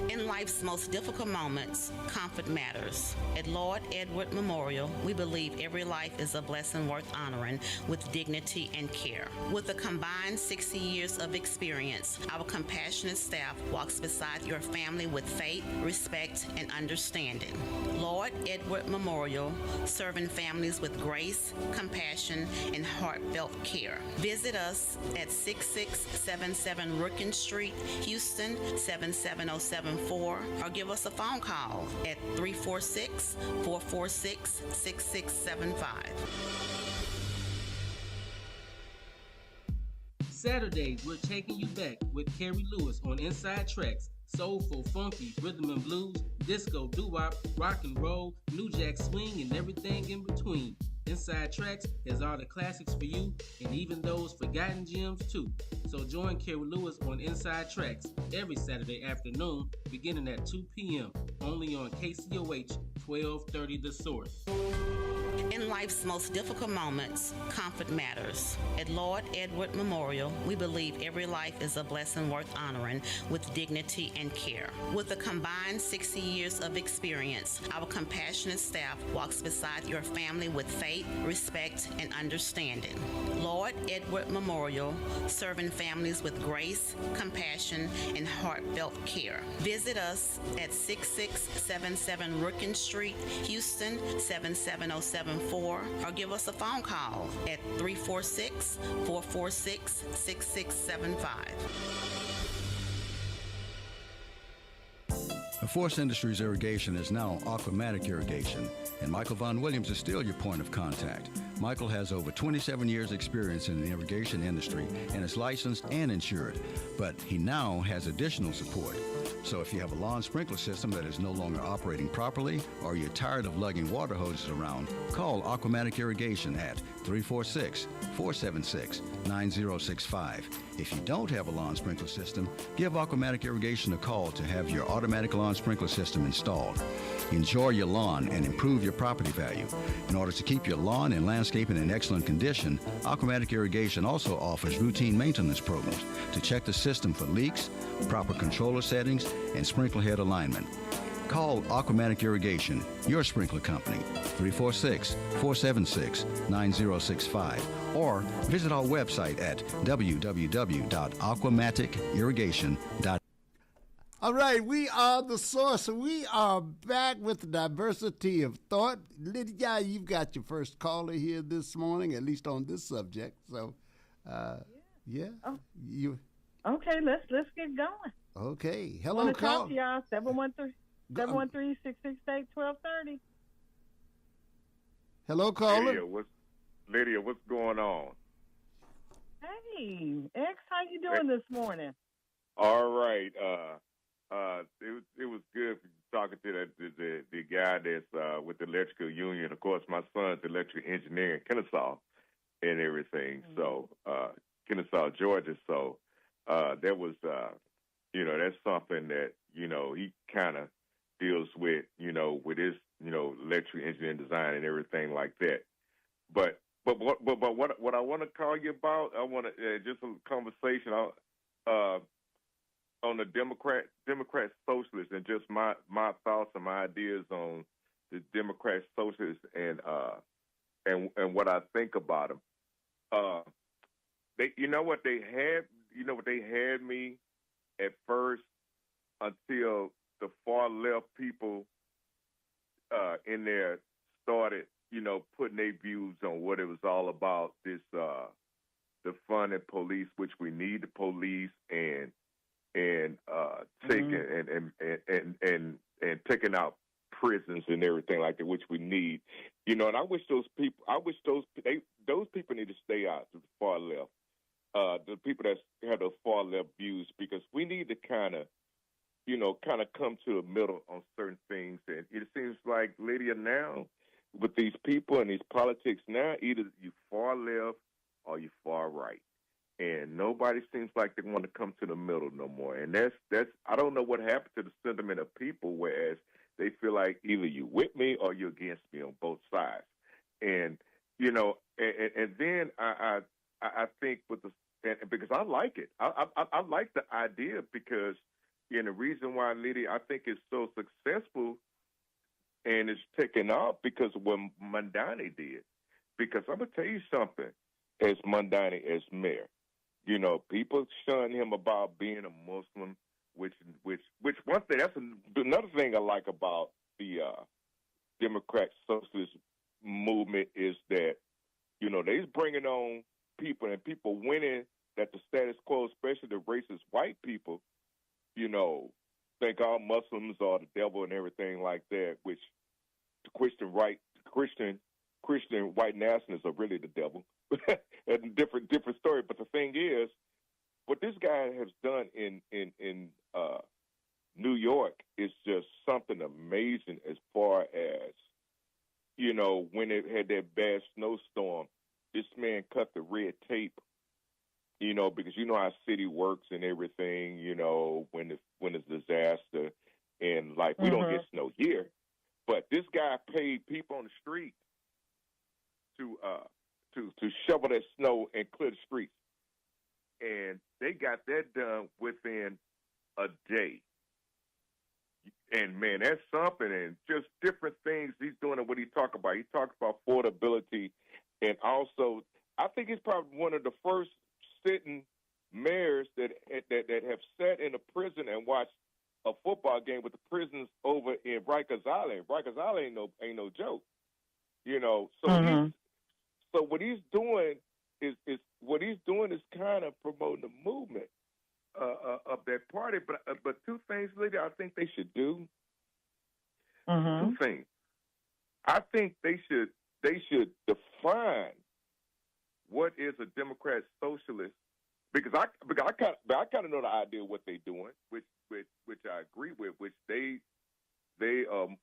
In life's most difficult moments, comfort matters. At Lord Edward Memorial, we believe every life is a blessing worth honoring with dignity and care. With a combined 60 years of experience, our compassionate staff walks beside your family with faith, respect, and understanding. Lord Edward Memorial, serving families with grace, compassion, and heartfelt care. Visit us at 6677 Rookin Street, Houston, 77074, or give us a phone call at 346-446-6675. Saturdays, we're taking you back with Carrie Lewis on Inside Tracks. Soulful, funky, rhythm and blues, disco, doo-wop, rock and roll, new jack swing, and everything in between. Inside Tracks has all the classics for you and even those forgotten gems too. So join Carrie Lewis on Inside Tracks every Saturday afternoon beginning at 2 p.m. only on KCOH 1230 The Source. In life's most difficult moments, comfort matters. At Lord Edward Memorial, we believe every life is a blessing worth honoring with dignity and care. With a combined 60 years of experience, our compassionate staff walks beside your family with faith, respect, and understanding. Lord Edward Memorial, serving families with grace, compassion, and heartfelt care. Visit us at 6677 Rookin Street, Houston, 77074, or give us a phone call at 346-446-6675. Force Industries Irrigation is now Aquamatic Irrigation, and Michael Von Williams is still your point of contact. Michael has over 27 years experience in the irrigation industry and is licensed and insured, but he now has additional support. So if you have a lawn sprinkler system that is no longer operating properly or you're tired of lugging water hoses around, call Aquamatic Irrigation at 346-476-9065. If you don't have a lawn sprinkler system, give Aquamatic Irrigation a call to have your automatic lawn sprinkler system installed. Enjoy your lawn and improve your property value. In order to keep your lawn and landscaping in excellent condition, Aquamatic Irrigation also offers routine maintenance programs to check the system for leaks, proper controller settings, and sprinkler head alignment. Call Aquamatic Irrigation, your sprinkler company, 346-476-9065, or visit our website at www.aquamaticirrigation.com. All right, we are the source, and we are back with the diversity of thought. Lydia, you've got your first caller here this morning, at least on this subject. So, yeah. Oh. You. Okay, let's get going. Okay. Hello, Want to call. talk to y'all, 713-668-1230. Hello, caller. Lydia, what's going on? Hey, X, how you doing this morning? All right. It was good talking to the guy that's with the electrical union. Of course, my son's electrical engineer in Kennesaw and everything. Mm-hmm. So Kennesaw, Georgia. So that was that's something that he kind of deals with with his electrical engineering design and everything like that. But what I want to call you about, I want to just a conversation on the Democrat socialists and just my thoughts and my ideas on the Democrat socialists and what I think about them. They had me at first until the far left people in there started putting their views on what it was all about. This the funding police, which we need the police and taking and taking out prisons and everything like that, which we need, and I wish those people need to stay out to the far left, the people that have those far left views, because we need to kind of come to the middle on certain things. And it seems like, Lydia, now with these people and these politics now, either you far left or you far right. And nobody seems like they want to come to the middle no more. And that's I don't know what happened to the sentiment of people, whereas they feel like either you with me or you're against me on both sides. And and then I think because I like it. I like the idea, because the reason why, Lydia, I think it's so successful and it's taken off because of what Mandani did. Because I'm gonna tell you something, as Mandani as mayor. People shun him about being a Muslim, which one thing, that's another thing I like about the Democrat Socialist movement is that, they's bringing on people and people winning that the status quo, especially the racist white people, think all Muslims are the devil and everything like that, which the Christian white nationalists are really the devil. And different story. But the thing is, what this guy has done in New York is just something amazing, as far as, when it had that bad snowstorm, this man cut the red tape, because how city works and everything, when it's disaster, and like we don't get snow here. But this guy paid people on the street to shovel that snow and clear the streets. And they got that done within a day. And, man, that's something. And just different things he's doing and what he talked about. He talked about affordability. And also, I think he's probably one of the first sitting mayors that have sat in a prison and watched a football game with the prisoners over in Rikers Island. Rikers Island ain't no joke. So what he's doing is kind of promoting the movement of that party. But two things, Lydia, I think they should do. Two things. I think they should define what is a Democrat socialist, because I kind of know the idea of what they're doing, which I agree with, which they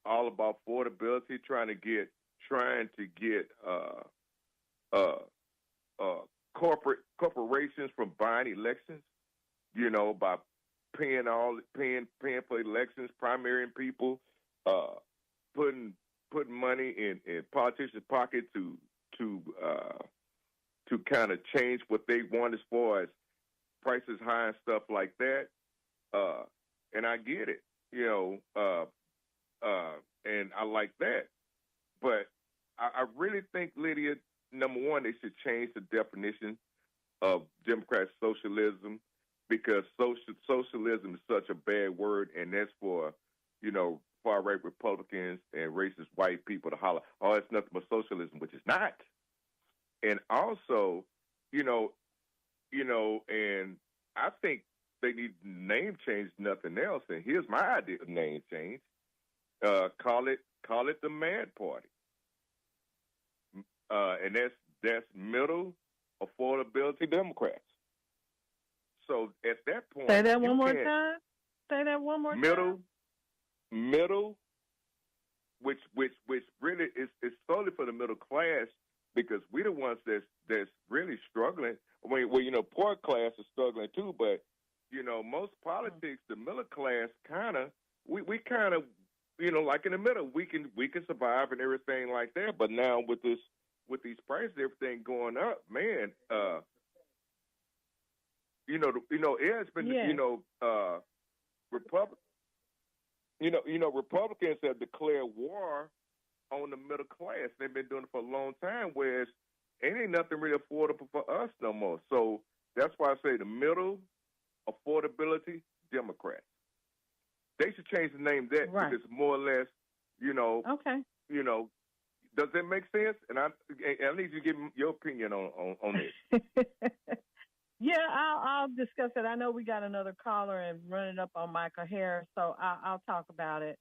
all about affordability, trying to get corporations from buying elections, by paying for elections, primarying people, putting money in politicians' pocket to kind of change what they want as far as prices high and stuff like that. And I get it, and I like that. But I really think, Lydia, number one, they should change the definition of Democrat socialism, because socialism is such a bad word, and that's for, far-right Republicans and racist white people to holler, oh, it's nothing but socialism, which is not. And also, and I think they need name change, nothing else. And here's my idea of name change. Call it the Mad Party. And that's middle affordability Democrats. So at that point, say that one more time. Say that one more time. Middle, which really is solely for the middle class, because we're the ones that's really struggling. Poor class is struggling too, but most politics, the middle class we kind of like in the middle, we can survive and everything like that. But now with these prices, everything going up, man. It's been Republicans have declared war on the middle class. They've been doing it for a long time, whereas ain't nothing really affordable for us no more. So that's why I say the middle affordability Democrats. They should change the name because it's more or less, Okay. Does that make sense? And I need you to give me your opinion on this. Yeah, I'll discuss it. I know we got another caller and running up on Michael Harris, so I'll talk about it.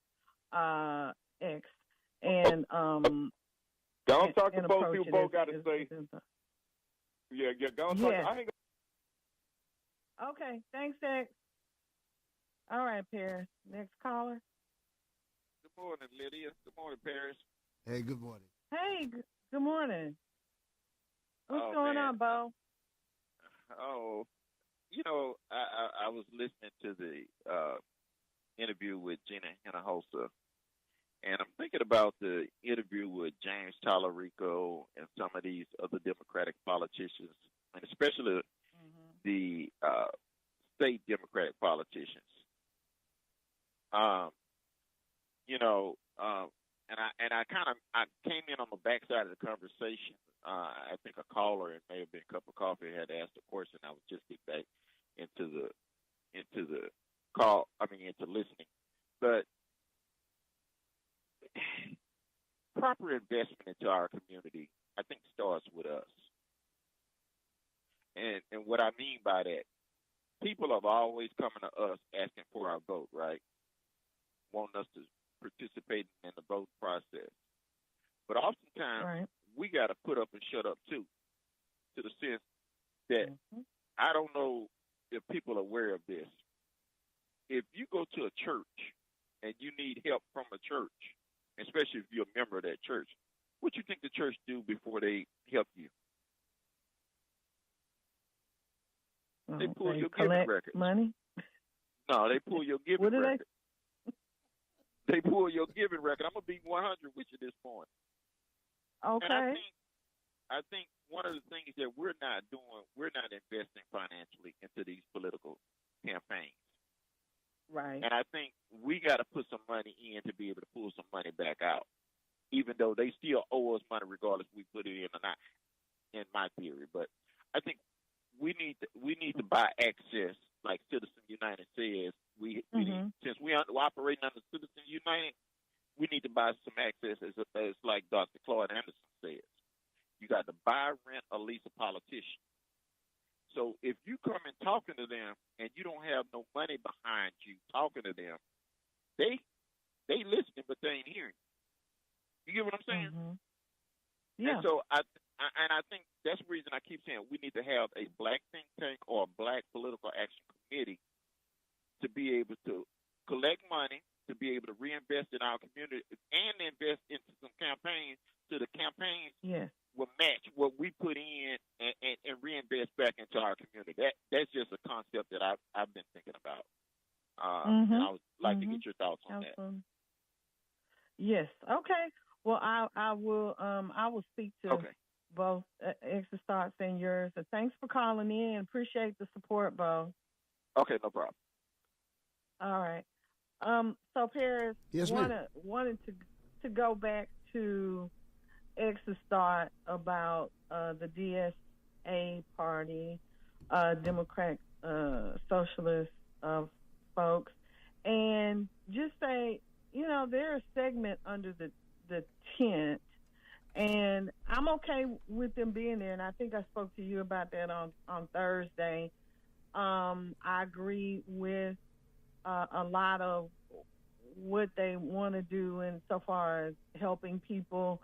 X and don't talk to both people. Both got to say. Yeah. Go on. Yeah. Okay. Thanks, X. All right, Paris. Next caller. Good morning, Lydia. Good morning, Paris. Hey, good morning. Hey, good morning. What's going on, Bo? Oh, I was listening to the interview with Gina Hinojosa, and I'm thinking about the interview with James Tallarico and some of these other Democratic politicians, and especially the state Democratic politicians. I came in on the backside of the conversation. I think a caller, it may have been a cup of coffee, had asked a question. I was just getting back into the call. Into listening. But proper investment into our community, I think, starts with us. And what I mean by that, people have always coming to us asking for our vote, right? Wanting us to participate in the vote process. But oftentimes, we got to put up and shut up, too, to the sense that I don't know if people are aware of this. If you go to a church and you need help from a church, especially if you're a member of that church, what you think the church do before they help you? They pull your giving records. Money? No, they pull your giving record. They pull your giving record. I'm going to be 100 with you this morning. Okay. And I think one of the things that we're not investing financially into these political campaigns. Right. And I think we got to put some money in to be able to pull some money back out, even though they still owe us money regardless if we put it in or not, in my theory. But I think we need to buy access, like Citizens United says. We need, since we are operating under Citizens United, we need to buy some access, as like Dr. Claude Anderson says. You got to buy, rent, or lease a politician. So if you come and talking to them and you don't have no money behind you talking to them, they listening but they ain't hearing. You get what I'm saying? Yeah. And so I think that's the reason I keep saying we need to have a black think tank or a black political action committee to be able to collect money, to be able to reinvest in our community and invest into some campaigns, so the campaigns will match what we put in and reinvest back into our community. That's just a concept that I've been thinking about. And I would like to get your thoughts on that. Yes. Okay. Well, I will speak to both X's thoughts and yours. So thanks for calling in. Appreciate the support, Bo. Okay, no problem. All right. So Paris, Yes, ma'am. wanted to go back to X's thought about the DSA party, Democrat Socialist folks, and just say, they're a segment under the tent, and I'm okay with them being there. And I think I spoke to you about that on Thursday. I agree with a lot of what they want to do in so far as helping people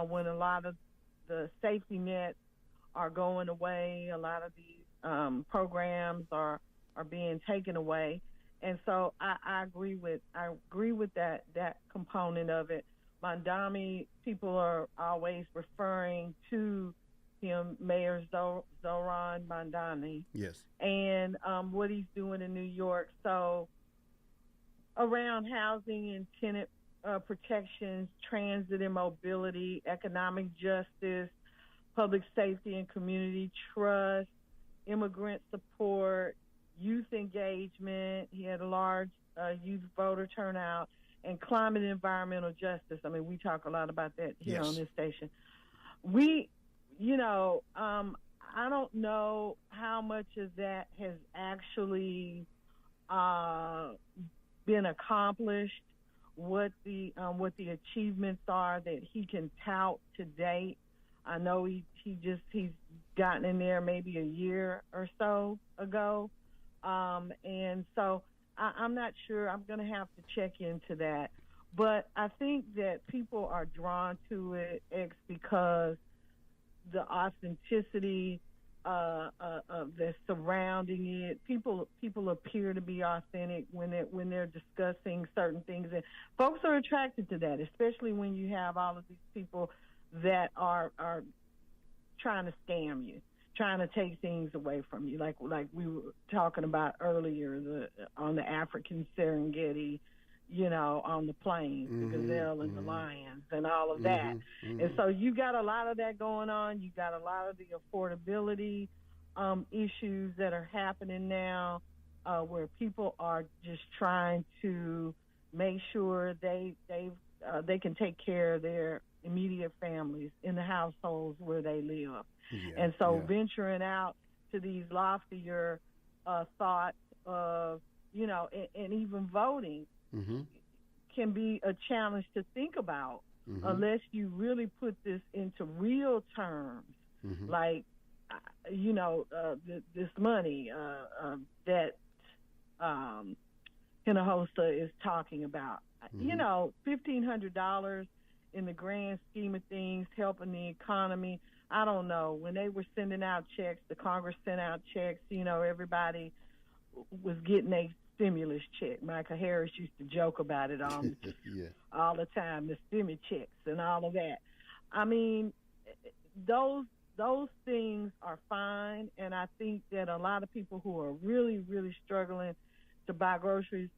when a lot of the safety nets are going away, a lot of these programs are being taken away. And so I agree with that component of it. Mondami, people are always referring to him, Mayor Zoran Mondani. Yes. And what he's doing in New York. So around housing and tenant protections, transit and mobility, economic justice, public safety and community trust, immigrant support, youth engagement. He had a large youth voter turnout, and climate and environmental justice. I mean, we talk a lot about that here on this station. I don't know how much of that has actually been accomplished, what the achievements are that he can tout to date. I know he's gotten in there maybe a year or so ago, and so I'm not sure. I'm going to have to check into that, but I think that people are drawn to it, because the authenticity that's surrounding it. People appear to be authentic when they're discussing certain things, and folks are attracted to that, especially when you have all of these people that are trying to scam you, trying to take things away from you, like we were talking about earlier, on the African Serengeti, on the plains, the gazelle and the lions and all of that. And so you got a lot of that going on. You got a lot of the affordability issues that are happening now, where people are just trying to make sure they can take care of their immediate families in the households where they live. And so venturing out to these loftier thoughts of, and even voting can be a challenge to think about unless you really put this into real terms, like, this money that Hinojosa is talking about. $1,500 in the grand scheme of things, helping the economy. I don't know. When they were sending out checks, the Congress sent out checks, everybody was getting a stimulus check. Michael Harris used to joke about it all the time, the stimulus checks and all of that. I mean, those things are fine, and I think that a lot of people who are really, really struggling to buy groceries,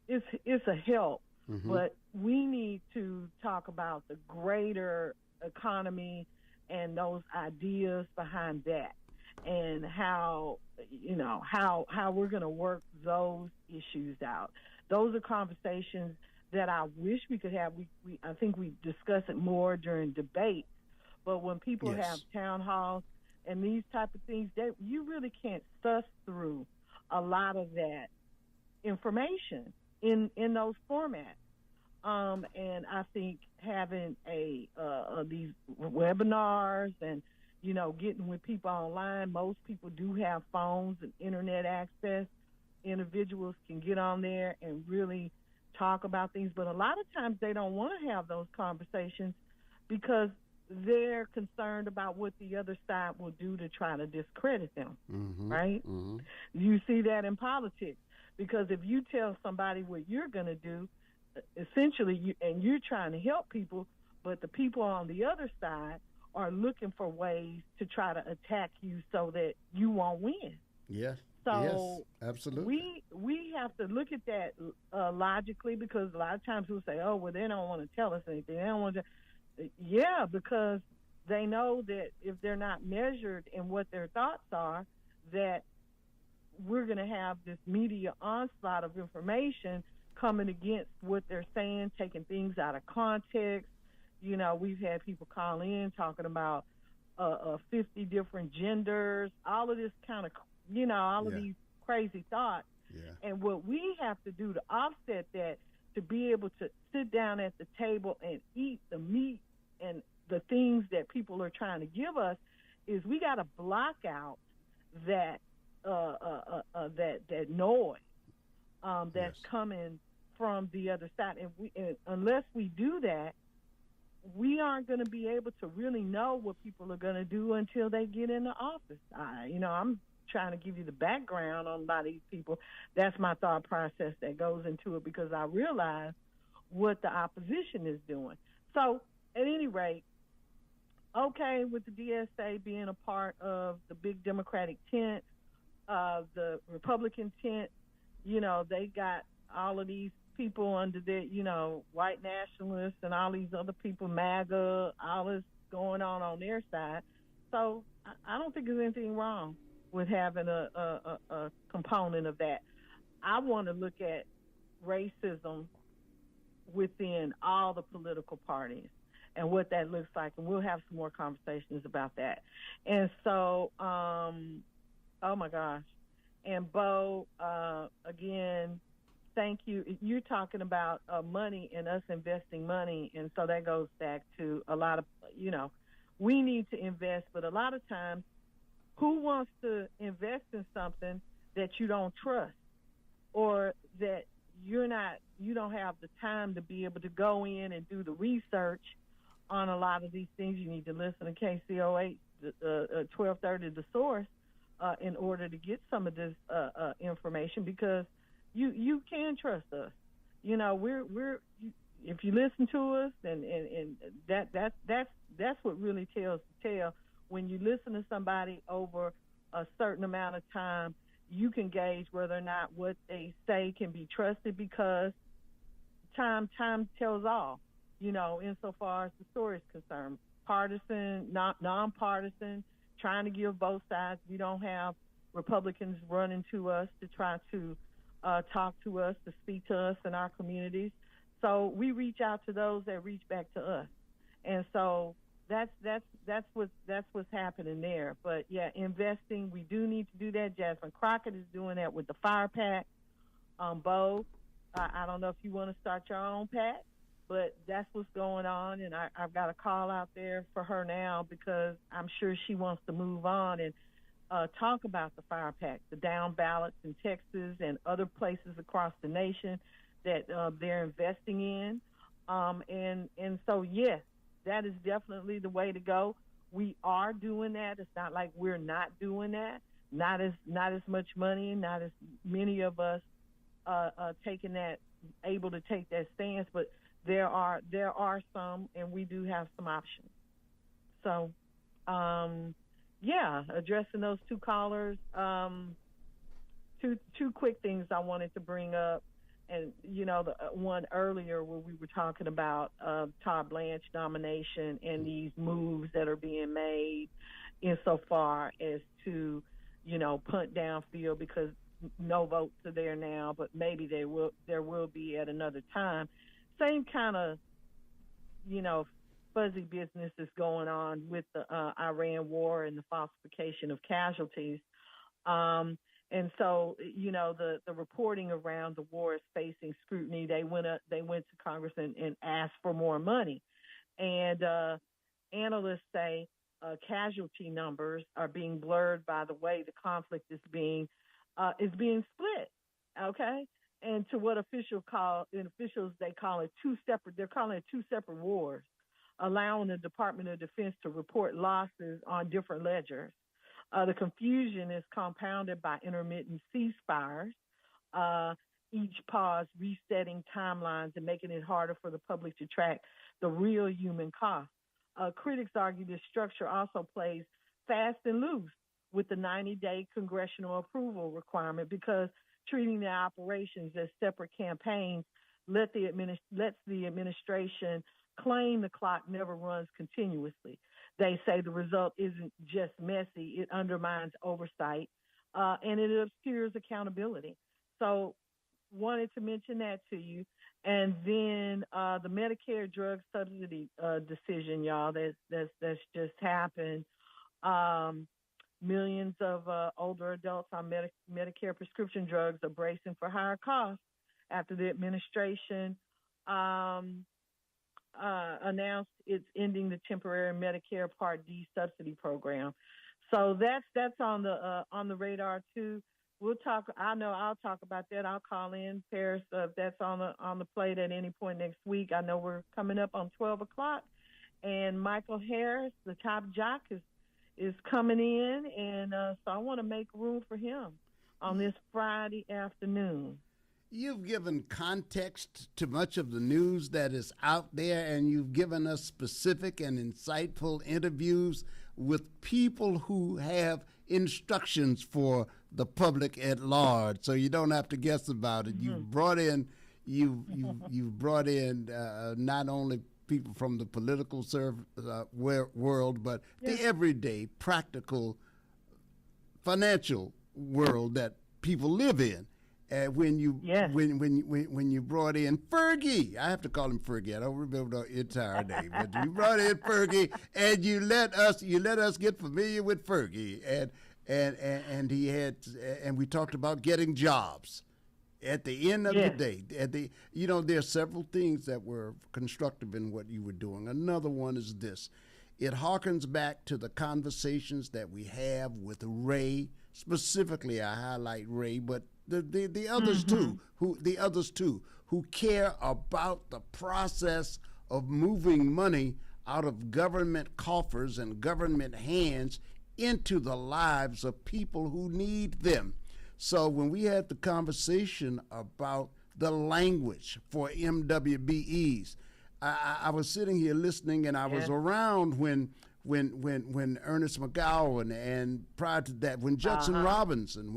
it's a help. But we need to talk about the greater economy and those ideas behind that, and how we're going to work those issues out. Those are conversations that I wish we could have. I think we discuss it more during debate, but when people have town halls and these type of things, you really can't suss through a lot of that information in those formats. And I think having these webinars and, getting with people online, most people do have phones and internet access. Individuals can get on there and really talk about things, but a lot of times they don't want to have those conversations because they're concerned about what the other side will do to try to discredit them, right? You see that in politics, because if you tell somebody what you're going to do, essentially, you're trying to help people, but the people on the other side are looking for ways to try to attack you so that you won't win. Yes. So absolutely. We have to look at that logically, because a lot of times we'll say, oh, well, they don't want to tell us anything. They don't want to. Yeah, because they know that if they're not measured in what their thoughts are, that we're going to have this media onslaught of information coming against what they're saying, taking things out of context. You know, we've had people call in talking about 50 different genders, all of this kind of, you know, all of these crazy thoughts. Yeah. And what we have to do to offset that, to be able to sit down at the table and eat the meat and the things that people are trying to give us, is we got to block out that that noise that's coming from the other side. And unless we do that, we aren't going to be able to really know what people are going to do until they get in the office. I'm trying to give you the background on a lot of these people. That's my thought process that goes into it, because I realize what the opposition is doing. So, at any rate, okay, with the DSA being a part of the big Democratic tent, the Republican tent, you know, they got all of these people under their, you know, white nationalists and all these other people, MAGA, all this going on their side. So I don't think there's anything wrong with having a component of that. I want to look at racism within all the political parties and what that looks like, and we'll have some more conversations about that. And so, oh my gosh. And Bo, again, thank you. You're talking about money and us investing money, and so that goes back to a lot of, you know, we need to invest, but a lot of times, who wants to invest in something that you don't trust, or that you don't have the time to be able to go in and do the research on a lot of these things? You need to listen to KCOH 1230 The Source in order to get some of this information, because you can trust us. You know, we're if you listen to us, and that's what really tells the tale. When you listen to somebody over a certain amount of time, you can gauge whether or not what they say can be trusted, because time tells all, you know, insofar as the story is concerned. Partisan, nonpartisan, trying to give both sides. We don't have Republicans running to us to try to talk to us, to speak to us in our communities. So we reach out to those that reach back to us. And so that's what's happening there. But yeah, investing, we do need to do that. Jasmine Crockett is doing that with the Fire Pack. Bo, I don't know if you want to start your own pack, but that's what's going on. And I've got a call out there for her now, because I'm sure she wants to move on and talk about the Fire Pack, the down ballots in Texas and other places across the nation that they're investing in. And so, yes, that is definitely the way to go. We are doing that. It's not like we're not doing that. Not as much money, not as many of us taking that, able to take that stance, but there are some, and we do have some options. So, addressing those two callers, two quick things I wanted to bring up. And, you know, the one earlier where we were talking about Todd Blanche nomination and these moves that are being made insofar as to, you know, punt downfield, because no votes are there now, but maybe there will be at another time. Same kind of, you know, fuzzy business is going on with the Iran war and the falsification of casualties. And so, you know, the reporting around the war is facing scrutiny. They went to Congress and asked for more money. And analysts say casualty numbers are being blurred by the way the conflict is being split. Okay. And to what officials they call it two separate wars, allowing the Department of Defense to report losses on different ledgers. The confusion is compounded by intermittent ceasefires, each pause resetting timelines and making it harder for the public to track the real human cost. Critics argue this structure also plays fast and loose with the 90-day congressional approval requirement, because treating the operations as separate campaigns lets the administration claim the clock never runs continuously. They say the result isn't just messy, it undermines oversight, and it obscures accountability. So wanted to mention that to you. And then the Medicare drug subsidy decision, y'all, that's just happened. Millions of older adults on Medicare prescription drugs are bracing for higher costs after the administration announced it's ending the temporary Medicare Part D subsidy program. So that's on the radar too. We'll talk. I'll talk about that. I'll call in Paris if that's on the plate at any point next week. I know we're coming up on 12 o'clock, and Michael Harris, the top jock, is coming in, and so I want to make room for him on this Friday afternoon. You've given context to much of the news that is out there, and you've given us specific and insightful interviews with people who have instructions for the public at large, so you don't have to guess about it. You've brought in you've brought in not only people from the political world, but the everyday, practical, financial world that people live in. When you brought in Fergie, I have to call him Fergie. I don't remember the entire name, but you brought in Fergie, and you let us get familiar with Fergie, and he had, and we talked about getting jobs. At the end of the day, there are several things that were constructive in what you were doing. Another one is this. It harkens back to the conversations that we have with Ray. Specifically, I highlight Ray, but the others too, who care about the process of moving money out of government coffers and government hands into the lives of people who need them. So when we had the conversation about the language for MWBEs, I was sitting here listening, and I was around when Ernest McGowan, and prior to that, when Judson Robinson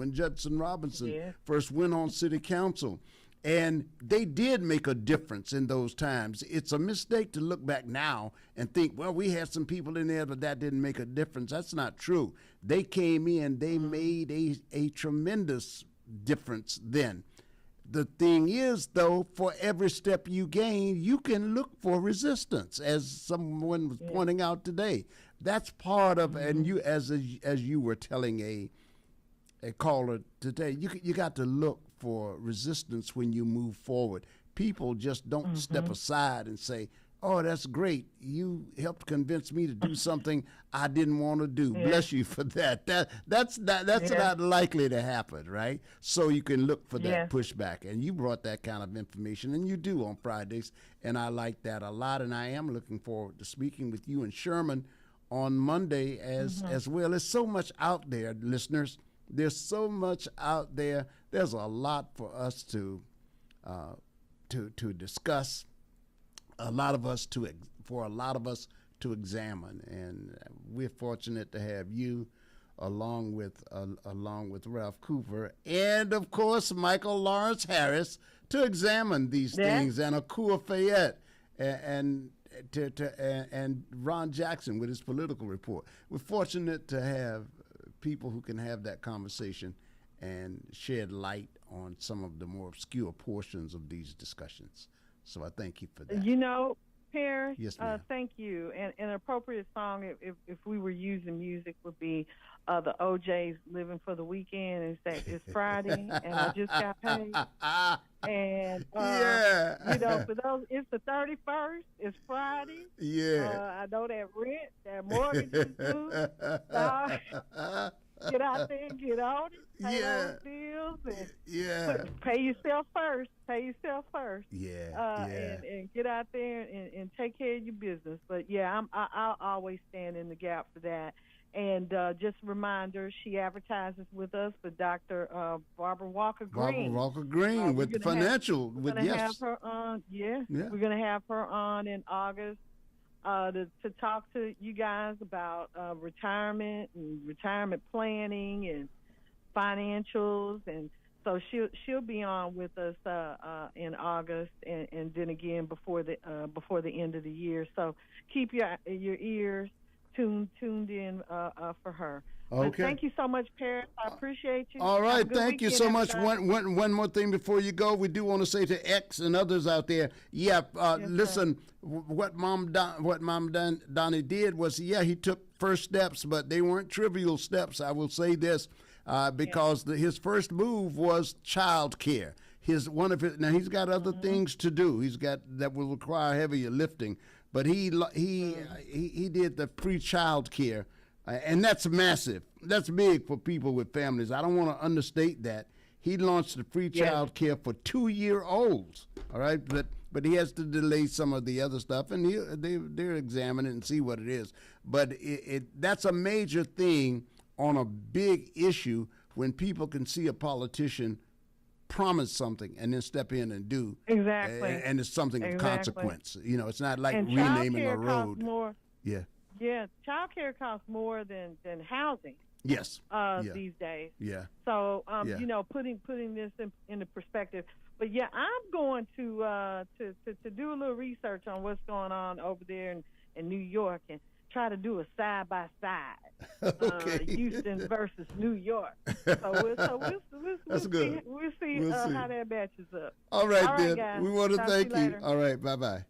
first went on city council. And they did make a difference in those times. It's a mistake to look back now and think, well, we had some people in there, but that didn't make a difference. That's not true. They came in, they made a tremendous difference then. The thing is, though, for every step you gain, you can look for resistance, as someone was pointing out today. That's part of, and you, as you were telling a caller today, you got to look for resistance when you move forward. People just don't step aside and say, oh, that's great. You helped convince me to do something I didn't want to do. Bless you for that. That's not likely to happen, right? So you can look for that pushback. And you brought that kind of information, and you do on Fridays, and I like that a lot. And I am looking forward to speaking with you and Sherman on Monday as well. There's so much out there, listeners. There's so much out there. There's a lot for us to discuss. For a lot of us to examine, and we're fortunate to have you, along with Ralph Cooper, and of course Michael Lawrence Harris, to examine these things, and Akua Fayette, and Ron Jackson with his political report. We're fortunate to have people who can have that conversation and shed light on some of the more obscure portions of these discussions. So I thank you for that. You know, Paris, yes, ma'am. Thank you. And an appropriate song, if we were using music, would be the OJ's "Living for the Weekend." And say it's Friday, and I just got paid. And for those, it's the 31st. It's Friday. I know that rent, that mortgage is due. Get out there and get on it. Pay those bills and pay yourself first. And get out there and take care of your business. But I'll always stand in the gap for that. And just a reminder, she advertises with us for Dr. Barbara Walker Green. Barbara Walker Green with financial. We're going to have her on. We're going to have her on in August. To talk to you guys about retirement and retirement planning and financials, and so she'll be on with us in August, and then again before the end of the year. So keep your ears tuned in for her. Okay. But thank you so much, Paris. I appreciate you. All right, thank you so much. Everybody. One more thing before you go. We do want to say to X and others out there, listen, what Mom Donnie did was, he took first steps, but they weren't trivial steps. I will say this, because his first move was child care. Now he's got other things to do. That will require heavier lifting, but he did the free child care. And that's massive. That's big for people with families. I don't want to understate that. He launched the free child care for 2-year-olds. All right, but he has to delay some of the other stuff, and they're examining and see what it is. But that's a major thing on a big issue when people can see a politician promise something and then step in and do. Exactly. And it's something of consequence. It's not like and renaming a road. Costs more. Yeah. Yeah, child care costs more than housing. Yes. These days. Yeah. So putting this into perspective. But I'm going to do a little research on what's going on over there in New York and try to do a side by side. Houston versus New York. We'll That's see, good. We'll see how that matches up. All right, then. Guys. We want to thank you. Later. All right, bye-bye.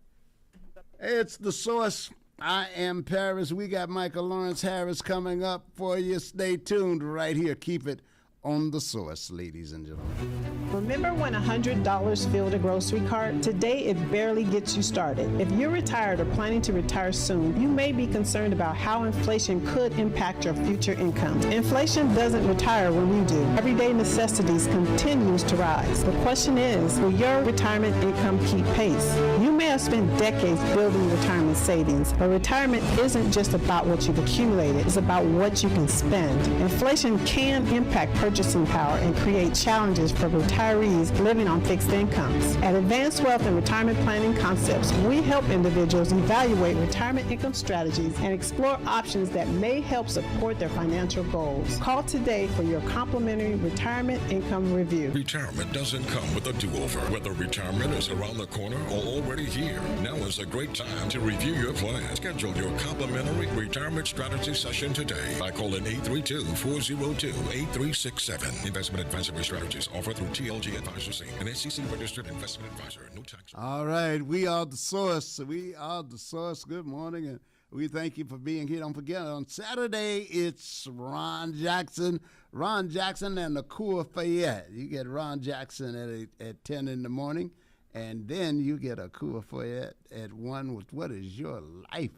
It's The Source. I am Paris. We got Michael Lawrence Harris coming up for you. Stay tuned right here. Keep it on The Source, ladies and gentlemen. Remember when $100 filled a grocery cart? Today, it barely gets you started. If you're retired or planning to retire soon, you may be concerned about how inflation could impact your future income. Inflation doesn't retire when we do. Everyday necessities continues to rise. The question is, will your retirement income keep pace? You may have spent decades building retirement savings, but retirement isn't just about what you've accumulated. It's about what you can spend. Inflation can impact purchasing power and create challenges for retirees living on fixed incomes. At Advanced Wealth and Retirement Planning Concepts, we help individuals evaluate retirement income strategies and explore options that may help support their financial goals. Call today for your complimentary retirement income review. Retirement doesn't come with a do-over. Whether retirement is around the corner or already here, now is a great time to review your plan. Schedule your complimentary retirement strategy session today by calling 832-402-8367. Investment advisory strategies offered through TLG Advisors Inc., an SEC-registered investment advisor. No tax. All right, we are The Source. We are The Source. Good morning, and we thank you for being here. Don't forget, on Saturday, it's Ron Jackson and the Cour Fayette. You get Ron Jackson at 10 in the morning, and then you get a Cour Fayette at 1 with What is Your Life?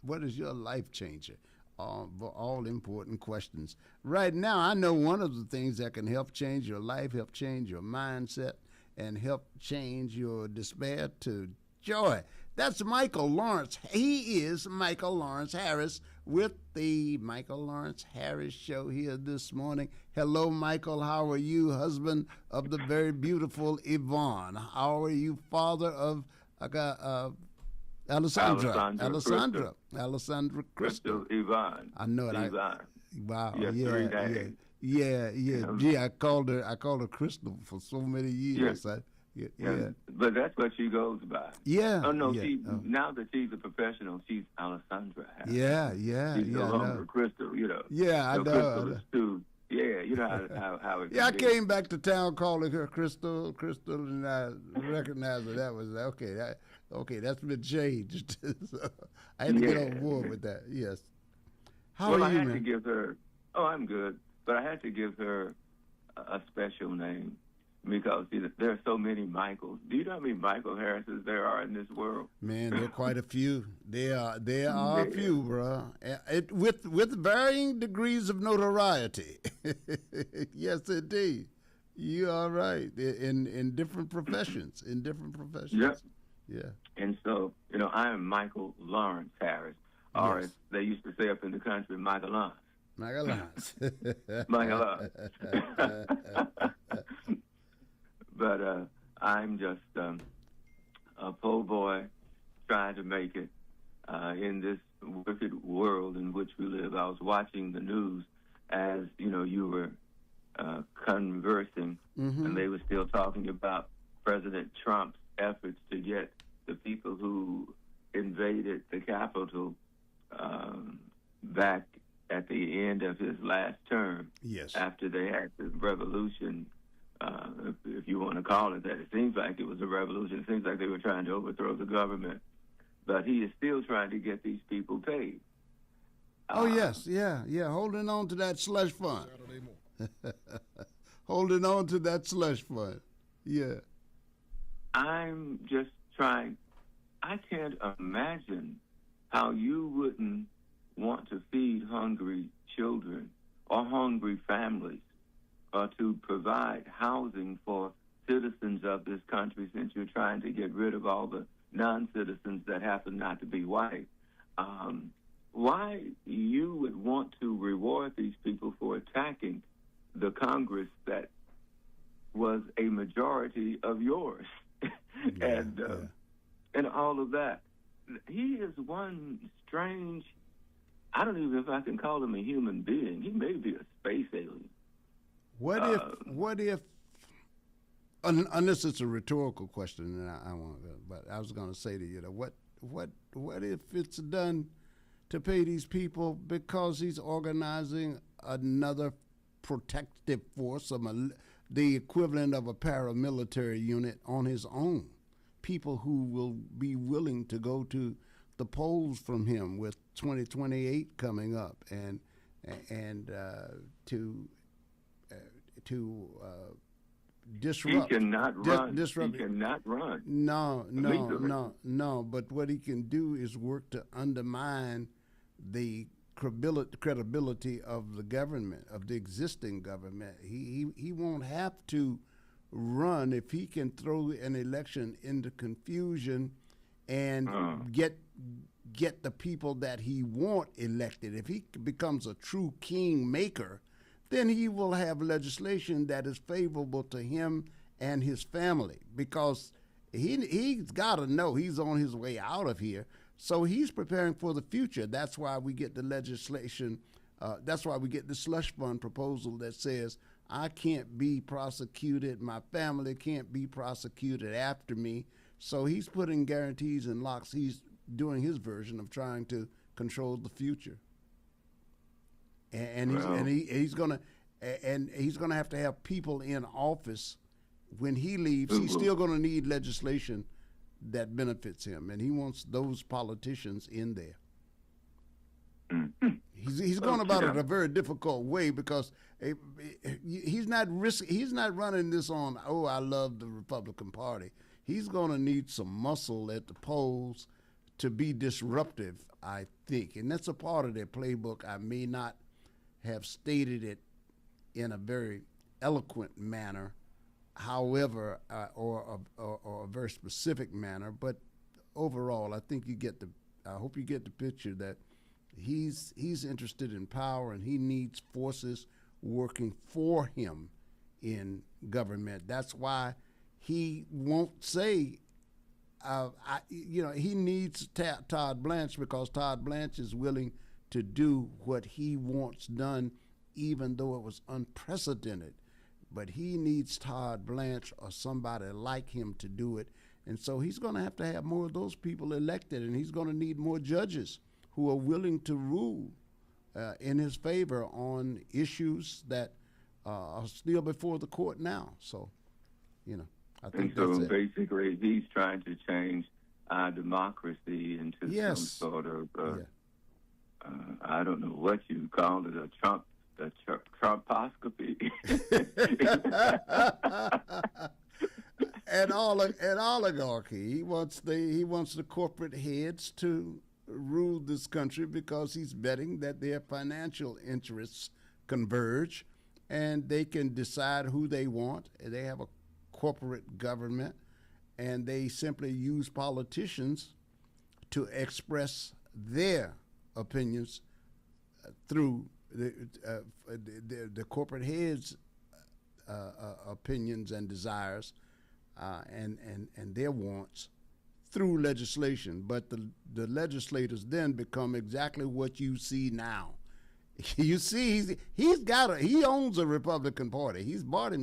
What is your life changer? All important questions. Right now, I know one of the things that can help change your life, help change your mindset, and help change your despair to joy. That's Michael Lawrence. He is Michael Lawrence Harris with the Michael Lawrence Harris Show here this morning. Hello, Michael. How are you, husband of the very beautiful Yvonne? How are you, father of Alessandra Crystal. Yvonne. I know it. Yvonne. Wow. Yes, Yeah. Gee, I called her Crystal for so many years. Yeah. But that's what she goes by. Yeah. Oh no, now that she's a professional, she's Alessandra. Yeah. She's no longer Crystal, Yeah, I know. Crystal is too. Yeah, you know how it. Yeah, I came back to town calling her Crystal, and I recognized that was okay. That's been changed. So I had to get on board with that. Yes. How are you, I had man? to give her. Oh, I'm good, but I had to give her a special name because there are so many Michaels. Do you know how many Michael Harrises there are in this world? Man, there are quite a few. There are a few, bro. With varying degrees of notoriety. Yes, indeed. You are right. In different professions. Yep. Yeah. And so, I am Michael Lawrence Harris, or as they used to say up in the country, Michael Lawrence. Michael Lawrence. Michael Lawrence. But I'm just a poor boy trying to make it in this wicked world in which we live. I was watching the news as, you were conversing, and they were still talking about President Trump's efforts to get the people who invaded the Capitol back at the end of his last term. Yes. After they had the revolution, if you want to call it that. It seems like it was a revolution. It seems like they were trying to overthrow the government. But he is still trying to get these people paid. Oh, yes, yeah, holding on to that slush fund. Holding on to that slush fund, yeah. I'm just trying. I can't imagine how you wouldn't want to feed hungry children or hungry families or to provide housing for citizens of this country, since you're trying to get rid of all the non-citizens that happen not to be white. Why you would want to reward these people for attacking the Congress that was a majority of yours and all of that. He is one strange, I don't even know if I can call him a human being. He may be a space alien. What if, unless it's a rhetorical question, and I won't, but I was going to say to you, what if it's done to pay these people because he's organizing another protective force, the equivalent of a paramilitary unit on his own? People who will be willing to go to the polls from him with 2028 coming up, and to disrupt. He cannot run. Disrupt. He cannot run. No. But what he can do is work to undermine the credibility of the government, of the existing government. He won't have to run if he can throw an election into confusion and get the people that he want elected. If he becomes a true king maker, then he will have legislation that is favorable to him and his family, because he's got to know he's on his way out of here. So he's preparing for the future. That's why we get the legislation. That's why we get the slush fund proposal that says, I can't be prosecuted, my family can't be prosecuted after me. So he's putting guarantees and locks. He's doing his version of trying to control the future. And he's gonna have to have people in office when he leaves. He's still gonna need legislation that benefits him, and he wants those politicians in there. He's going about it a very difficult way, because he's not running this on, I love the Republican Party. He's going to need some muscle at the polls to be disruptive, I think, and that's a part of their playbook. I may not have stated it in a very eloquent manner, however, or a very specific manner, but overall, I think I hope you get the picture that he's interested in power, and he needs forces working for him in government. That's why he won't say, he needs Todd Blanche, because Todd Blanche is willing to do what he wants done, even though it was unprecedented. But he needs Todd Blanche or somebody like him to do it. And so he's going to have more of those people elected, and he's going to need more judges who are willing to rule in his favor on issues that are still before the court now. So, I think that's it. Basically, he's trying to change our democracy into some sort of, I don't know what you call it, a Trumposcopy. An oligarchy. He wants the corporate heads to rule this country, because he's betting that their financial interests converge and they can decide who they want. They have a corporate government, and they simply use politicians to express their opinions through the corporate heads' opinions and desires and their wants through legislation. But the legislators then become exactly what you see now. You see, he owns a Republican Party. He's bought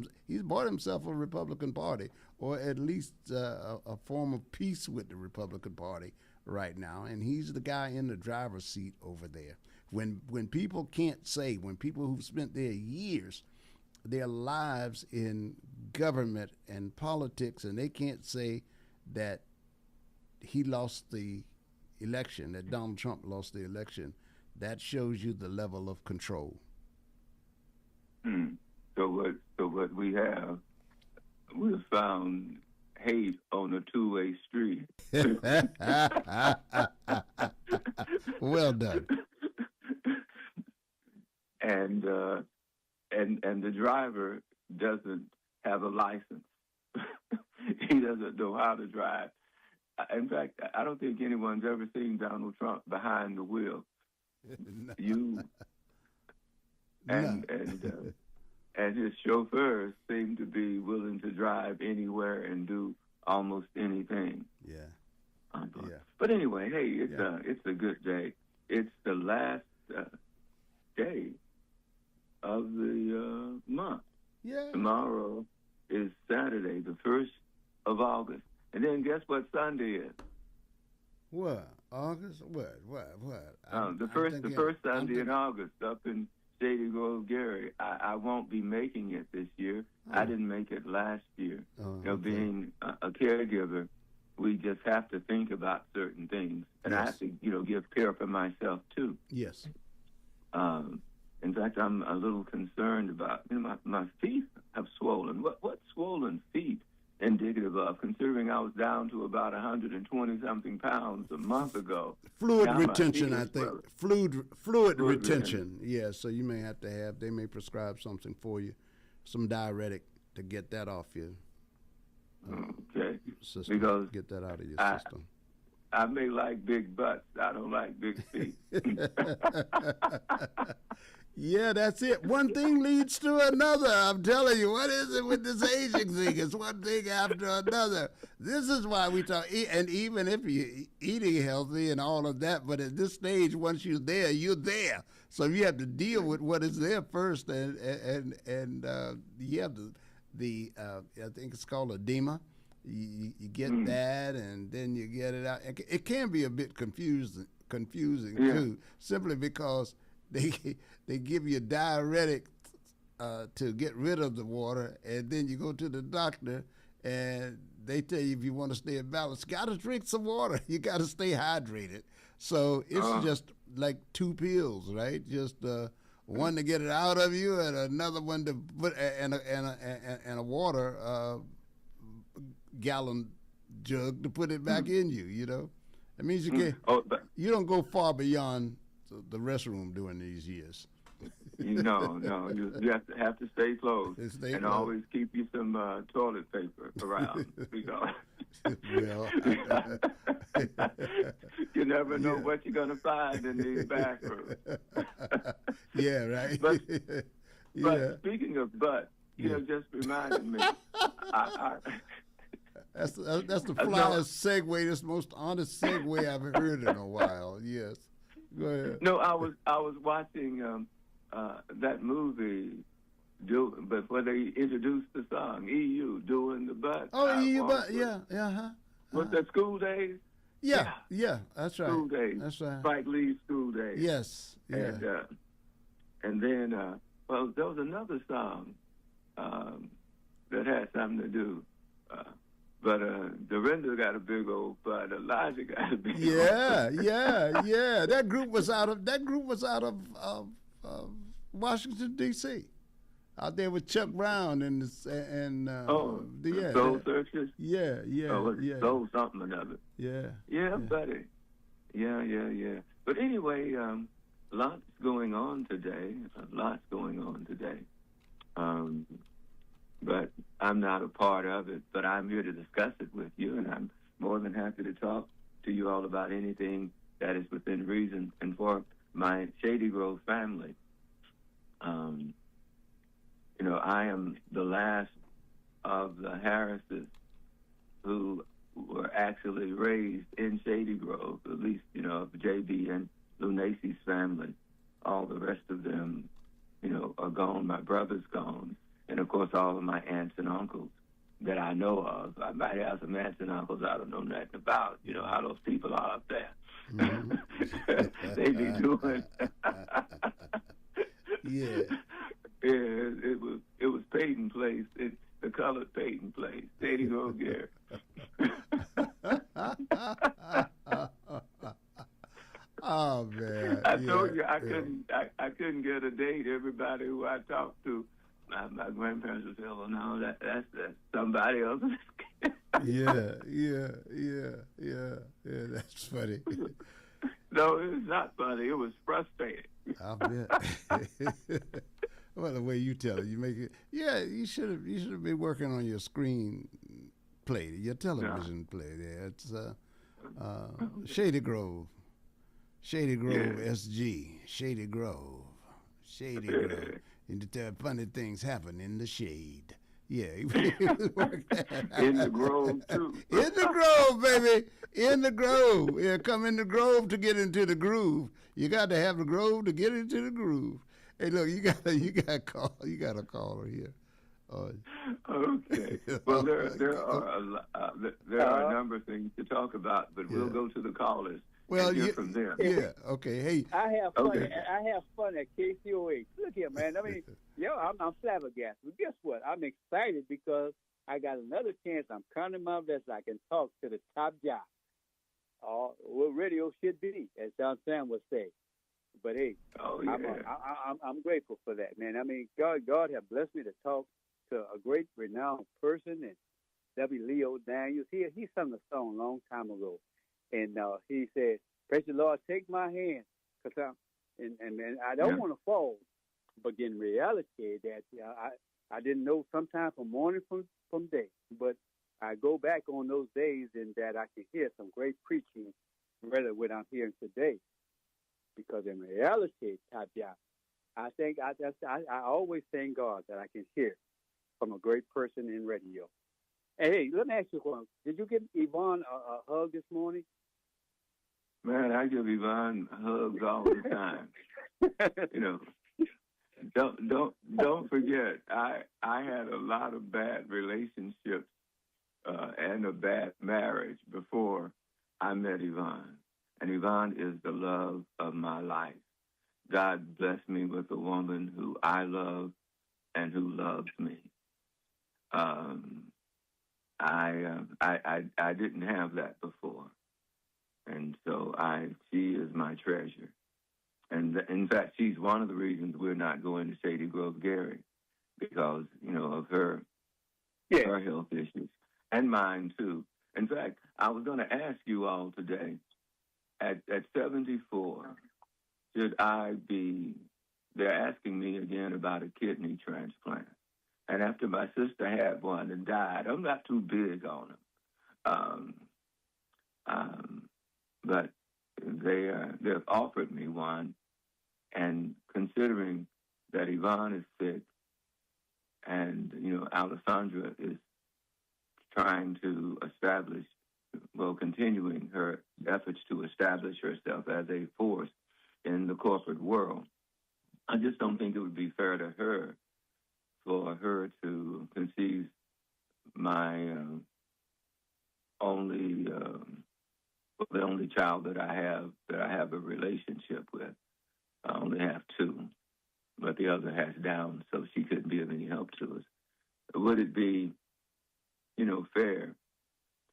himself a Republican Party, or at least a form of peace with the Republican Party right now, and he's the guy in the driver's seat over there. When people can't say, when people who've spent their years, their lives in government and politics, and they can't say that he lost the election, that Donald Trump lost the election, that shows you the level of control. So what we have found hate on a two-way street. Well done. And the driver doesn't have a license. He doesn't know how to drive. In fact, I don't think anyone's ever seen Donald Trump behind the wheel. And his chauffeurs seem to be willing to drive anywhere and do almost anything. Yeah. But anyway, hey, it's a good day. It's the last day of the month. Yeah. Tomorrow is Saturday, the 1st of August. And then guess what Sunday is? What? August? What? The first Sunday in August up in Shady Grove, Gary. I won't be making it this year. I didn't make it last year. Being a caregiver, we just have to think about certain things. And I have to, give care for myself, too. Yes. In fact, I'm a little concerned about, my feet have swollen. What swollen feet indicative of, considering I was down to about 120-something pounds a month ago? Fluid retention, I think. Fluid retention. Yeah, so you may have to they may prescribe something for you, some diuretic to get that off you. Okay. System, because get that out of your system. I may like big butts. I don't like big feet. Yeah, that's it. One thing leads to another. I'm telling you, what is it with this aging thing? It's one thing after another. This is why we talk, and even if you're eating healthy and all of that, but at this stage, once you're there, you're there. So you have to deal with what is there first, and you have the I think it's called edema. You get that, and then you get it out. It can be a bit confusing too, simply because they give you a diuretic to get rid of the water, and then you go to the doctor, and they tell you if you want to stay in balance, you got to drink some water. You got to stay hydrated. So it's just like two pills, right? Just one to get it out of you, and another one to put, and a water gallon jug to put it back in you. That means you can't. You don't go far beyond the restroom during these years. No, you have to stay close and always keep you some toilet paper around. Well, you never know what you're going to find in these bathrooms. Yeah, right. But speaking of butt, just reminded me. That's the flyest segue. That's the most honest segue I've heard in a while. Yes. Go ahead. No, I was watching that movie, before they introduced the song, EU, Doing the Butt. Oh, EU Butt, yeah. Was that School Days? Yeah, that's right. School Days. That's right. Spike Lee's School Days. Yes, yeah. And then, there was another song that had something to do. But Dorinda got a big old butt. Elijah got a big old butt. Yeah. That group was out of Washington D.C. Out there with Chuck Brown and Soul Searchers. Yeah. Soul something or another. Yeah, buddy. Yeah. But anyway, lots going on today. But I'm not a part of it, but I'm here to discuss it with you, and I'm more than happy to talk to you all about anything that is within reason. And for my Shady Grove family, I am the last of the Harrises who were actually raised in Shady Grove, at least, of J.B. and Lou Nacy's family. All the rest of them, are gone. My brother's gone. And, of course, all of my aunts and uncles that I know of. I might have some aunts and uncles I don't know nothing about, how those people are up there. They be doing told you I couldn't get a date. Everybody who I talked to, my grandparents would say, "Oh no, that's somebody else." Yeah. That's funny. No, it was not funny. It was frustrating. I bet. Well, the way you tell it, you make it. Yeah, you should have been working on your screen play, your television play. There, it's Shady Grove, SG, Shady Grove. And funny things happen in the shade. Yeah, in the grove too. In the grove, baby. In the grove. Yeah, come in the grove to get into the groove. You got to have the grove to get into the groove. Hey, look, you got a caller here. Okay. Well, there are a number of things to talk about, but we'll go to the callers. Well, and hear from them. Yeah. Okay. Hey. I have fun. I have fun at KCOH. Look here, man. I mean, I'm flabbergasted. But guess what? I'm excited because I got another chance. I'm counting my best. I can talk to the top job. What radio should be, as John Sam would say. But hey, I'm grateful for that, man. I mean, God have blessed me to talk to a great, renowned person, and W. Leo Daniels. He sung a song a long time ago. And he said, "Praise the Lord, take my hand, cause I don't want to fall." But in reality, that I didn't know sometimes from morning from day. But I go back on those days, and that I can hear some great preaching, rather what I'm hearing today. Because in reality, Top Job, I think I always thank God that I can hear from a great person in radio. Hey, let me ask you one. Did you give Yvonne a hug this morning? Man, I give Yvonne hugs all the time. Don't forget, I had a lot of bad relationships and a bad marriage before I met Yvonne. And Yvonne is the love of my life. God blessed me with a woman who I love and who loves me. I didn't have that before. And so she is my treasure. And in fact, she's one of the reasons we're not going to Shady Grove, Gary, because, of her health issues and mine too. In fact, I was going to ask you all today, at 74, should I be, they're asking me again about a kidney transplant. And after my sister had one and died, I'm not too big on them. But they've offered me one, and considering that Yvonne is sick, and Alessandra is trying to continuing her efforts to establish herself as a force in the corporate world, I just don't think it would be fair to her for her to conceive my the only child that I have a relationship with. I only have two, but the other has Down, so she couldn't be of any help to us. Would it be, fair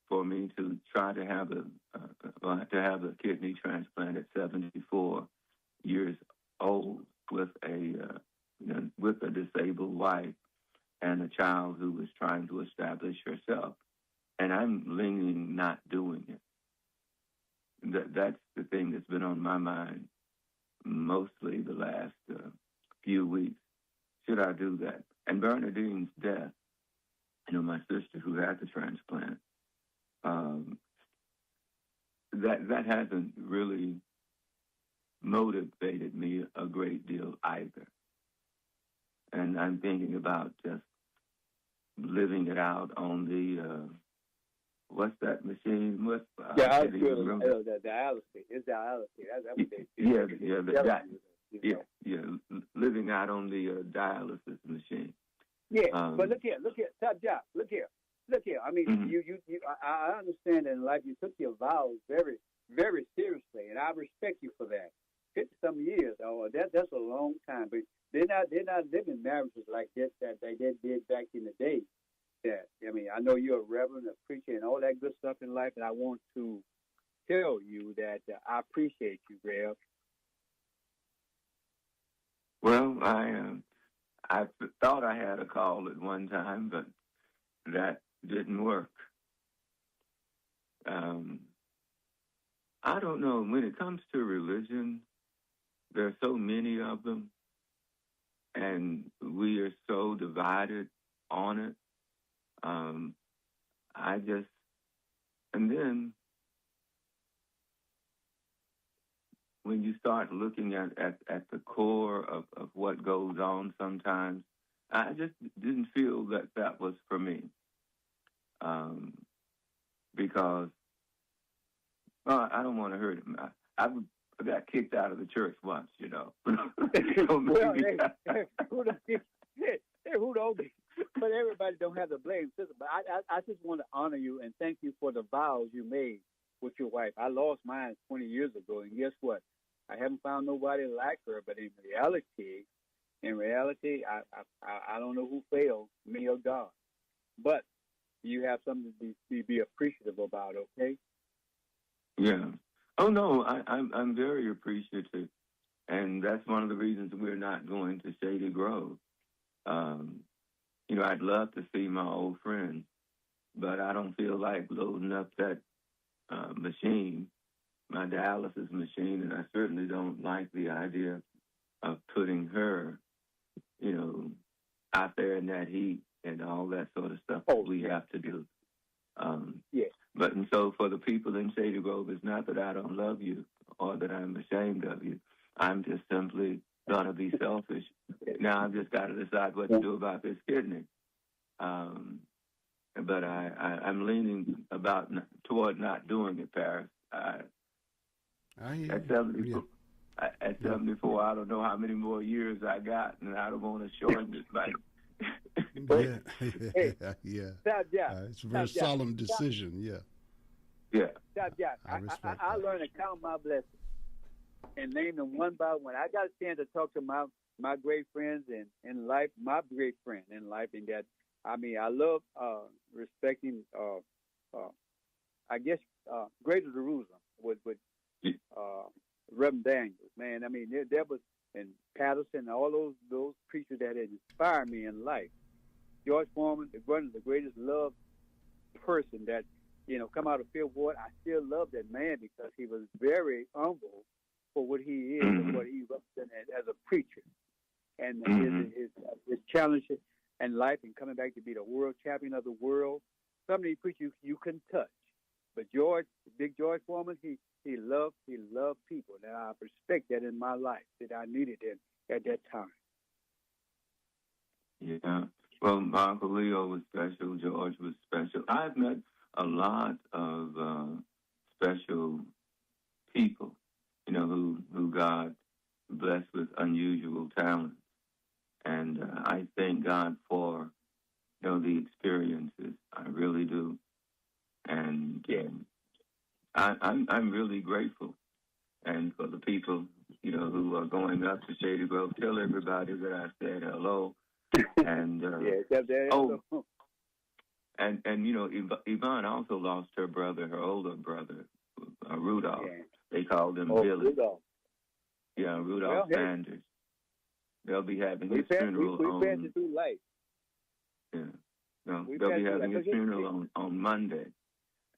for me to try to have a kidney transplant at 74 years old with a disabled wife and a child who is trying to establish herself? And I'm leaning not doing it. That's the thing that's been on my mind mostly the last few weeks. Should I do that? And Bernadine's death, my sister who had the transplant, that hasn't really motivated me a great deal either. And I'm thinking about just living it out on the what's that machine? What's the dialysis. It's dialysis. That's what they do. Living out on the dialysis machine. Yeah, but look here, Top Job. Look here. I mean, you. I understand that in life you took your vows very, very seriously, and I respect you for that. 50-some years, that's a long time. But they're not living marriages like this that they did back in the day. I know you're a reverend, a preacher, and all that good stuff in life, and I want to tell you that I appreciate you, Rev. Well, I thought I had a call at one time, but that didn't work. I don't know. When it comes to religion, there are so many of them, and we are so divided on it. And then when you start looking at the core of what goes on sometimes, I just didn't feel that was for me. Because I don't want to hurt him. I got kicked out of the church once, you know. So Well, who don't be? But everybody don't have the blame system. But I just want to honor you and thank you for the vows you made with your wife. I lost mine 20 years ago, and guess what? I haven't found nobody like her. But in reality, I don't know who failed, me or God. But you have something to be appreciative about, okay? Yeah. Oh no, I'm very appreciative, and that's one of the reasons we're not going to Shady Grove. You know, I'd love to see my old friends, but I don't feel like loading up that machine, my dialysis machine, and I certainly don't like the idea of putting her, you know, out there in that heat and all that sort of stuff that we have to do. Yes. But and so for the people in Shady Grove, it's not that I don't love you or that I'm ashamed of you. I'm just simply going to be selfish. Now I've just got to decide what to do about this kidney. But I'm leaning toward not doing it, Paris. At 74, at 74, I don't know how many more years I got, and I don't want to shorten this by. Yeah. Yeah. It's a very solemn decision. Yeah. I learned to count my blessings and name them one by one. I got a chance to talk to my great friends in life, my great friend in life, and that I love respecting Greater Jerusalem with Reverend Daniels. Man, there was and Patterson, all those preachers that had inspired me in life. George Foreman, one of the greatest loved person that, come out of Fifth Ward. I still love that man because he was very humble for what he is and what he represented as a preacher. And his challenge in life and coming back to be the world champion of the world, some of these preachers you couldn't touch. But Big George Foreman, he loved people, and I respect that in my life that I needed it at that time. Yeah. Well, Uncle Leo was special. George was special. I've met a lot of special people, who God blessed with unusual talent, and I thank God for the experiences. I really do, and I'm really grateful. And for the people, who are going up to Shady Grove, tell everybody that I said hello. And Yvonne also lost her brother, her older brother, Rudolph. Yeah. They called him Billy. Rudolph. Yeah, Rudolph Sanders. They'll be having his funeral on. Through life. Yeah. No, they'll be having his funeral on Monday,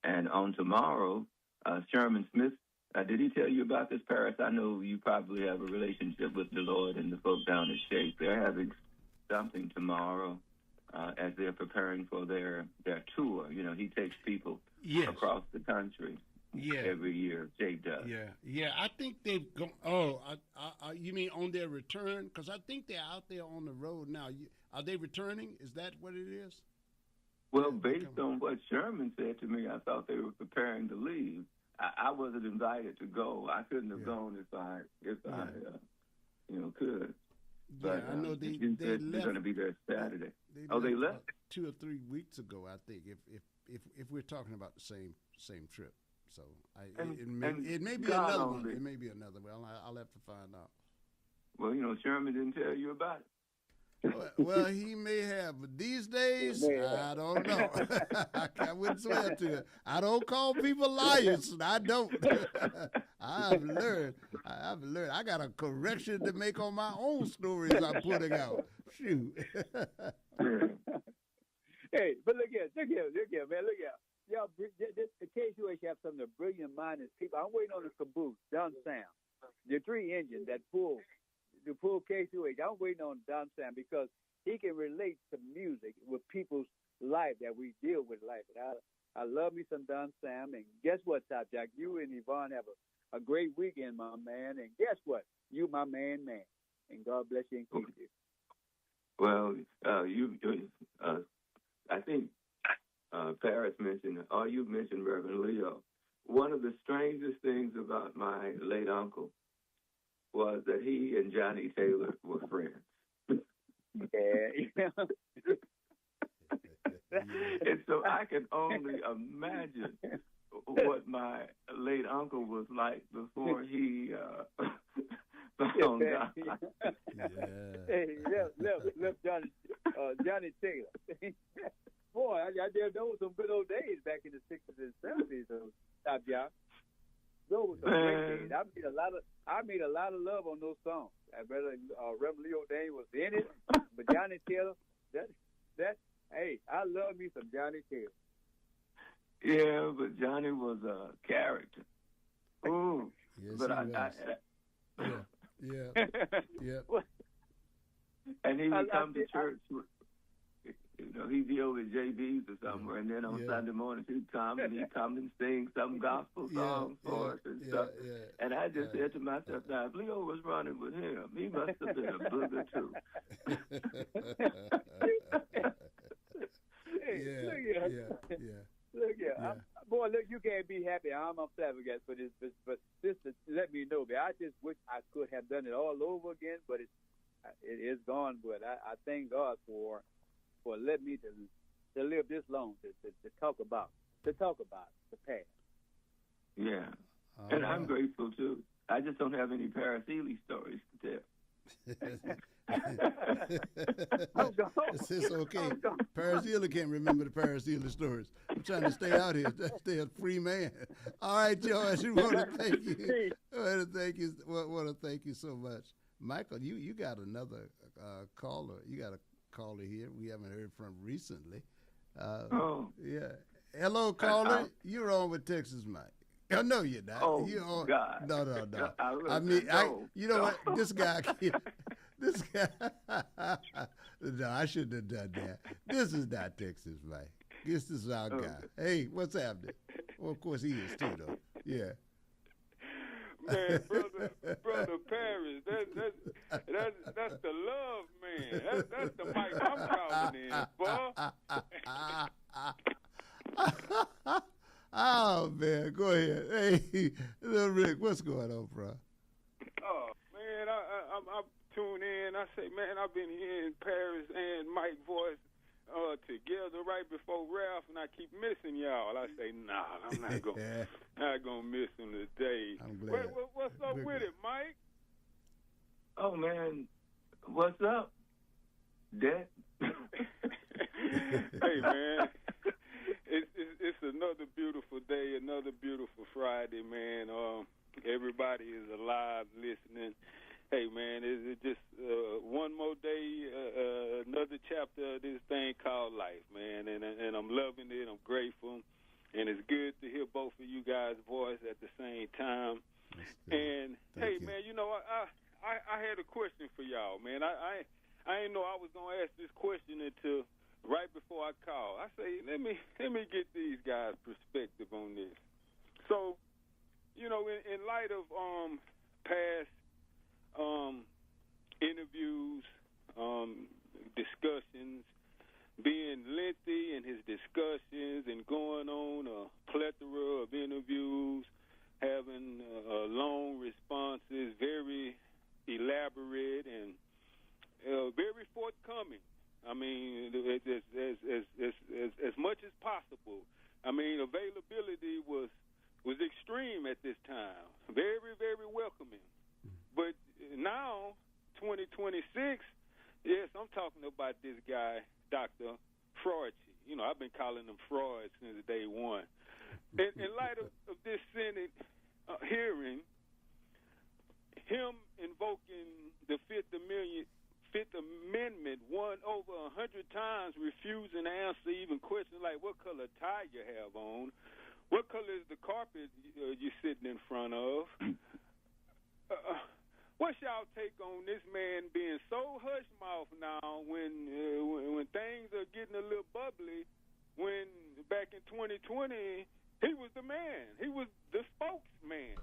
and on tomorrow, Sherman Smith. Did he tell you about this, Paris? I know you probably have a relationship with the Lord and the folk down at Shake. They're having something tomorrow as they're preparing for their tour. He takes people across the country every year. Jake does. Yeah. I think they've gone. Oh, you mean on their return? Because I think they're out there on the road now. Are they returning? Is that what it is? Well, based on what Sherman said to me, I thought they were preparing to leave. I wasn't invited to go. I couldn't have gone if I could. But I know they left. They're going to be there Saturday. They left 2 or 3 weeks ago, I think. If we're talking about the same trip, so it may be another one. It may be another one. I'll have to find out. Well, Sherman didn't tell you about it. Well, he may have, but these days, I don't know. I wouldn't swear to it. I don't call people liars. I don't. I've learned. I got a correction to make on my own stories I'm putting out. Shoot. Hey, but look here, man, look here. Y'all, the KCOH have some of the brilliant-minded people. I'm waiting on the caboose, Don Sam, the 3 engines that pull KCOH. I'm waiting on Don Sam because he can relate to music with people's life that we deal with life. And I love me some Don Sam. And guess what, Top Jack? You and Yvonne have a great weekend, my man. And guess what? You my man. And God bless you and keep you. Well, I think Paris mentioned, or you mentioned Reverend Leo. One of the strangest things about my late uncle was that he and Johnny Taylor were friends. Yeah. And so I can only imagine what my late uncle was like before he found out. Hey, left Johnny Taylor. Boy, I did those some good old days back in the 60s and 70s. Top Job. Those were some great days. I made a lot of love on those songs. I better Reverend Leo Dane was in it, but Johnny Taylor, hey, I love me some Johnny Taylor. Yeah, but Johnny was a character. Ooh, yes, but yeah. And he would come to church. He'd be over at JB's or somewhere, and then on Sunday morning he'd come and sing some gospel songs for us and stuff. Yeah. And I just said to myself, now, if Leo was running with him, he must have been a booger too. Look here. Boy, look, you can't be happy. I'm flabbergasted for this, but just to let me know, man, I just wish I could have done it all over again, but it is gone. But I thank God for letting me to live this long to talk about the past. Yeah, and I'm grateful too. I just don't have any Paris Eley stories to tell. It's okay. Paris Eley can't remember the Paris Eley stories. I'm trying to stay out here, stay a free man. All right, George, we want to thank you. Want to thank you so much, Michael. You got another caller. You got a caller here we haven't heard from recently. Yeah. Hello, caller. You're on with Texas Mike. Oh, no, you're not. Oh, you're on, God. No. You know what? This guy. No, I shouldn't have done that. This is not Texas Mike. This is our guy. Hey, what's happening? Well, of course he is too, though. Yeah. Man, brother Paris, that's the love man. That's the Mike I'm calling in, boy. Oh man, go ahead. Hey, little Rick, what's going on, bro? Oh man, I tune in. I say, man, I've been hearing Paris and Mike voice together right before Ralph, and I keep missing y'all. I say, nah, I'm not gonna miss them today. I'm glad. What's up with it, Mike? Oh man, what's up, Dad? Hey man, it's another beautiful day, another beautiful Friday, man. Everybody is alive, listening. Hey, man, it's just one more day, another chapter of this thing called life, man, and I'm loving it. I'm grateful, and it's good to hear both of you guys' voice at the same time. And, hey, man, you know, I had a question for y'all, man. I didn't know I was going to ask this question until right before I called. I say, let me get these guys' perspective on this. So, you know, in light of past interviews, discussions, being lengthy in his discussions and going on a plethora of interviews, having long responses, very elaborate and very forthcoming. I mean, as much as possible. I mean, availability was extreme at this time. Very, very welcoming. But now, 2026, Yes, I'm talking about this guy, Dr. Freud. You know, I've been calling him Freud since day one. In light of this Senate hearing, him invoking the Fifth Amendment one over 100 times, refusing to answer even questions like what color tie you have on, what color is the carpet you're sitting in front of. What's y'all take on this man being so hush-mouth now when things are getting a little bubbly, when back in 2020 he was the man. He was the spokesman.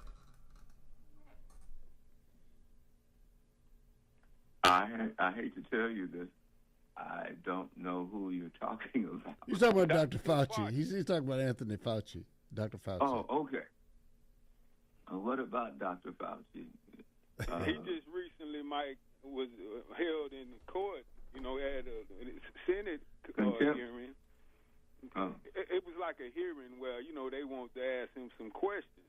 I hate to tell you this. I don't know who you're talking about. You're talking about Dr. Fauci. He's talking about Anthony Fauci. Dr. Fauci. Oh, okay. What about Dr. Fauci? He just recently, Mike, was held in court, you know, at a Senate hearing. Oh. It was like a hearing where, you know, they want to ask him some questions.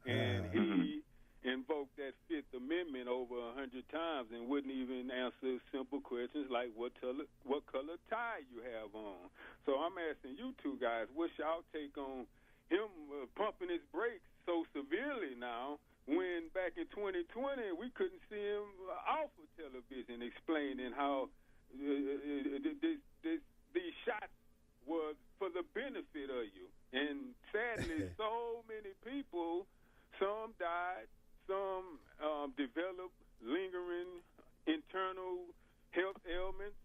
And he invoked that Fifth Amendment over 100 times and wouldn't even answer simple questions like what color tie you have on. So I'm asking you two guys, what's y'all take on him pumping his brakes so severely now, when back in 2020 we couldn't see him off of television explaining how these shots were for the benefit of you. And sadly, so many people, some died, some developed lingering internal health ailments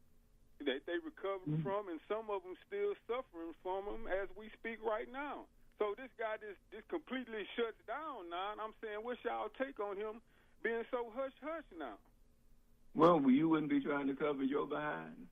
that they recovered from, and some of them still suffering from them as we speak right now. So this guy just completely shuts down now, and I'm saying, what's y'all take on him being so hush-hush now? Well, you wouldn't be trying to cover your behind.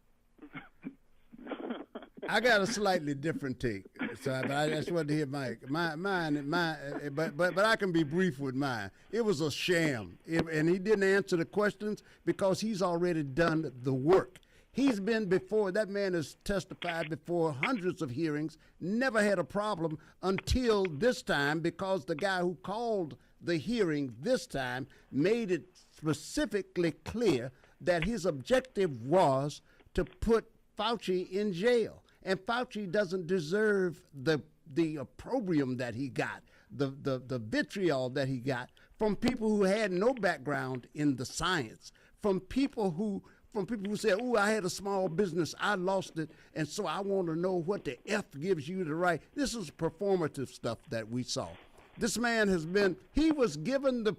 I got a slightly different take, so I just wanted to hear Mike. But I can be brief with mine. It was a sham, and he didn't answer the questions because he's already done the work. He's been before, that man has testified before hundreds of hearings, never had a problem until this time, because the guy who called the hearing this time made it specifically clear that his objective was to put Fauci in jail. And Fauci doesn't deserve the opprobrium that he got, the vitriol that he got from people who had no background in the science, from people who said, "Oh, I had a small business, I lost it, and so I want to know what the F gives you the right." This is performative stuff that we saw. This man he was given the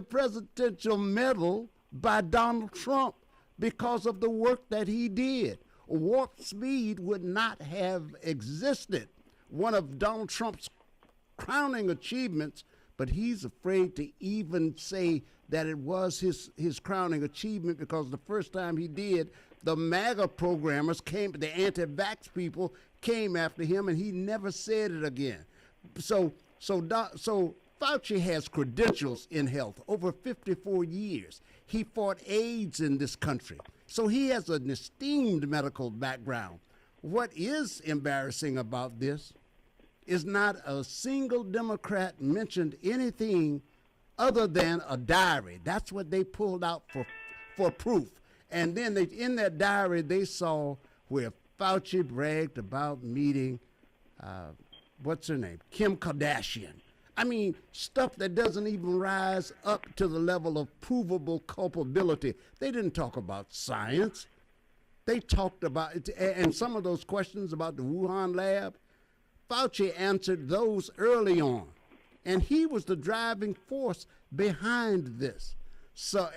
presidential medal by Donald Trump because of the work that he did. Warp speed would not have existed, one of Donald Trump's crowning achievements, but he's afraid to even say that it was his crowning achievement, because the first time he did, the MAGA programmers came, the anti-vax people came after him, and he never said it again. So Fauci has credentials in health, over 54 years. He fought AIDS in this country. So he has an esteemed medical background. What is embarrassing about this is not a single Democrat mentioned anything other than a diary. That's what they pulled out for proof. And then in that diary, they saw where Fauci bragged about meeting, what's her name, Kim Kardashian. I mean, stuff that doesn't even rise up to the level of provable culpability. They didn't talk about science. They talked about it, and some of those questions about the Wuhan lab, Fauci answered those early on, and he was the driving force behind this. So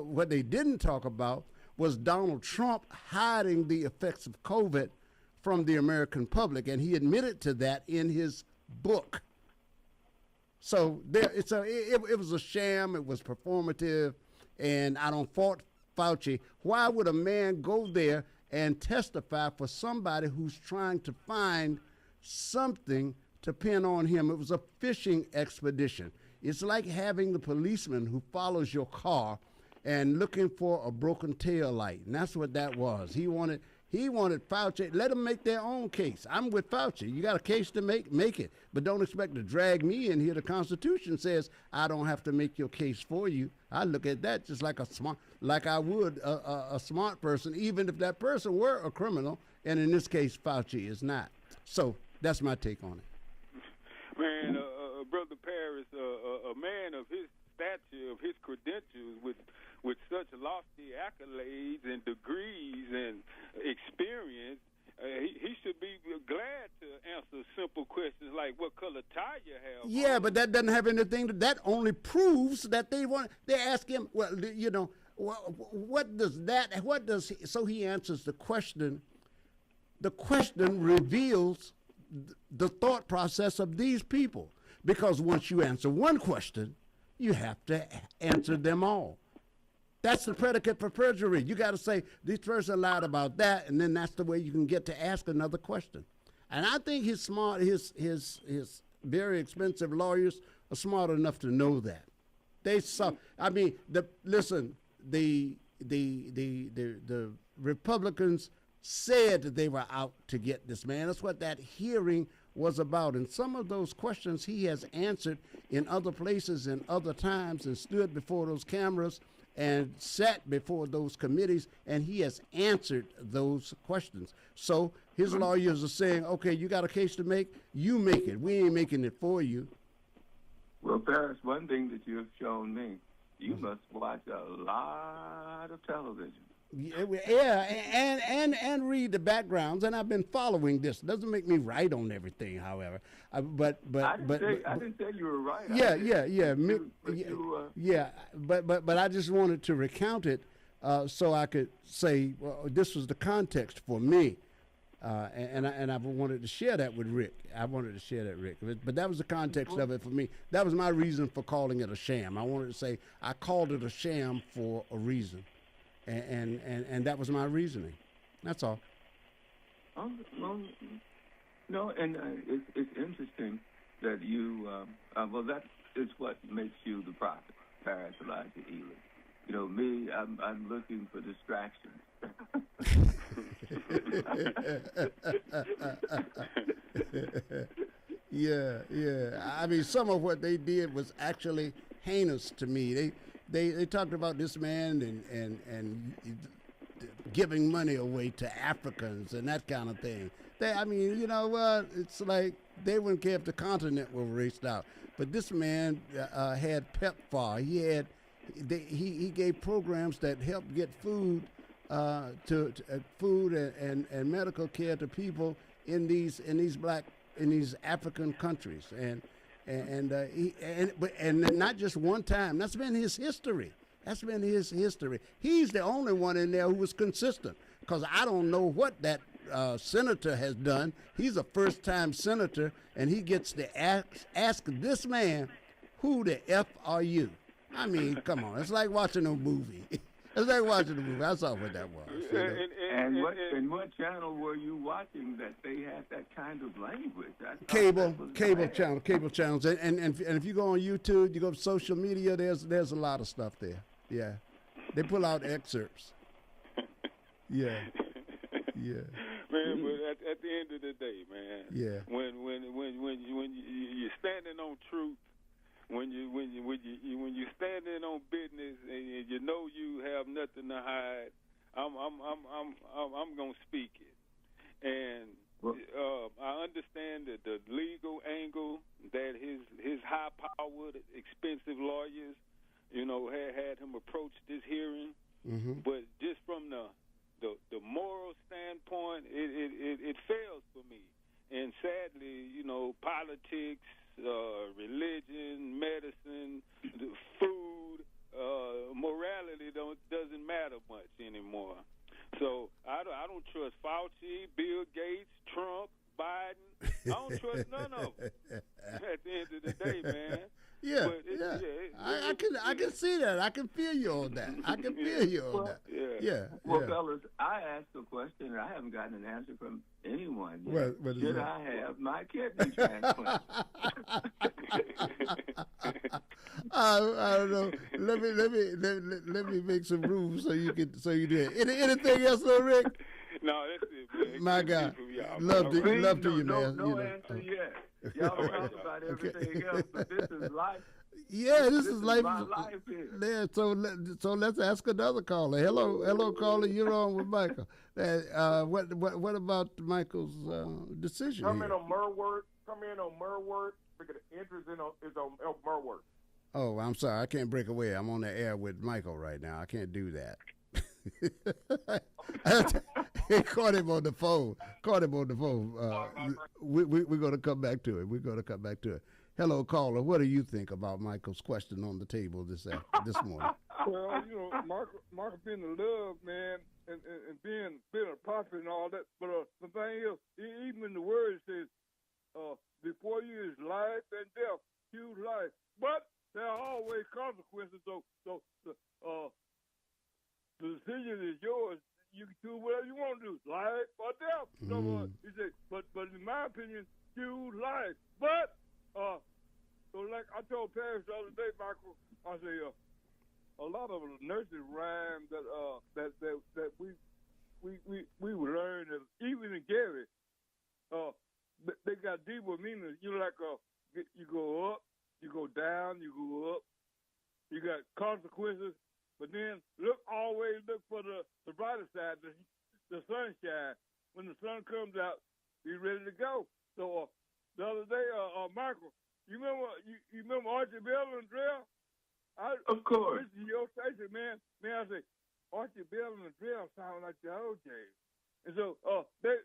what they didn't talk about was Donald Trump hiding the effects of COVID from the American public, and he admitted to that in his book. So it was a sham, it was performative, and I don't fault Fauci. Why would a man go there and testify for somebody who's trying to find something to pin on him? It was a fishing expedition. It's like having the policeman who follows your car and looking for a broken tail light, and that's what that was. He wanted He wanted Fauci. Let them make their own case. I'm with Fauci. You got a case to make it. But don't expect to drag me in here. The Constitution says I don't have to make your case for you. I look at that just like I would a smart person, even if that person were a criminal. And in this case, Fauci is not. So that's my take on it. Man, Brother Paris, a man of his stature, of his credentials, with such lofty accolades and degrees and experience, he should be glad to answer simple questions like what color tie you have. Yeah, but that doesn't have anything that only proves that they ask him, well, you know, so he answers the question. The question reveals the thought process of these people, because once you answer one question, you have to answer them all. That's the predicate for perjury. You got to say, this person lied about that, and then that's the way you can get to ask another question. And I think his very expensive lawyers are smart enough to know that. They saw. I mean, the Republicans said that they were out to get this man. That's what that hearing was about. And some of those questions he has answered in other places and other times, and stood before those cameras and sat before those committees, and he has answered those questions. So his lawyers are saying, okay, you got a case to make, you make it. We ain't making it for you. Well, Paris, one thing that you have shown me, you must watch a lot of television. Yeah, and read the backgrounds, and I've been following this. Doesn't make me right on everything, however. But I didn't say you were right. Yeah. But I just wanted to recount it so I could say, well, this was the context for me, and I wanted to share that with Rick. But that was the context of it for me. That was my reason for calling it a sham. I wanted to say I called it a sham for a reason. And that was my reasoning. That's all. Oh, well, no, and it's interesting that you, well, that is what makes you the prophet, Paris Elijah Eley. You know, me, I'm looking for distractions. Yeah. I mean, some of what they did was actually heinous to me. They talked about this man and giving money away to Africans and that kind of thing. I mean, you know what? It's like they wouldn't care if the continent were raced out. But this man had PEPFAR. He gave programs that helped get food food and medical care to people in these African countries, and not just one time. That's been his history. He's the only one in there who was consistent, because I don't know what that senator has done. He's a first-time senator, and he gets to ask this man, who the F are you? I mean, come on. It's like watching a movie. I saw what that was. And what channel were you watching that they had that kind of language? Cable channels. And if you go on YouTube, you go to social media, there's a lot of stuff there. Yeah. They pull out excerpts. Yeah. Man, but at the end of the day, man. Yeah. When you're standing on truth, when you're standing on business and you know you have nothing to hide, I'm gonna speak it. And I understand that the legal angle that his high-powered, expensive lawyers, had him approach this hearing. Mm-hmm. But just from the moral standpoint, it fails for me. And sadly, politics, religion, medicine, food, morality doesn't matter much anymore. So I don't trust Fauci, Bill Gates, Trump, Biden. I don't trust none of them. At the end of the day, man. Yeah, I can see that. I can feel you on that. Yeah. Well, fellas, I asked a question and I haven't gotten an answer from anyone yet. Should I have my kidney transplant? I don't know. Let me make some rules so you do it. Anything else, though, Rick? No, that's it, man. My God. Love to you, man. No answer yet. Y'all talk about everything else, but this is life. Yeah, this is life. My life here. Yeah, so let's ask another caller. Hello, caller. You're on with Michael. What about Michael's decision? Come here? in on Merworth. Because the entrance is on Merworth. Oh, I'm sorry. I can't break away. I'm on the air with Michael right now. I can't do that. Caught him on the phone. We're going to come back to it. Hello, caller. What do you think about Michael's question on the table this morning? Well, Marco being in love, man, and being a prophet and all that. But the thing is, even in the word it says, before you is life and death, choose life. But there are always consequences. So the decision is yours. You can choose whatever you want to do, life or death. So he said, but in my opinion, choose life. But so like I told Paris the other day, Michael, I say a lot of nursery rhymes that we learned, even in Gary, they got deeper meanings. You know, like you go up, you go down, you go up. You got consequences, but then always look for the brighter side, the sunshine. When the sun comes out, be ready to go. So the other day, Michael, you remember Archie Bell and Drill? Of course. This is your station, man. Man, I say Archie Bell and Drill sound like the OJs. And so they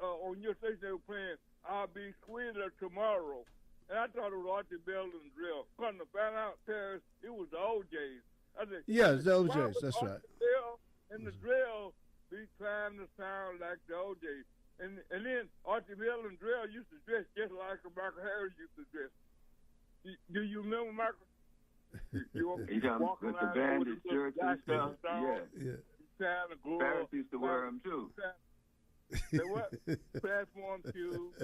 on your station they were playing "I'll Be Sweeter Tomorrow." And I thought it was Archie Bell and Drill. Come to find out, Paris, it was the OJs. I said, yeah, it's the OJs. That's right. Bell and the Drill be trying to sound like the OJs. And then Archie Bell and Drill used to dress just like Michael Harris used to dress. Do you remember Michael? You walk with the around bandage shirts and stuff. Yeah. Trying to grow Paris used to wear them too. Say what? Platform shoes.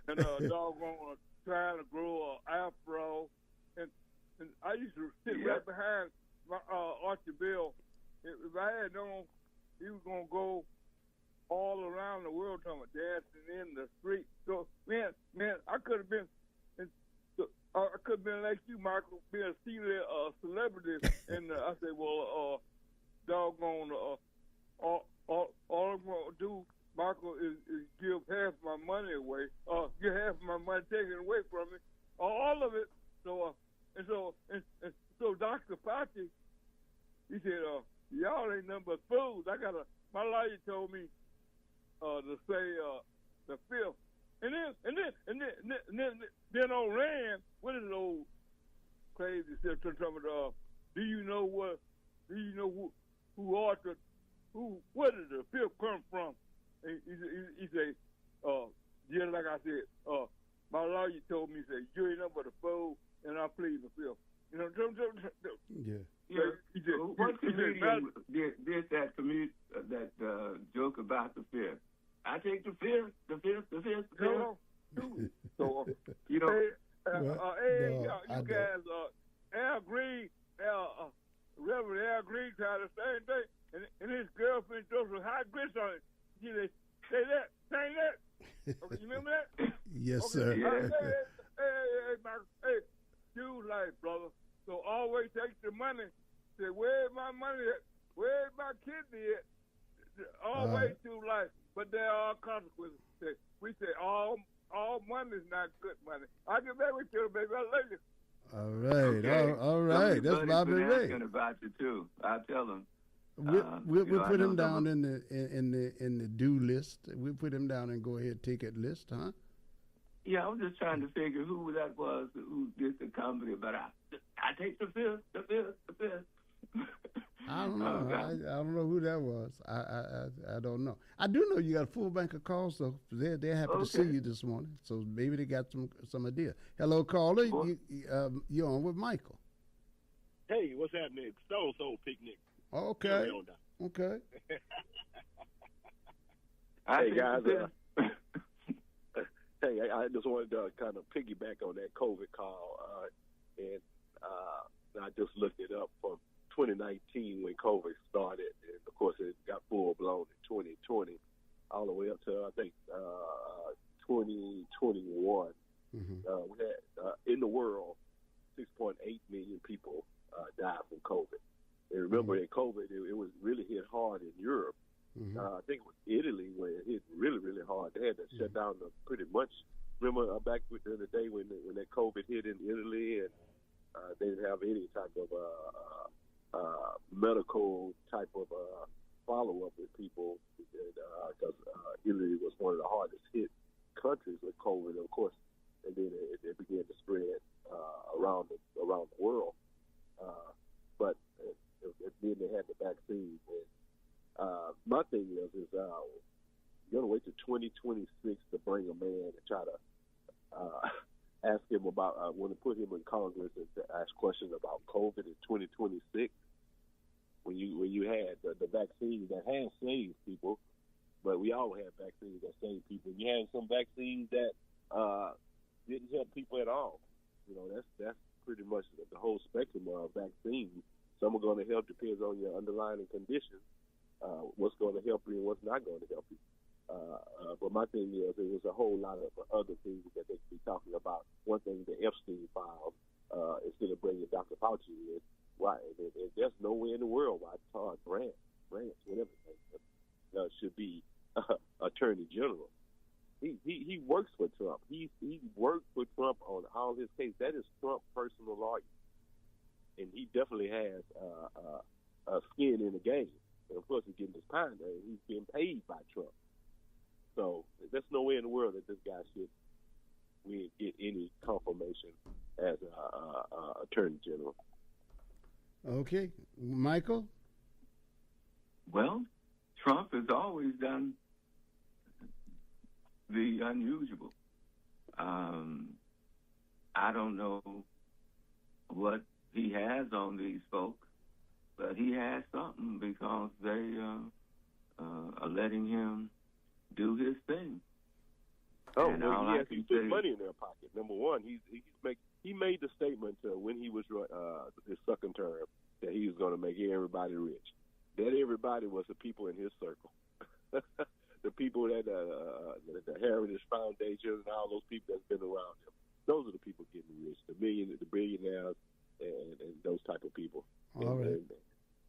And doggone trying to grow an afro, and I used to sit right behind my Archie Bell. If I had known he was gonna go all around the world talking about dancing in the street, so man, I could have been like you, Michael, being a celebrity. And I said, well, doggone, all I'm gonna do, Michael, is give half my money away, get half of my money taken away from me, all of it. So so Dr. Fauci, he said, y'all ain't nothing but fools. My lawyer told me to say the fifth, and then on Rand, what is the old crazy stuff talking about? Do you know where did the fifth come from? He said, just like I said, my lawyer told me, he said, you ain't nothing but a fool, and I plead the fifth. You know, yeah. What comedian did that joke about the fifth? I take the fifth. No. So, you know, you guys, Al Green, Reverend Al Green tried the same thing, and his girlfriend threw some hot grits on it. She said, say that. Okay, you remember that? Yes, okay. sir. Hey, choose life, brother. So always take the money. Say, where's my money at? Where's my kidney at? Always choose life. But there are consequences. We say all money is not good money. I'll get back with you, baby. I love you. All right. Okay. All right. That's Bobby Ray. Asking about you too. I'll tell him. We'll put him down in the due list. We'll put him down and go ahead ticket list, huh? Yeah, I was just trying to figure who that was who did the comedy, but I take the fifth. I don't know. I don't know who that was. I don't know. I do know you got a full bank of calls, so they're happy to see you this morning. So maybe they got some idea. Hello, caller. You're on with Michael. Hey, what's happening? Soul Picnic. Okay. Okay. Hey guys. Hey, I just wanted to kind of piggyback on that COVID call, and I just looked it up. From 2019 when COVID started, and of course it got full blown in 2020, all the way up to I think 2021. We had in the world 6.8 million people died from COVID. And remember, in COVID, it was really hit hard in Europe. I think it was Italy where it hit really, really hard. They had to shut down pretty much. Remember back in the day when that COVID hit in Italy, and they didn't have any type of medical type of follow-up with people, because Italy was one of the hardest hit countries with COVID, of course, and then it began to spread around the world. But then they had the vaccine. And my thing is you're gonna wait till 2026 to bring a man and try to ask him about want to put him in Congress and to ask questions about COVID in 2026. When you had the vaccine that has saved people, but we all had vaccines that saved people. You had some vaccines that didn't help people at all. That's pretty much the whole spectrum of vaccines. Some are going to help, depends on your underlying condition, what's going to help you and what's not going to help you. But my thing is, there was a whole lot of other things that they could be talking about. One thing, the Epstein files, instead of bringing Dr. Fauci in, why? There's nowhere in the world why Todd Branch, whatever his name should be Attorney General. He works for Trump. He worked for Trump on all his cases. That is Trump's personal lawyer, and he definitely has skin in the game. And of course, he's getting his time there. He's being paid by Trump. So there's no way in the world that this guy should get any confirmation as Attorney General. Okay, Michael? Well, Trump has always done the unusual. I don't know what he has on these folks, but he has something because they are letting him do his thing. Oh, and well, yes, he put money in their pocket. Number one, he made the statement when he was his second term that he was going to make everybody rich. That everybody was the people in his circle, the people that the Heritage Foundation and all those people that's been around him. Those are the people getting rich, the billionaires, and those type of people. All right.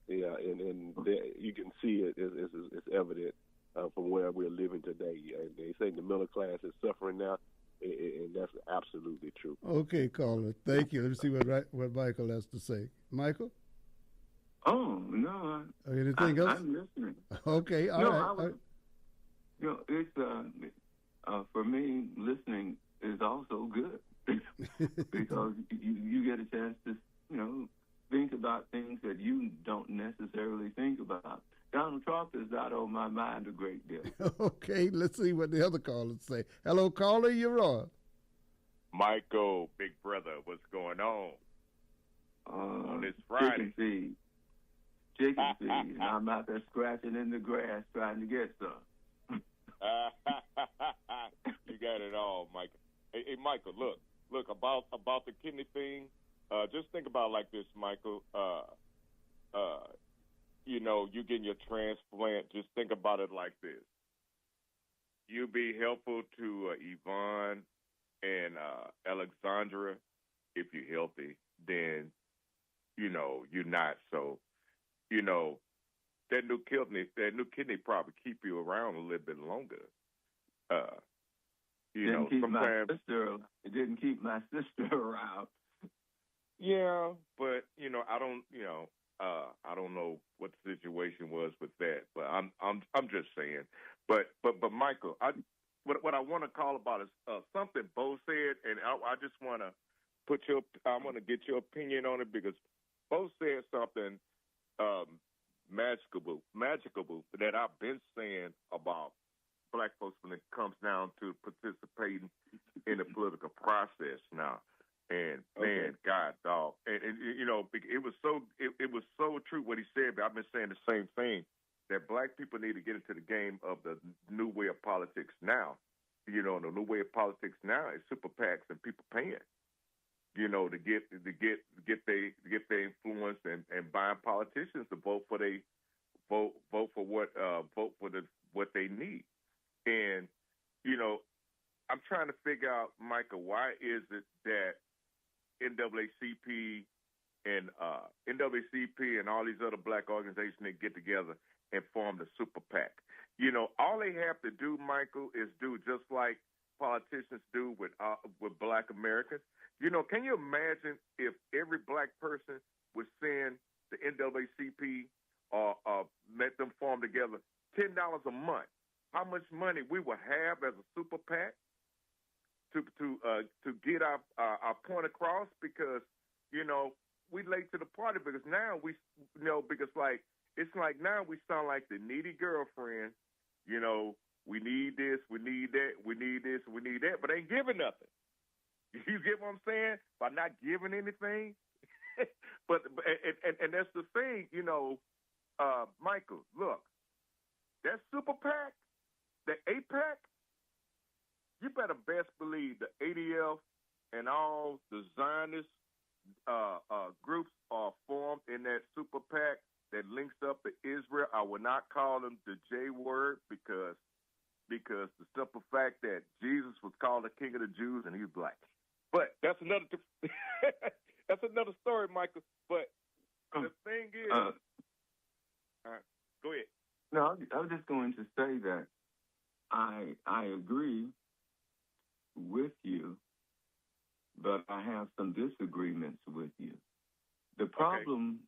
And you can see it's evident from where we're living today. And they say the middle class is suffering now, and that's absolutely true. Okay, caller. Thank you. Let me see what Michael has to say. Michael? Oh, no. Anything else? I'm listening. Okay, all right. It's for me, listening is also good because you get a chance to, think about things that you don't necessarily think about. Donald Trump is not on my mind a great deal. Okay, let's see what the other callers say. Hello, caller, you're on. Michael, big brother, what's going on this Friday? Chicken feed, and I'm out there scratching in the grass trying to get some. You got it all, Michael. Hey, Michael, look about the kidney thing. Just think about it like this, Michael. You getting your transplant. Just think about it like this. You be helpful to Yvonne and Alexandra if you're healthy. Then, you're not. So, that new kidney probably keep you around a little bit longer. It didn't keep my sister around. Yeah, but I don't know what the situation was with that. But I'm just saying. But Michael, what I want to call about is something Bo said, and I just want to get your opinion on it because Bo said something magical that I've been saying about black folks when it comes down to participating in the political process now. And man, God, dog, and it was so true what he said. But I've been saying the same thing that black people need to get into the game of the new way of politics now. The new way of politics now is super PACs and people paying. to get their influence and buying politicians to vote for what they need. And I'm trying to figure out, Michael, why is it that NAACP and all these other black organizations, they get together and form the super PAC? All they have to do, Michael, is do just like politicians do with black Americans. Can you imagine if every black person would send the NAACP or let them form together $10 a month? How much money we would have as a super PAC to get our point across? Because we late to the party because now it's like now we sound like the needy girlfriend. We need this, we need that, we need this, we need that, but ain't giving nothing. You get what I'm saying? By not giving anything. but that's the thing, Michael, look, that super PAC, the APAC, you better best believe the ADF and all the Zionist groups are formed in that super PAC that links up to Israel. I will not call them the J word because the simple fact that Jesus was called the King of the Jews and he's black. But that's another that's another story, Michael. But the thing is, all right, go ahead. No, I was just going to say that I agree with you, but I have some disagreements with you. The problem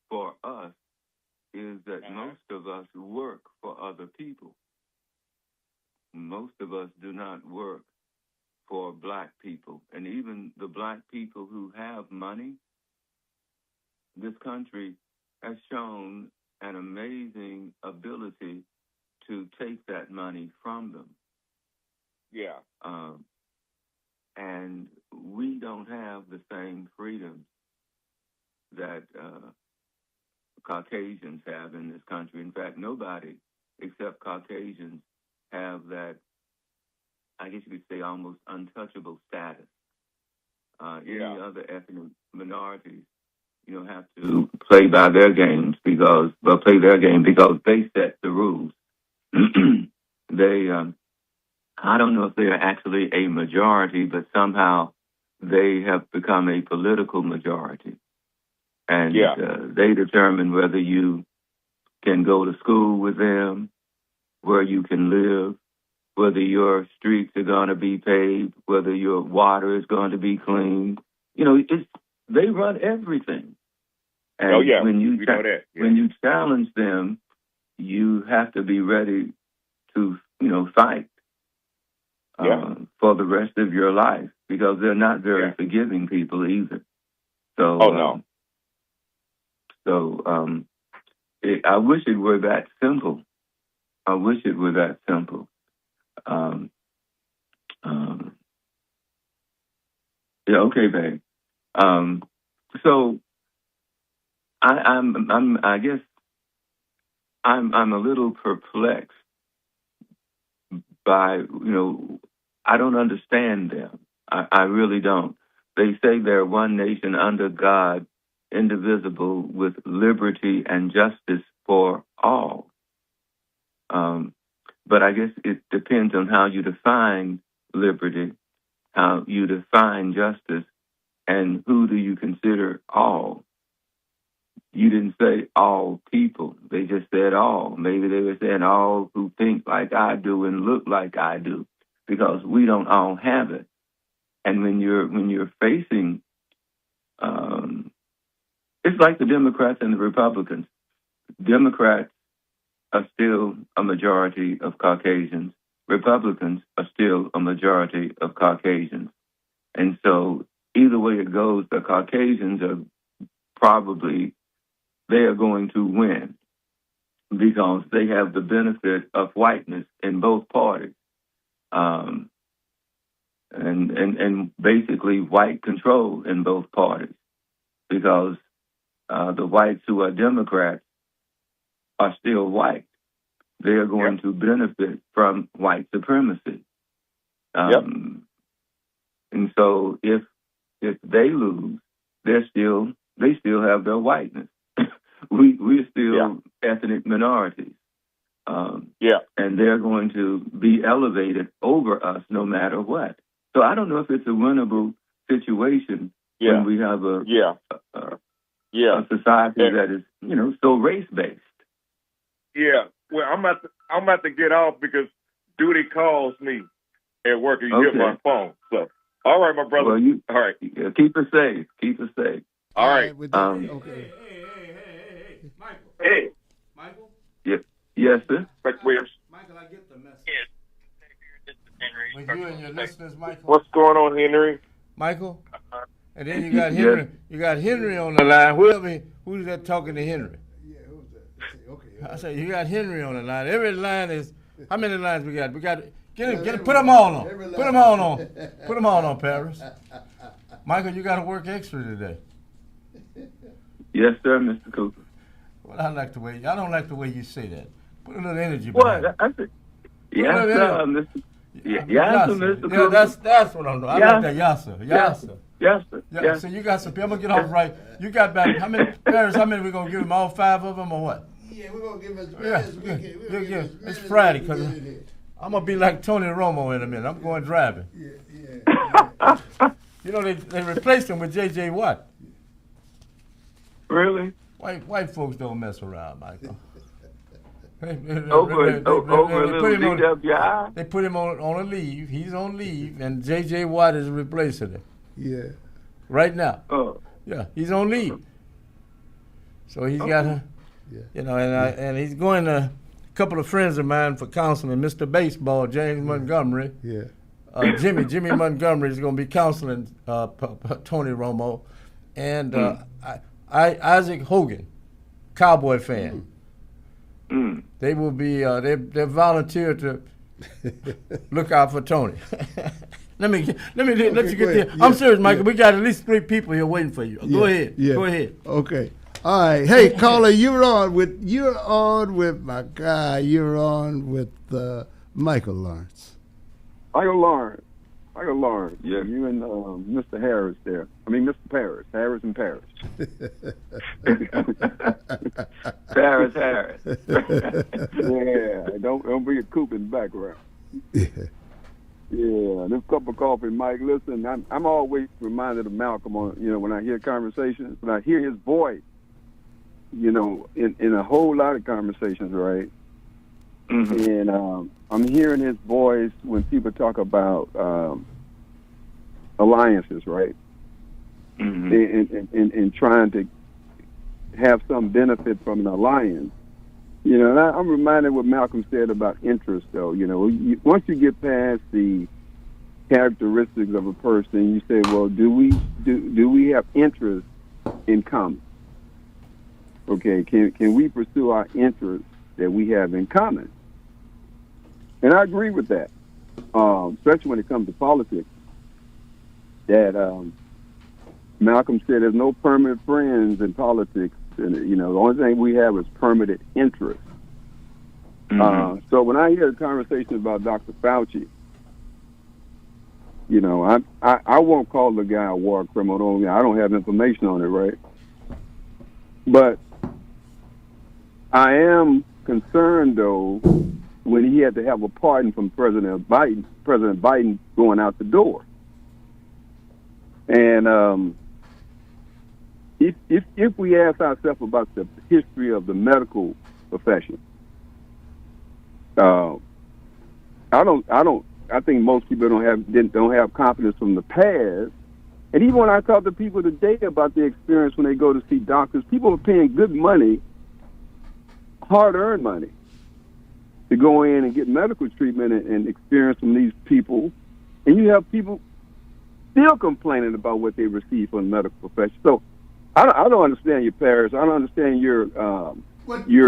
for us is that most of us work for other people. Most of us do not work for black people. And even the black people who have money, this country has shown an amazing ability to take that money from them. Yeah. And we don't have the same freedoms that Caucasians have in this country. In fact, nobody except Caucasians have that, I guess you could say, almost untouchable status. Any other ethnic minorities, have to play by their games because they set the rules. They, I don't know if they are actually a majority, but somehow they have become a political majority. And they determine whether you can go to school with them, where you can live, whether your streets are going to be paved, whether your water is going to be clean. They run everything. And when you challenge them, you have to be ready to, fight for the rest of your life because they're not very forgiving people either. So, I wish it were that simple. Okay, babe. So I guess I'm a little perplexed by, I don't understand them. I really don't. They say they're one nation under God, indivisible, with liberty and justice for all. But I guess it depends on how you define liberty, how you define justice, and who do you consider all. You didn't say all people. They just said all. Maybe they were saying all who think like I do and look like I do, because we don't all have it. And when you're facing, it's like the Democrats and the Republicans. Democrats are still a majority of Caucasians. Republicans are still a majority of Caucasians. And so either way it goes, the Caucasians are they are going to win because they have the benefit of whiteness in both parties. And basically white control in both parties, because the whites who are Democrats are still white. They are going to benefit from white supremacy. And so if if they lose, they still have their whiteness. We're still ethnic minorities. And they're going to be elevated over us no matter what. So I don't know if it's a winnable situation when we have a society that is, so race-based. Yeah. Well, I'm about to get off because Duty calls me at work and you get my phone. So, all right, my brother. Well, all right. Keep us safe. Keep us safe. All right. Okay. Michael. Hey. Michael? Yes, sir. Williams. Michael, I get the message. With you and your listeners, Michael. What's going on, Henry? Michael? And then you got Henry. You got Henry on the line. Who's that talking to Henry? Yeah, who's that? Okay. I say you got Henry on the line. Every line is. How many lines we got? Get him. Put them all on. Put them all on. Put them all on, Paris. Michael, you got to work extra today. Yes, sir, Mr. Cooper. Well, I don't like the way you say that. Put a little energy behind it. Yes, sir, Mr. Yes, sir, Mr. Cooper. Yeah, that's what I'm doing. I like that, yes, sir. Yes, sir. Yes, sir. Yeah, so you got some people. I'm going to get off right. You got back. How many, Paris, we going to give them all 5 of them or what? Yeah, we're going to give as many as we can. Yeah. It's Friday because I'm going to be like Tony Romo in a minute. I'm going driving. Yeah. They replaced him with J.J. Watt. Really? White folks don't mess around, Michael. They put him on a leave. He's on leave, and J.J. Watt is replacing him. Yeah. Right now. Oh. Yeah, he's on leave. So he's got a, and he's going to a couple of friends of mine for counseling. Mr. Baseball, James Montgomery. Yeah. Jimmy Montgomery is going to be counseling Tony Romo, and Isaac Hogan, Cowboy fan. They will be. They volunteered to look out for Tony. let you get there. Yeah, I'm serious, Michael. We got at least 3 people here waiting for you. Go ahead. Yeah. Go ahead. Okay. All right. Hey, caller, you're on with my guy. You're on with Michael Lawrence. Michael Lawrence. Yeah. You and Mr. Harris there. I mean, Mr. Paris. Harris and Paris. Harris. Yeah. Don't be a coop in the background. Yeah. This cup of coffee, Mike. Listen, I'm always reminded of Malcolm on. When I hear conversations, when I hear his voice. In a whole lot of conversations, right? Mm-hmm. And I'm hearing his voice when people talk about alliances, right? Mm-hmm. And trying to have some benefit from an alliance. And I'm reminded what Malcolm said about interest, though. Once you get past the characteristics of a person, you say, well, do we have interest in common? Okay, can we pursue our interests that we have in common? And I agree with that, especially when it comes to politics. That Malcolm said there's no permanent friends in politics, and the only thing we have is permanent interest. Mm-hmm. So when I hear conversations about Dr. Fauci, I won't call the guy a war criminal. I don't have information on it, right? But I am concerned, though, when he had to have a pardon from President Biden going out the door. And if we ask ourselves about the history of the medical profession, I think most people don't have confidence from the past. And even when I talk to people today about their experience when they go to see doctors, people are paying good money, hard-earned money, to go in and get medical treatment and experience from these people. And you have people still complaining about what they receive from the medical profession. So I don't understand your Paris. I don't understand your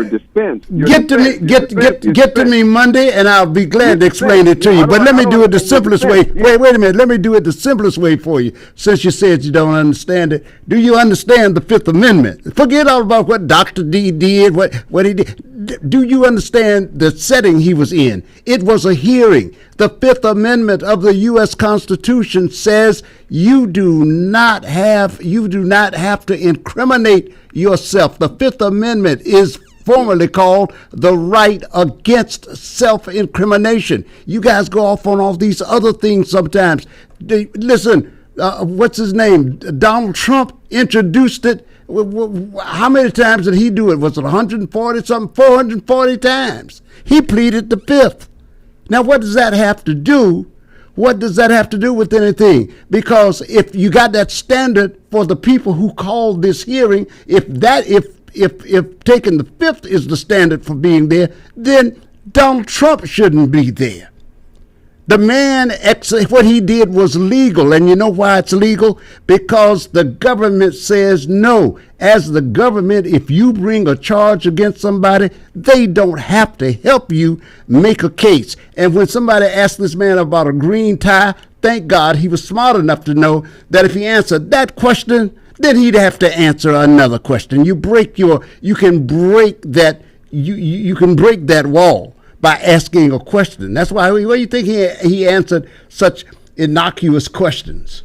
defense. Get to me Monday, and I'll be glad to explain it to you. But let me do it the simplest way. Wait a minute. Let me do it the simplest way for you. Since you said you don't understand it, do you understand the Fifth Amendment? Forget all about what Dr. D did, what he did. Do you understand the setting he was in? It was a hearing. The Fifth Amendment of the U.S. Constitution says you do not have to incriminate yourself. The Fifth Amendment is formerly called the right against self-incrimination. You guys go off on all these other things sometimes. Listen, what's his name? Donald Trump introduced it. How many times did he do it? Was it 140 something? 440 times. He pleaded the fifth. Now, what does that have to do? What does that have to do with anything? Because if you got that standard for the people who called this hearing, if taking the fifth is the standard for being there, then Donald Trump shouldn't be there. The man, what he did was legal. And you know why it's legal? Because the government says no. As the government, if you bring a charge against somebody, they don't have to help you make a case. And when somebody asked this man about a green tie, thank God he was smart enough to know that if he answered that question, then he'd have to answer another question. You can break that wall by asking a question. That's why you think he answered such innocuous questions.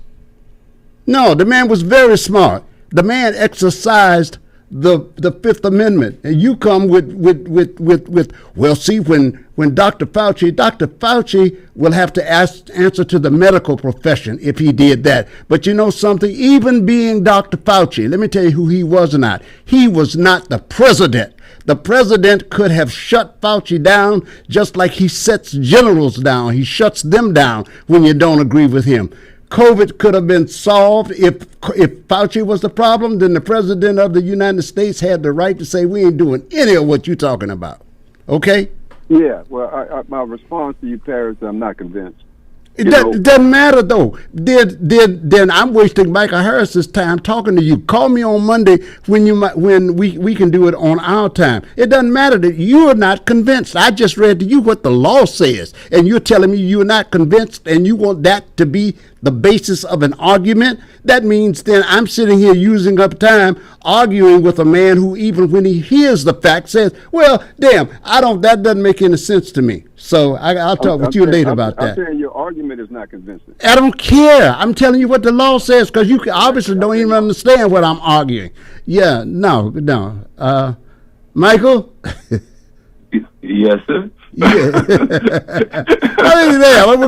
No, the man was very smart. The man exercised the Fifth Amendment, and you come with well, see, when Dr. Fauci will have to answer to the medical profession if he did that. But you know something? Even being Dr. Fauci, let me tell you who he was not. He was not the president. The president could have shut Fauci down just like he sets generals down. He shuts them down when you don't agree with him. COVID could have been solved if Fauci was the problem. Then the president of the United States had the right to say, we ain't doing any of what you're talking about. Okay? Yeah, well, my response to you, Paris, I'm not convinced. It doesn't matter, though. Then I'm wasting Michael Harris's time talking to you. Call me on Monday when we can do it on our time. It doesn't matter that you are not convinced. I just read to you what the law says, and you're telling me you're not convinced, and you want that to be the basis of an argument. That means then I'm sitting here using up time arguing with a man who, even when he hears the fact, says, well, damn, that doesn't make any sense to me. So I'll talk with you later about that. I'm saying your argument is not convincing. I don't care. I'm telling you what the law says, because you obviously don't even understand what I'm arguing. Yeah, no. Michael? Yes, sir. Yeah.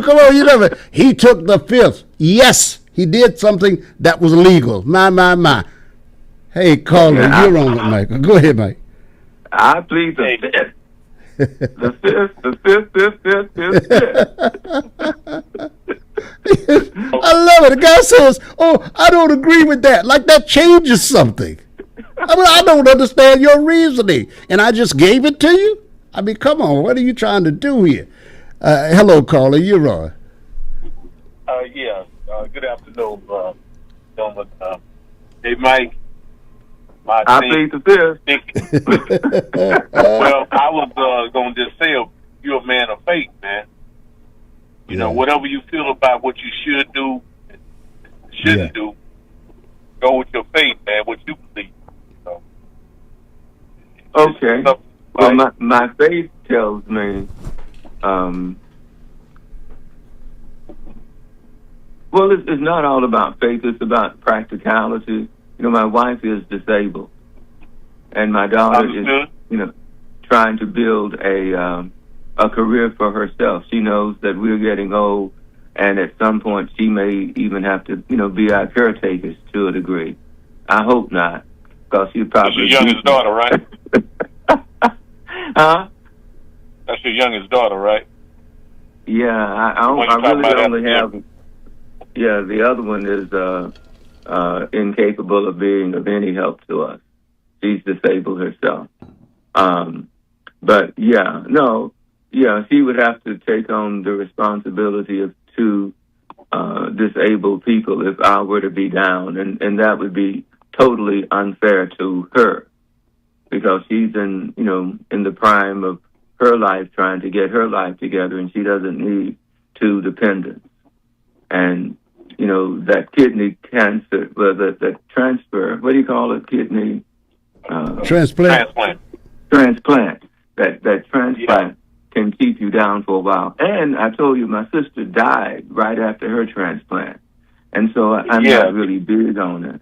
Come on, he took the fifth. Yes, he did something that was legal. My. Hey, caller, you're on it, Michael. Go ahead, Mike. I plead the fifth. The fifth. I love it. The guy says, I don't agree with that. Like that changes something. I don't understand your reasoning. And I just gave it to you? I mean, come on. What are you trying to do here? Hello, caller. You're on. Good afternoon, gentlemen. Hey, Mike. I plead the fifth. Well, I was going to just say you're a man of faith, man. You know, whatever you feel about what you should do and shouldn't do, go with your faith, man, what you believe. So, okay. Well, my faith tells me, well, it's not all about faith. It's about practicality. You know, my wife is disabled, and my daughter is, trying to build a career for herself. She knows that we're getting old, and at some point she may even have to, be our caretakers to a degree. I hope not, because she'll probably... That's your youngest daughter, right? Huh? That's your youngest daughter, right? Yeah, I really only have... Yeah, the other one is incapable of being of any help to us. She's disabled herself. But she would have to take on the responsibility of two disabled people if I were to be down, and that would be totally unfair to her, because she's in the prime of her life, trying to get her life together, and she doesn't need two dependents. And that kidney cancer, that transfer, what do you call it? Kidney transplant. Transplant. That transplant can keep you down for a while. And I told you my sister died right after her transplant, and so I'm not really big on it.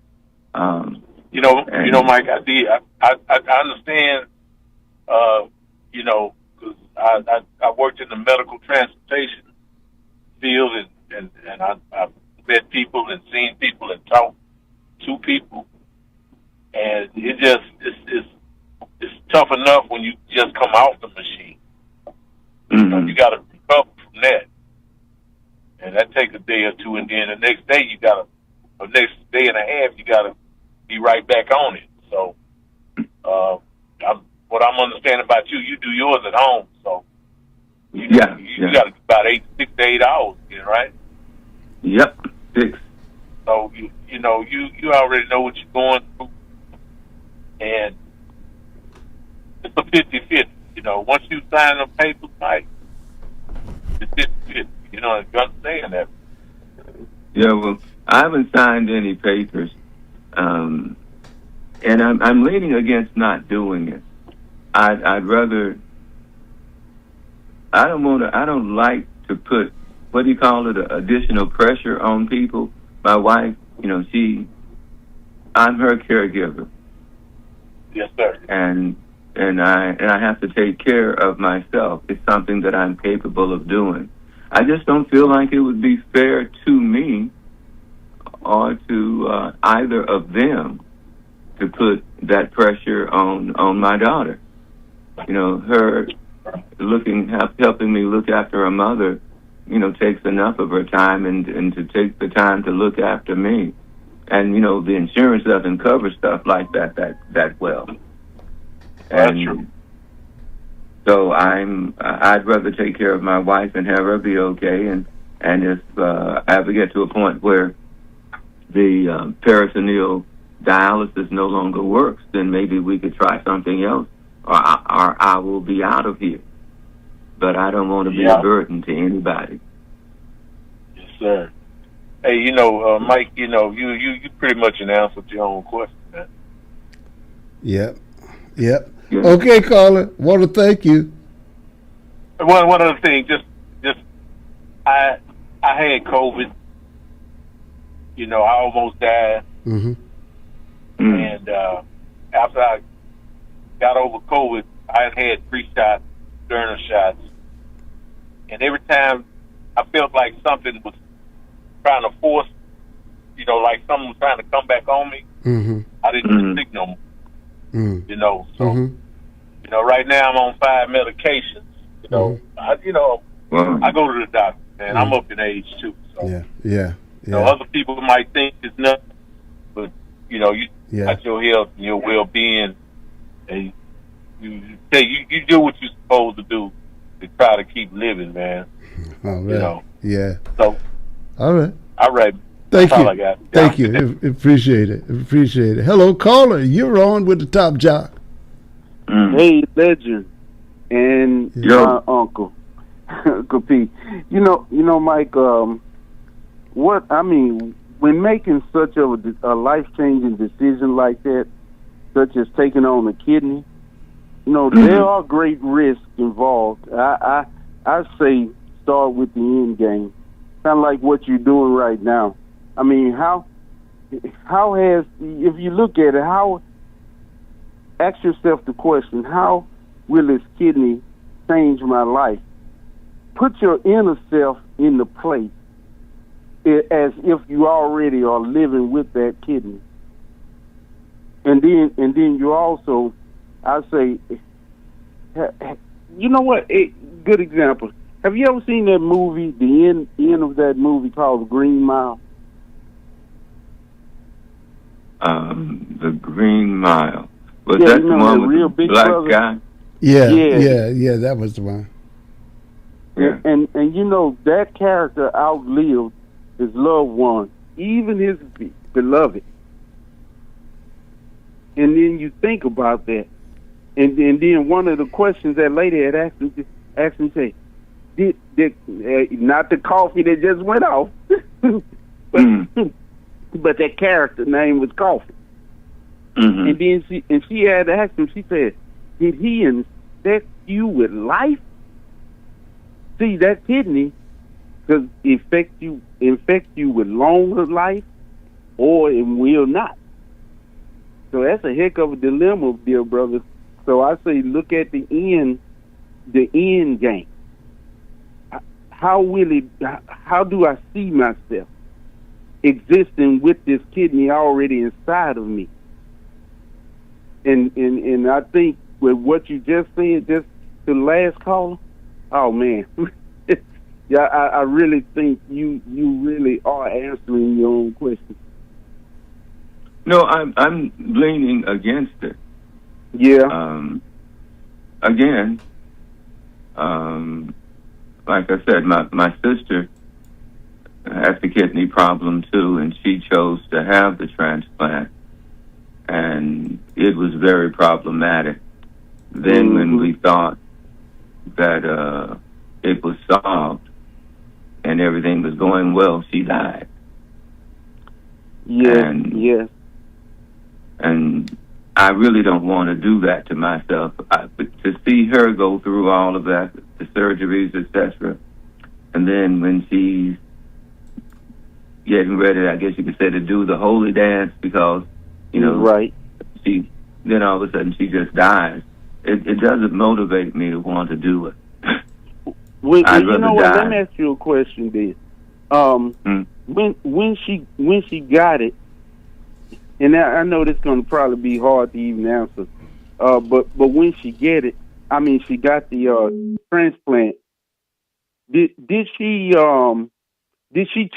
Mike, I understand. Because I worked in the medical transportation field, and I've met people and seen people and talked to people, and it's tough enough when you just come off the machine. You got to recover from that, and that takes a day or two, and then the next day next day and a half, you got to be right back on it. So, what I'm understanding about you do yours at home. So, you got about 6 to 8 hours, right? Yep, 6. So you already know what you're going through, and it's a 50-50. Once you sign the papers, Mike, it's 50-50. You understand that. Yeah, well, I haven't signed any papers, and I'm leaning against not doing it. I'd rather. I don't like to put, what do you call it, additional pressure on people. My wife, I'm her caregiver. Yes, sir. And I have to take care of myself. It's something that I'm capable of doing. I just don't feel like it would be fair to me or to either of them to put that pressure on my daughter. Her helping me look after her mother, takes enough of her time, and to take the time to look after me. And, the insurance doesn't cover stuff like that well. That's true. So I'd rather take care of my wife and have her be okay. And if I ever get to a point where the peritoneal dialysis no longer works, then maybe we could try something else, or I will be out of here. But I don't want to be a burden to anybody. Yes, sir. Hey, Mike, you pretty much answered your own question, man. Yep. Okay, caller. Want to thank you. One other thing, just I had COVID. I almost died. Mm-hmm. And after I got over COVID, I had 3 shots, Moderna shots. And every time I felt like something was trying to force, like something was trying to come back on me, I didn't stick no more. So, right now I'm on 5 medications. I go to the doctor, and I'm up in age too. So, yeah. Other people might think it's nothing, but you got your health and your well-being, and you do what you're supposed to do to try to keep living, man. All right. Yeah. So. All right. All right. Thank That's you. all I got. Thank you. Appreciate it. Hello, caller. You're on with the top jock. Hey, Legend, and my uncle, Uncle P. Mike. When making such a life-changing decision like that, such as taking on a kidney, there are great risks involved. I say start with the end game, kind of like what you're doing right now. I mean, how has, if you look at it, ask yourself the question, how will this kidney change my life? Put your inner self in the place as if you already are living with that kidney. And then you also, I say, you know what? Good example. Have you ever seen that movie, the end of that movie called Green Mile? The Green Mile. Was that the one with the black guy? Yeah, that was the one. Yeah. And that character outlived his loved one, even his beloved. And then you think about that. And then one of the questions that lady had asked me, say, did not the coffee that just went off, but that character name was Coffee. And then she had asked him, she said, did he and infect you with life. See, that kidney could infect you with longer life, or it will not. So that's a heck of a dilemma, dear brother. So I say, look at the end game. How do I see myself existing with this kidney already inside of me? And I think with what you just said, just the last caller, oh man, yeah, I really think you really are answering your own question. No, I'm leaning against it. Yeah. Again, like I said, my sister has the kidney problem too, and she chose to have the transplant, and it was very problematic. Then when we thought that it was solved and everything was going well, she died. Yes. And I really don't want to do that to myself. But to see her go through all of that, the surgeries, etc., and then when she's getting ready, I guess you could say, to do the holy dance, because, right, then all of a sudden she just dies. It doesn't motivate me to want to do it. Well, you know what? Let me ask you a question, then. When she got it, and I know this is going to probably be hard to even answer, but when she got the transplant, did she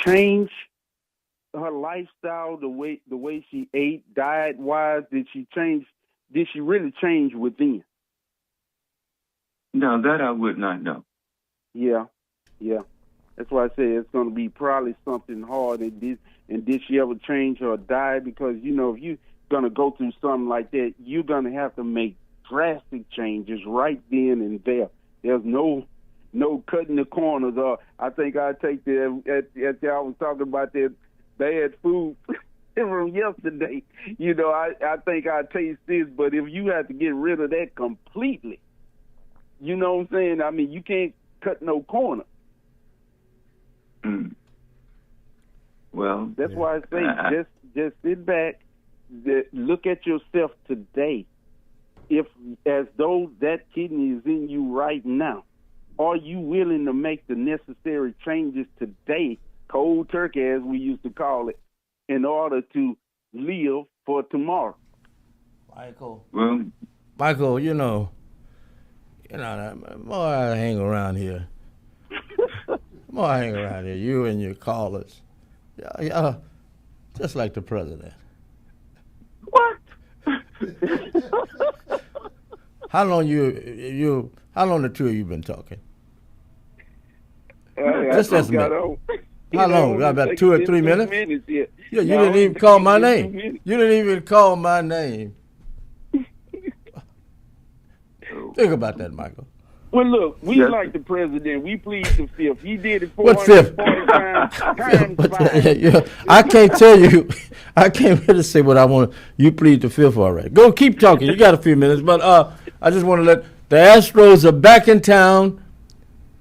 change her lifestyle, the way she ate, diet wise? Did she really change within? No, that I would not know. Yeah. That's why I say it's going to be probably something hard. And did she ever change her diet? Because, if you're going to go through something like that, you're going to have to make drastic changes right then and there. There's no cutting the corners. I think I take I was talking about that bad food from yesterday. I think I taste this, but if you have to get rid of that completely, you know what I'm saying? I mean, you can't cut no corner. Well, that's why I say just sit back, look at yourself today. If as though that kidney is in you right now, are you willing to make the necessary changes today, cold turkey as we used to call it, in order to live for tomorrow? Michael, well, more I hang around here, you and your callers, yeah, just like the president. What? How long the two of you been talking? Just estimate. How long? About 2 or 3 minutes? Yeah, you didn't even call my name. You didn't even call my name. Think about that, Michael. Well, look, we like the president. We plead the fifth. He did it 445 times. Yeah, I can't tell you. I can't really say what I want. You plead the fifth already. Go, keep talking. You got a few minutes, but I just want to let the Astros are back in town,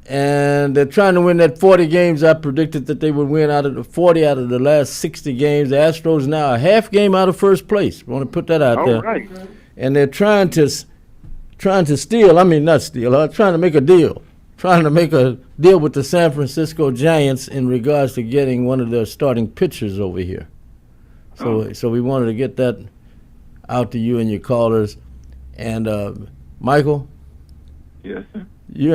and they're trying to win that 40 games. I predicted that they would win out of the 40 out of the last 60 games. The Astros now a half game out of first place. I want to put that out there. Right. And they're trying to steal. I mean, not steal. Trying to make a deal. Trying to make a deal with the San Francisco Giants in regards to getting one of their starting pitchers over here. So we wanted to get that out to you and your callers. And Michael. Yes, sir. You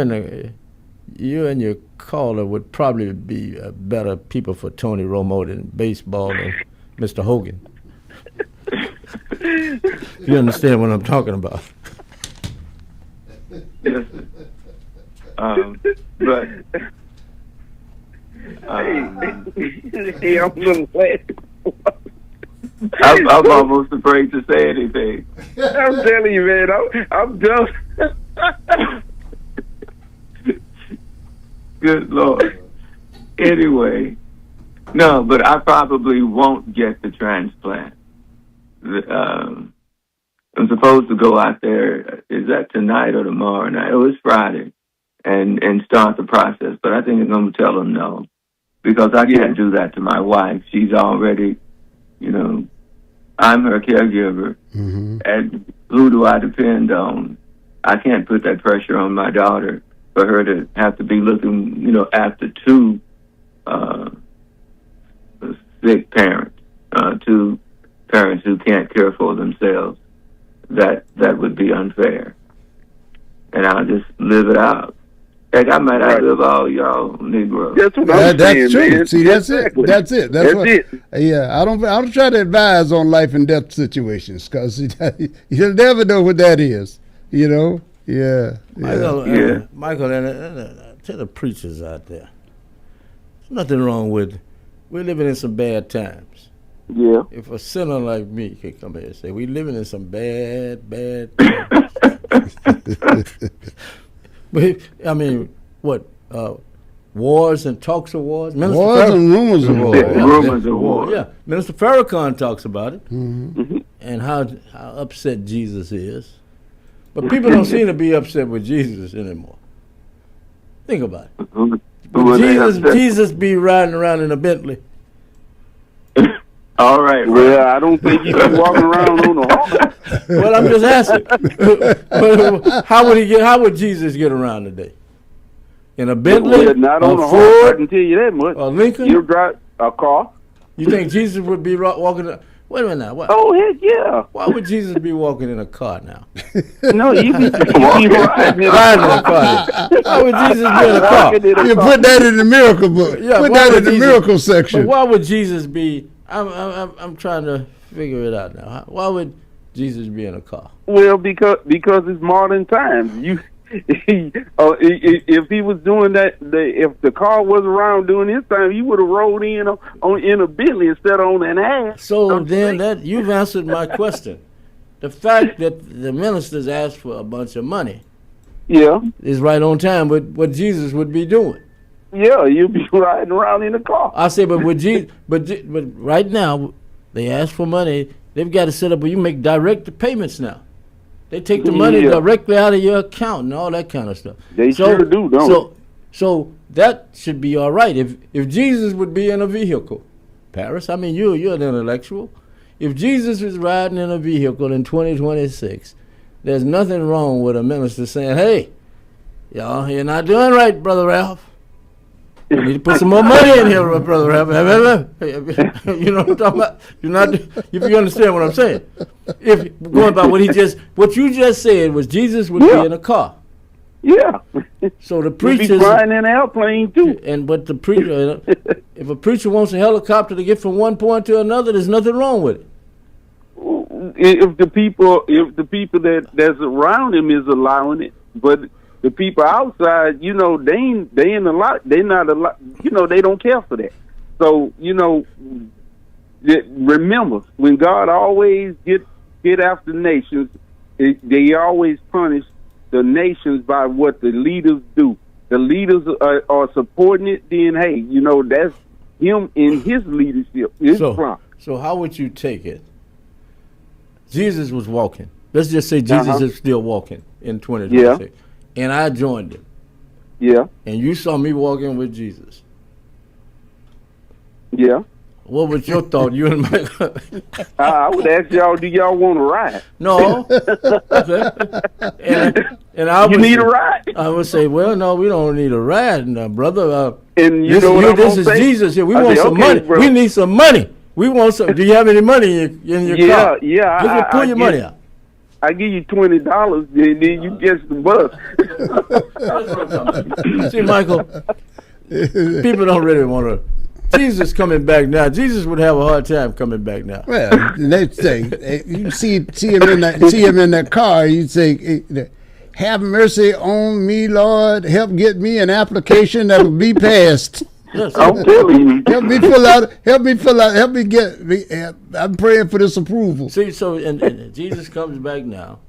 and your caller would probably be better people for Tony Romo than baseball and Mr. Hogan. You understand what I'm talking about? Yes. But hey, I'm a little glad. I'm almost afraid to say anything. I'm telling you, man, I'm done. Good Lord. Anyway, no, but I probably won't get the transplant. I'm supposed to go out there. Is that tonight or tomorrow night? Oh, it's Friday, and start the process. But I think I'm going to tell them no, because I can't do that to my wife. She's already, I'm her caregiver, and who do I depend on? I can't put that pressure on my daughter for her to have to be looking, after two sick parents, two parents who can't care for themselves. That would be unfair. And I'll just live it out. Heck, I might outlive all y'all Negroes. That's what I'm saying, that's true. Man. See, that's exactly. That's it. That's it. Yeah, I don't try to advise on life and death situations because you'll never know what that is. Yeah. Michael, and to the preachers out there, there's nothing wrong with. We're living in some bad times. Yeah. If a sinner like me can come here and say, we're living in some bad times. But, I mean, what? Wars and talks of wars? Wars and rumors of war. Rumors of war. Yeah. Minister Farrakhan talks about it and how upset Jesus is. But people don't seem to be upset with Jesus anymore. Think about it. Jesus be riding around in a Bentley. All right. Well, I don't think you can walk around on a horse. Well, I'm just asking. How would Jesus get around today? In a Bentley? Well, not on a Ford, horse. I can tell you that much. A Lincoln? You drive a car. You think Jesus would be walking? Wait a minute now. What? Oh, heck yeah. Why would Jesus be walking in a car now? No, you be riding in a car. Why would Jesus be in a car? You put that in the miracle book. Yeah, put that in the miracle section. But why would Jesus be? I'm trying to figure it out now. Why would Jesus be in a car? Well, because it's modern times. If he was doing that, if the car was around during his time, he would have rolled in a Bentley instead of on an ass. So then you've answered my question. The fact that the ministers asked for a bunch of money, is right on time with what Jesus would be doing. Yeah, you'd be riding around in a car. I say, but with Jesus, but right now they ask for money. They've got to set up where you make direct payments now. They take the money directly out of your account and all that kind of stuff. They sure do, don't they? So that should be all right. If Jesus would be in a vehicle, Paris, I mean, you're an intellectual. If Jesus is riding in a vehicle in 2026, there's nothing wrong with a minister saying, hey, y'all, you're not doing right, Brother Ralph. You need to put some more money in here, Brother Ralph. You know what I'm talking about? If you understand what I'm saying. If going by what you just said was Jesus would be in a car. Yeah. So the preachers be flying in an airplane too. But the preacher, if a preacher wants a helicopter to get from one point to another, there's nothing wrong with it. If the people that's around him is allowing it, but the people outside, they ain't a lot. They not a lot. They don't care for that. So remember, when God always get after nations, they always punish the nations by what the leaders do. The leaders are supporting it. Then hey, that's him in his leadership. So how would you take it? Jesus was walking. Let's just say Jesus is still walking in 2026. Yeah. And I joined him. Yeah. And you saw me walking with Jesus. Yeah. What was your thought, you and Michael? I would ask y'all, do y'all want to ride? No. and I would need a ride? I would say, well, no, we don't need a ride, brother. And this is Jesus here. We want some money. Bro. We need some money. We want some. Do you have any money in your car? Yeah. Pull your money out. I give you $20, then you get the bus. See, Michael, people don't really want to. Jesus coming back now. Jesus would have a hard time coming back now. Well, they say you see him in that car. You say, "Have mercy on me, Lord. Help get me an application that will be passed." Yes, I'm telling you. Help me fill out. Help me get. I'm praying for this approval. See, so and Jesus comes back now.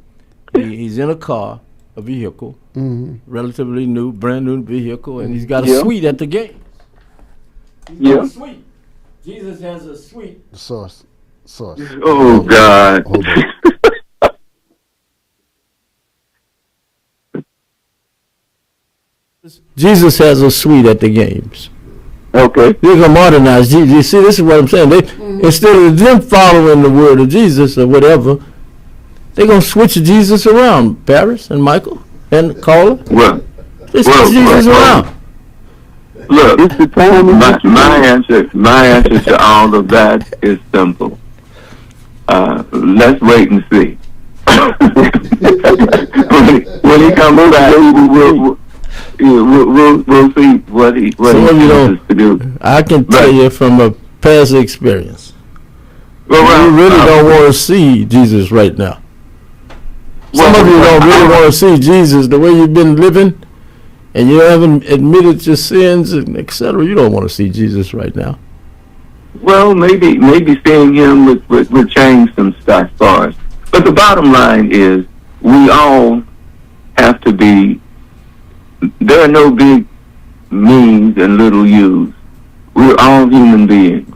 He's in a car, a vehicle, relatively new, brand new vehicle, and he's got a suite at the gate. Yeah. Suite. Jesus has a suite. Source. Oh God. Jesus has a suite at the games. Okay. They're gonna modernize Jesus. You see, this is what I'm saying. They instead of them following the word of Jesus or whatever, they're gonna switch Jesus around. Paris and Michael and Carla. Well, they switch Jesus around. Look, my answer to all of that is simple. Let's wait and see. when he comes back, we'll see what he chooses to do. I can tell you from a past experience. You really don't want to see Jesus right now. Some of you don't really want to see Jesus the way you've been living, and you haven't admitted your sins, and etc. You don't want to see Jesus right now. Well, maybe seeing him would change some stuff for us. But the bottom line is, we all have to be. There are no big me's and little u's. We're all human beings,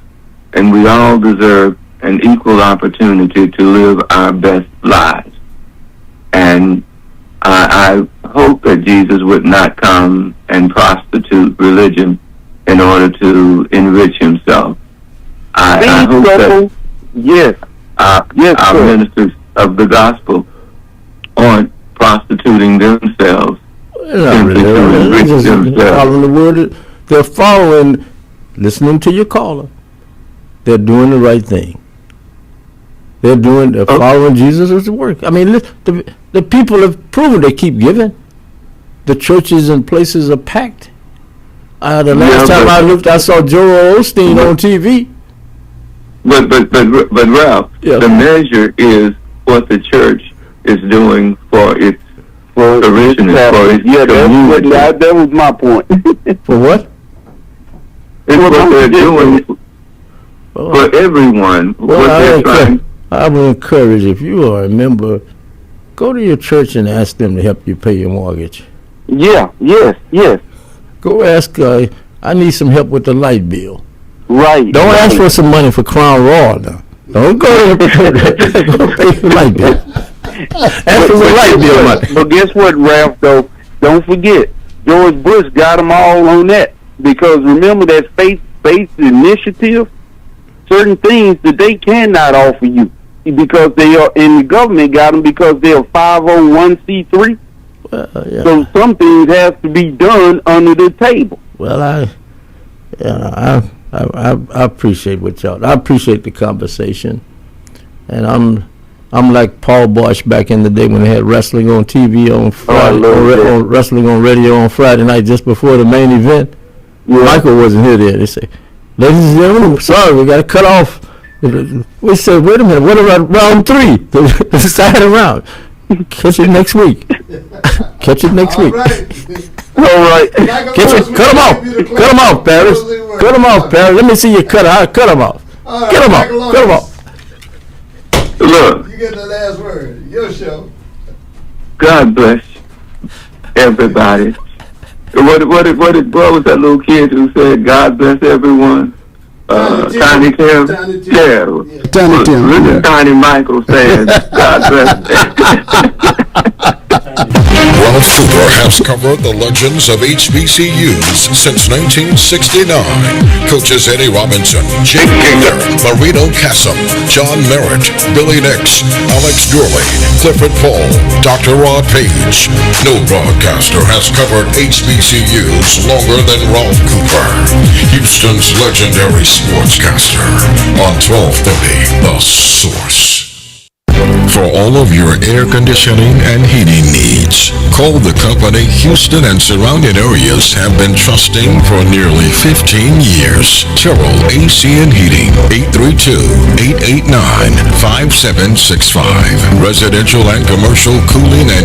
and we all deserve an equal opportunity to live our best lives. And I hope that Jesus would not come and prostitute religion in order to enrich himself. I hope that our ministers of the gospel aren't prostituting themselves simply to enrich themselves. Following the word, they're following, listening to your caller. They're doing the right thing. They're following Jesus' work. I mean, the people have proven they keep giving. The churches and places are packed. The last time I looked, I saw Joel Osteen on TV. But Ralph, the measure is what the church is doing for its parishioners, for its community. That was my point. For what? It's what they're doing for everyone. I would encourage, if you are a member, go to your church and ask them to help you pay your mortgage. Yes. Go ask, I need some help with the light bill. Right. Don't ask for some money for Crown Royal now. Don't go to the go pay for the light bill. Ask for the light bill money. But guess what, Ralph, though? Don't forget, George Bush got them all on that. Because remember that faith initiative? Certain things that they cannot offer you. Because they are, and the government got them because they're 501c3. So some things have to be done under the table. Well, I appreciate what y'all. I appreciate the conversation, and I'm like Paul Bosch back in the day when they had wrestling on TV on Friday, wrestling on radio on Friday night just before the main event. Yeah. Michael wasn't here then. They say, "Ladies and gentlemen, sorry, we got to cut off." We said, "Wait a minute, what about round 3? The deciding round." Catch it next week. Catch it next week. All right. Catch it. Cut them off. Cut them off, Paris. Cut them off, Paris. Let me see you cut them off. Cut them off. Cut them off. Look. You get the last word. Your show. God bless everybody. What was that little kid who said, "God bless everyone"? Tiny Tim. Tiny Tim. Tiny Michael says, "God bless." Ralph Cooper has covered the legends of HBCUs since 1969. Coaches Eddie Robinson, Jake Gaynor, Marino Cassim, John Merritt, Billy Nix, Alex Gurley, Clifford Paul, Dr. Rod Page. No broadcaster has covered HBCUs longer than Ralph Cooper, Houston's legendary sportscaster on 1230 The Source. For all of your air conditioning and heating needs, call the company Houston and surrounding areas have been trusting for nearly 15 years. Terrell AC and Heating, 832-889-5765. Residential and commercial cooling and